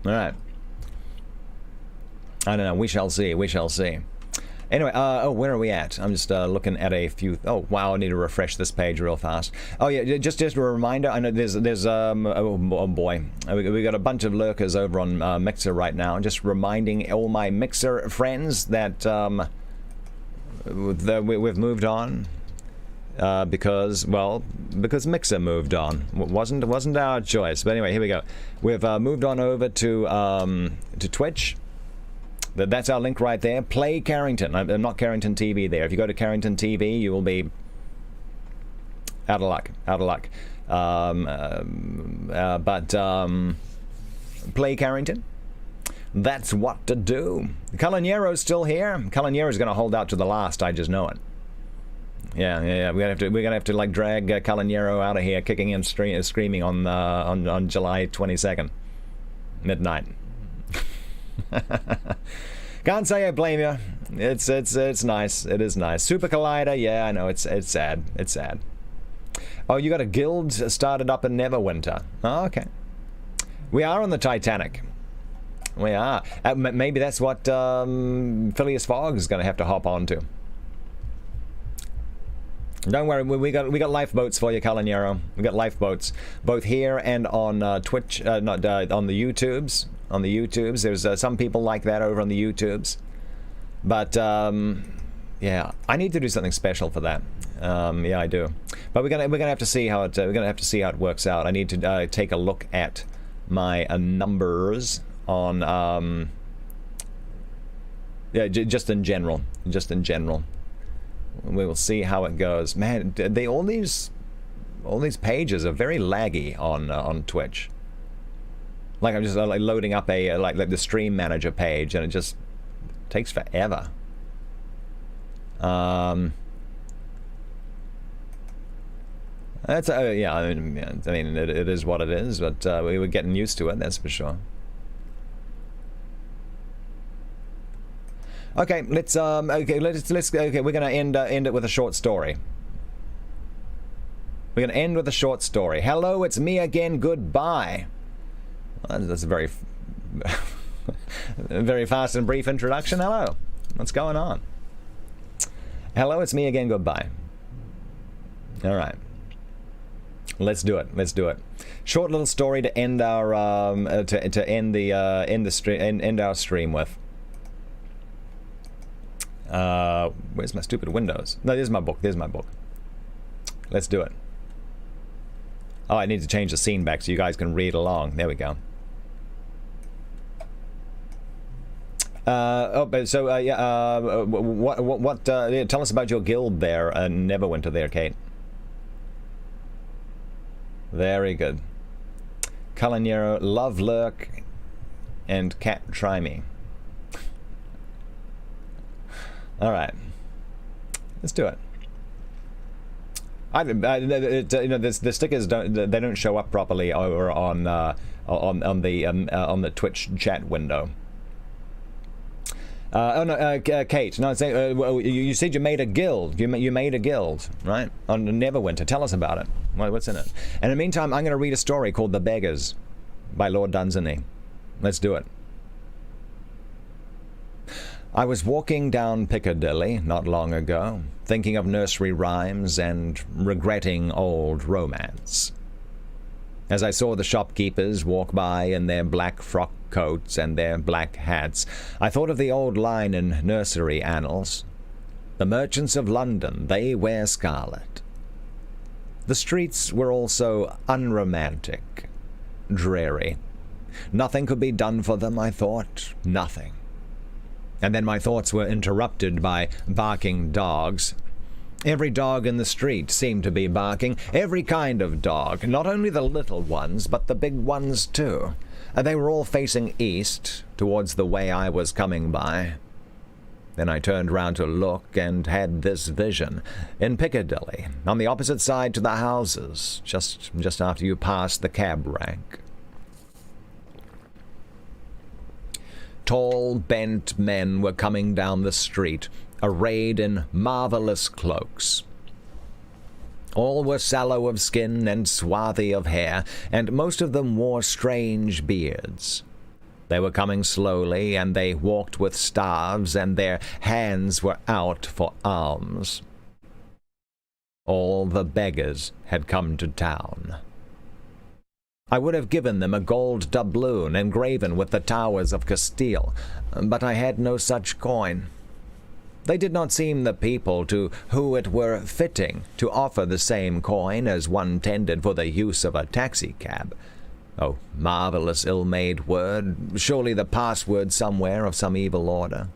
All right. I don't know. We shall see. We shall see. Anyway, oh, where are we at? I'm just looking at a few. Oh, wow, I need to refresh this page real fast. Oh yeah, just a reminder. I know there's oh boy, we got a bunch of lurkers over on Mixer right now. Just reminding all my Mixer friends that we've moved on because Mixer moved on. Wasn't our choice. But anyway, here we go. We've moved on over to Twitch. That's our link right there. Play Carrington. I'm not Carrington TV there. If you go to Carrington TV, you will be out of luck. Out of luck. Play Carrington. That's what to do. Calaniero's still here. Calaniero's going to hold out to the last. I just know it. Yeah. We're gonna have to like drag Calaniero out of here, kicking him screaming on July 22nd, midnight. Can't say I blame you. It's nice. It is nice. Super Collider. Yeah, I know. It's sad. It's sad. Oh, you got a guild started up in Neverwinter. Oh, okay. We are on the Titanic. We are. Maybe that's what Phileas Fogg is going to have to hop onto. Don't worry, we got lifeboats for you, Calaniero. We got lifeboats both here and on Twitch, not on the YouTubes. On the YouTubes, there's some people like that over on the YouTubes, but yeah, I need to do something special for that. Yeah, I do. But we're gonna have to see how it works out. I need to take a look at my numbers on yeah, just in general. We will see how it goes. Man, all these pages are very laggy on Twitch. Like I'm just like loading up a like the stream manager page, and it just takes forever. That's yeah. I mean, it is what it is, but we were getting used to it. That's for sure. Okay, let's okay. We're gonna end it with a short story. We're gonna end with a short story. Hello, it's me again. Goodbye. Well, that's a very, very fast and brief introduction. Hello, what's going on? Hello, it's me again. Goodbye. All right, let's do it. Let's do it. Short little story to end our to end our stream with. Where's my stupid windows? No, there's my book. There's my book. Let's do it. Oh, I need to change the scene back so you guys can read along. There we go. Tell us about your guild there, Neverwinter there, Kate. Very good. Calinero, Love Lurk, and Cat Try Me. All right, let's do it. The stickers don't show up properly over on the Twitch chat window. Kate. No, you said you made a guild. You made a guild, right? On Neverwinter. Tell us about it. What's in it? And in the meantime, I'm going to read a story called "The Beggars" by Lord Dunsany. Let's do it. I was walking down Piccadilly not long ago, thinking of nursery rhymes and regretting old romance. As I saw the shopkeepers walk by in their black frock coats and their black hats, I thought of the old line in nursery annals. The merchants of London, they wear scarlet. The streets were also unromantic, dreary. Nothing could be done for them, I thought. Nothing. And then my thoughts were interrupted by barking dogs. Every dog in the street seemed to be barking, every kind of dog, not only the little ones, but the big ones too. They were all facing east, towards the way I was coming by. Then I turned round to look and had this vision. In Piccadilly, on the opposite side to the houses, just after you pass the cab rank. Tall, bent men were coming down the street, arrayed in marvelous cloaks. All were sallow of skin and swarthy of hair, and most of them wore strange beards. They were coming slowly, and they walked with staves, and their hands were out for alms. All the beggars had come to town. I would have given them a gold doubloon engraven with the towers of Castile, but I had no such coin. They did not seem the people to who it were fitting to offer the same coin as one tended for the use of a taxicab. Oh, marvelous ill-made word, surely the password somewhere of some evil order.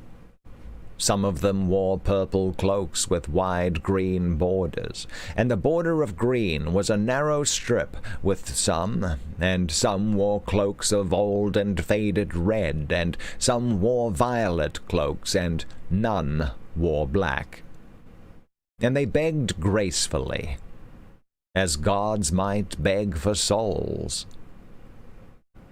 Some of them wore purple cloaks with wide green borders, and the border of green was a narrow strip with some, and some wore cloaks of old and faded red, and some wore violet cloaks, and none wore black. And they begged gracefully, as gods might beg for souls.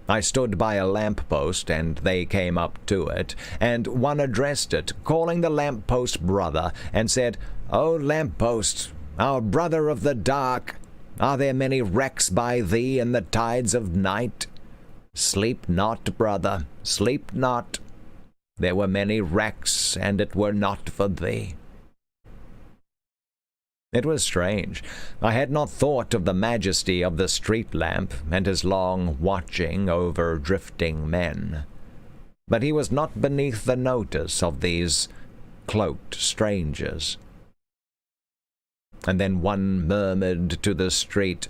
I stood by a lamp-post, and they came up to it, and one addressed it, calling the lamp-post brother, and said, "O lamp-post, our brother of the dark, are there many wrecks by thee in the tides of night? Sleep not, brother, sleep not. There were many wrecks, and it were not for thee." It was strange. I had not thought of the majesty of the street lamp and his long watching over drifting men. But he was not beneath the notice of these cloaked strangers. And then one murmured to the street,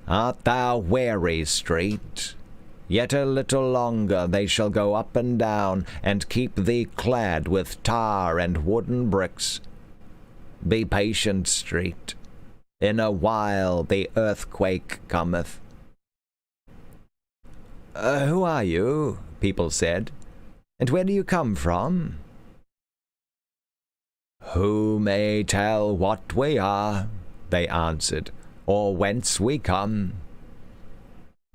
"Art thou weary, street? Yet a little longer they shall go up and down, and keep thee clad with tar and wooden bricks. Be patient, street. In a while the earthquake cometh." Who are you?" people said. "And where do you come from?" "Who may tell what we are," they answered, "or whence we come?"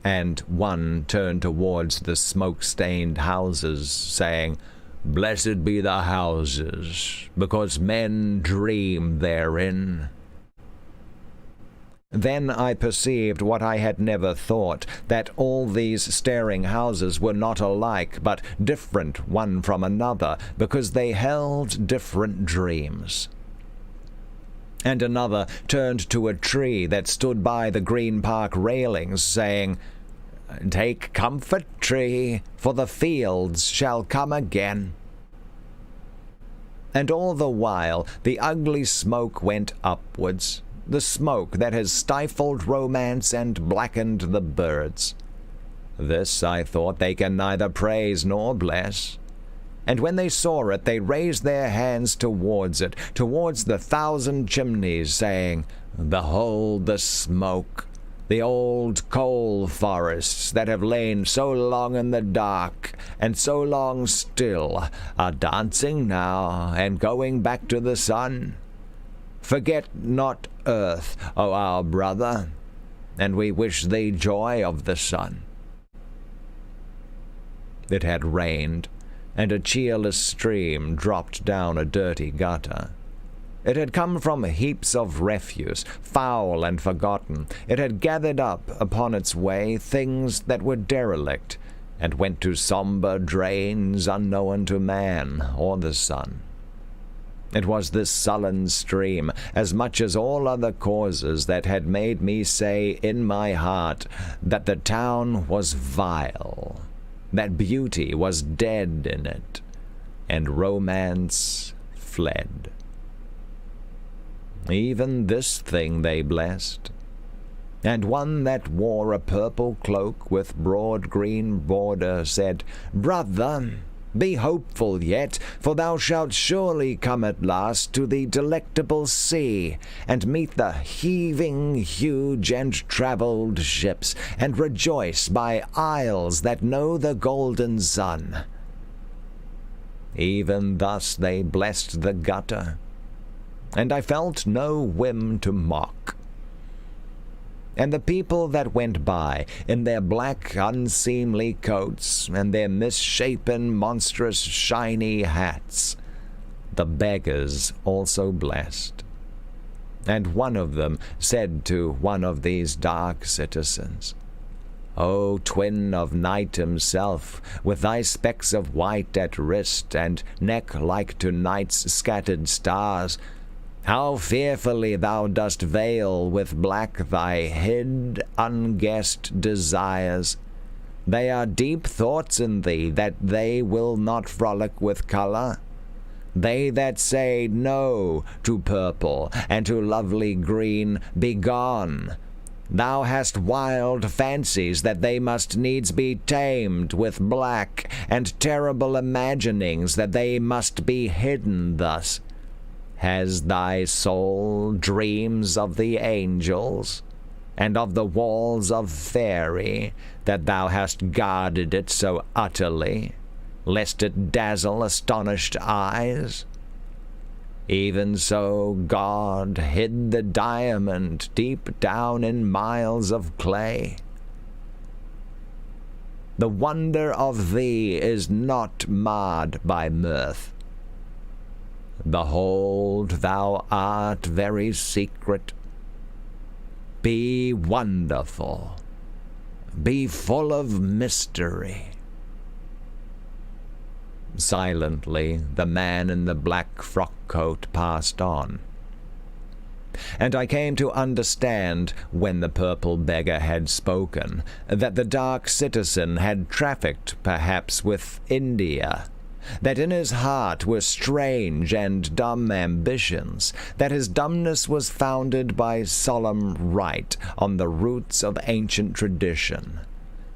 And one turned towards the smoke-stained houses, saying, "Blessed be the houses, because men dream therein." Then I perceived what I had never thought, that all these staring houses were not alike, but different one from another, because they held different dreams. And another turned to a tree that stood by the Green Park railings, saying, "Take comfort, tree, for the fields shall come again." And all the while the ugly smoke went upwards, the smoke that has stifled romance and blackened the birds. This, I thought, they can neither praise nor bless. And when they saw it, they raised their hands towards it, towards the 1,000 chimneys, saying, Behold the smoke! The old coal forests that have lain so long in the dark, and so long still, are dancing now, and going back to the sun. Forget not earth, O our brother, and we wish thee joy of the sun. It had rained, and a cheerless stream dropped down a dirty gutter. It had come from heaps of refuse, foul and forgotten. It had gathered up upon its way things that were derelict, and went to sombre drains unknown to man or the sun. It was this sullen stream, as much as all other causes, that had made me say in my heart that the town was vile, that beauty was dead in it, and romance fled. Even this thing they blessed, and one that wore a purple cloak with broad green border said, Brother, be hopeful yet, for thou shalt surely come at last to the delectable sea, and meet the heaving, huge, and travelled ships, and rejoice by isles that know the golden sun. Even thus they blessed the gutter, and I felt no whim to mock. And the people that went by, in their black unseemly coats, and their misshapen, monstrous, shiny hats, the beggars also blessed. And one of them said to one of these dark citizens, O twin of night himself, with thy specks of white at wrist, and neck like to night's scattered stars, how fearfully thou dost veil with black thy hid, unguessed desires. They are deep thoughts in thee, that they will not frolic with colour. They that say no to purple, and to lovely green, begone. Thou hast wild fancies that they must needs be tamed with black, and terrible imaginings that they must be hidden thus. Has thy soul dreams of the angels, and of the walls of faery, that thou hast guarded it so utterly, lest it dazzle astonished eyes? Even so God hid the diamond deep down in miles of clay. The wonder of thee is not marred by mirth. Behold, thou art very secret. Be wonderful. Be full of mystery. Silently, the man in the black frock coat passed on. And I came to understand, when the purple beggar had spoken, that the dark citizen had trafficked perhaps with India, that in his heart were strange and dumb ambitions, that his dumbness was founded by solemn rite on the roots of ancient tradition,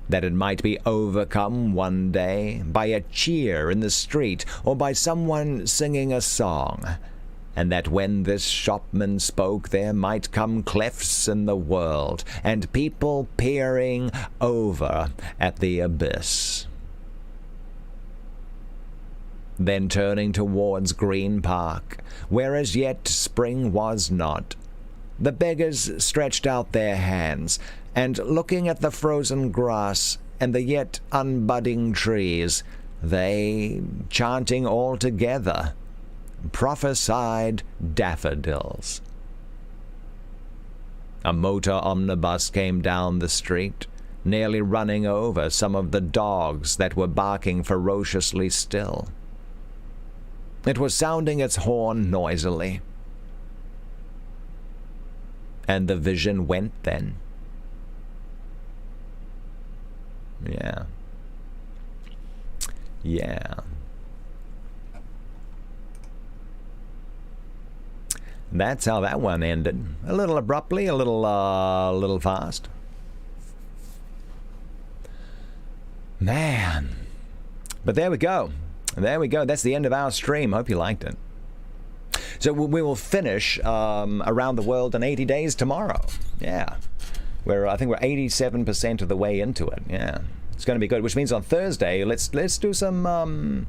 that it might be overcome one day by a cheer in the street or by someone singing a song, and that when this shopman spoke there might come clefts in the world, and people peering over at the abyss. Then turning towards Green Park, where as yet spring was not, the beggars stretched out their hands, and looking at the frozen grass and the yet unbudding trees, they, chanting all together, prophesied daffodils. A motor omnibus came down the street, nearly running over some of the dogs that were barking ferociously still. It was sounding its horn noisily. And the vision went then. Yeah. That's how that one ended. A little abruptly, a little fast. Man. But there we go. There we go. That's the end of our stream. Hope you liked it. So we will finish Around the World in 80 Days tomorrow. Yeah. I think we're 87% of the way into it. Yeah. It's going to be good, which means on Thursday, let's do some...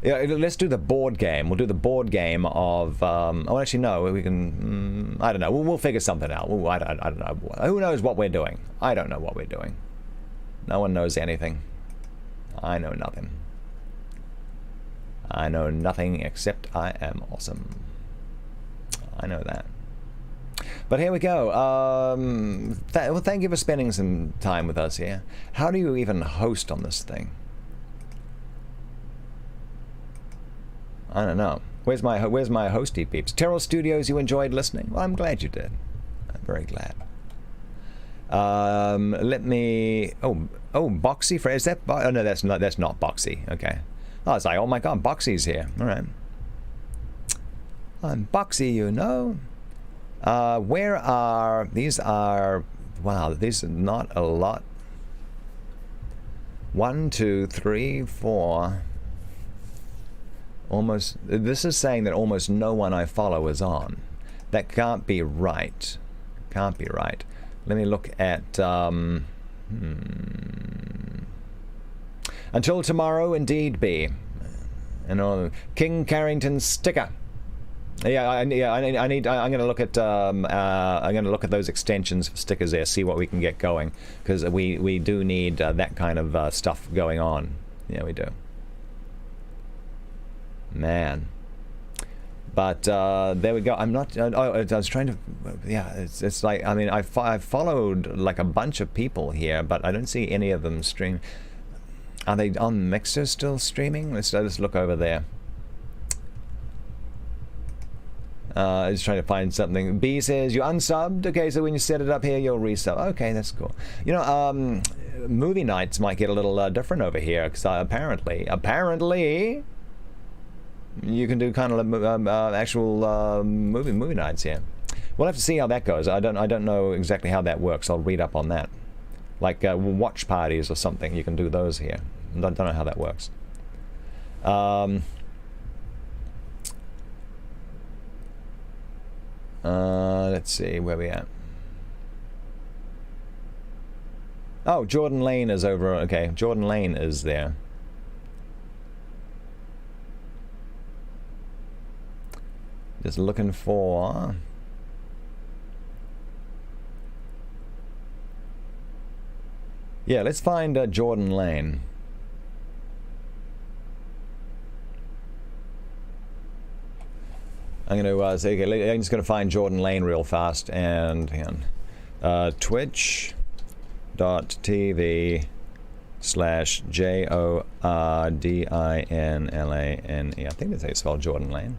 let's do the board game. We'll do the board game of... actually, no. We can... I don't know. We'll figure something out. I don't know. Who knows what we're doing? I don't know what we're doing. No one knows anything. I know nothing. I know nothing except I am awesome. I know that. But here we go. Well, thank you for spending some time with us here. How do you even host on this thing? I don't know. Where's my hosty peeps? Terrell Studios, you enjoyed listening? Well, I'm glad you did. I'm very glad. Let me... Oh, Boxy for... Is that... Oh, no, that's not Boxy. Okay. I was like, oh my god, Boxy's here. All right. I'm Boxy, you know. Where are... These are... Wow, these are not a lot. 1, 2, 3, 4... Almost... This is saying that almost no one I follow is on. That can't be right. Can't be right. Let me look at... Until tomorrow, indeed be. And King Carrington sticker. Yeah, I'm going to look at those extensions for stickers there, see what we can get going, because we do need that kind of stuff going on. Yeah, we do. Man. But there we go. I'm not. I was trying to. Yeah, it's like, I mean, I followed like a bunch of people here, but I don't see any of them stream. Are they on Mixer still streaming? Let's look over there. I was trying to find something. B says you unsubbed. Okay, so when you set it up here, you'll resub. Okay, that's cool. You know, movie nights might get a little different over here, because apparently, you can do kind of actual movie nights here. We'll have to see how that goes. I don't know exactly how that works. I'll read up on that. Like watch parties or something. You can do those here. Don't know how that works. Let's see where we at. Oh, Jordan Lane is over. Okay, Jordan Lane is there. Just looking for... Yeah, let's find Jordan Lane. I'm going to say, okay, I'm just going to find Jordan Lane real fast, and hang on. twitch.tv/JORDINLANE. I think that's how you spell Jordan Lane.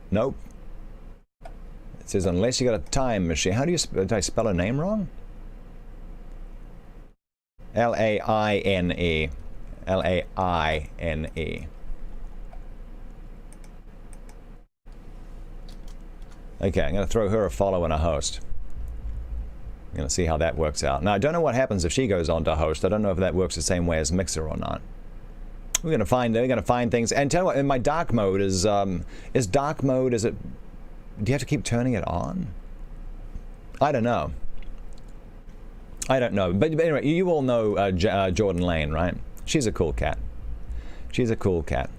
Nope. It says unless you got a time machine. How do you did I spell her name wrong? L-A-I-N-E. L-A-I-N-E. Okay, I'm going to throw her a follow and a host. I'm going to see how that works out. Now, I don't know what happens if she goes on to host. I don't know if that works the same way as Mixer or not. We're going to find things. And tell you what, in my dark mode is dark mode, do you have to keep turning it on? I don't know. I don't know. But anyway, you all know Jordan Lane, right? She's a cool cat. She's a cool cat.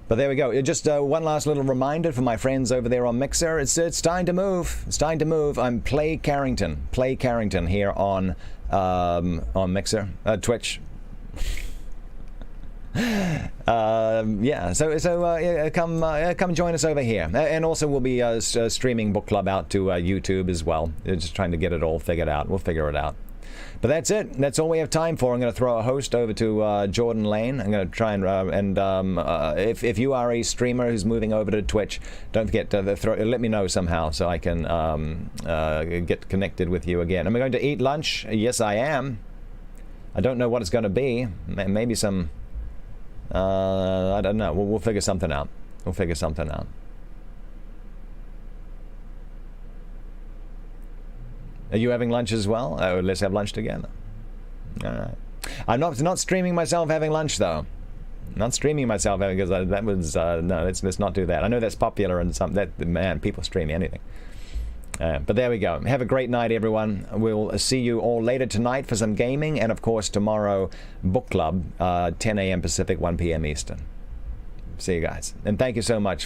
But there we go. Just one last little reminder for my friends over there on Mixer. It's time to move. It's time to move. I'm Play Carrington. Play Carrington here on Mixer, Twitch. Yeah. So come join us over here. And also we'll be streaming Book Club out to YouTube as well. Just trying to get it all figured out. We'll figure it out. But that's it. That's all we have time for. I'm going to throw a host over to Jordan Lane. I'm going to try and if you are a streamer who's moving over to Twitch, don't forget to let me know somehow so I can get connected with you again. Am I going to eat lunch? Yes, I am. I don't know what it's going to be. Maybe some... I don't know. We'll figure something out. We'll figure something out. Are you having lunch as well? Oh, let's have lunch together. All right. I'm not streaming myself having lunch, though. Not streaming myself having, because that was no. Let's not do that. I know that's popular and man, people stream anything. But there we go. Have a great night, everyone. We'll see you all later tonight for some gaming, and of course tomorrow book club, 10 a.m. Pacific, 1 p.m. Eastern. See you guys, and thank you so much for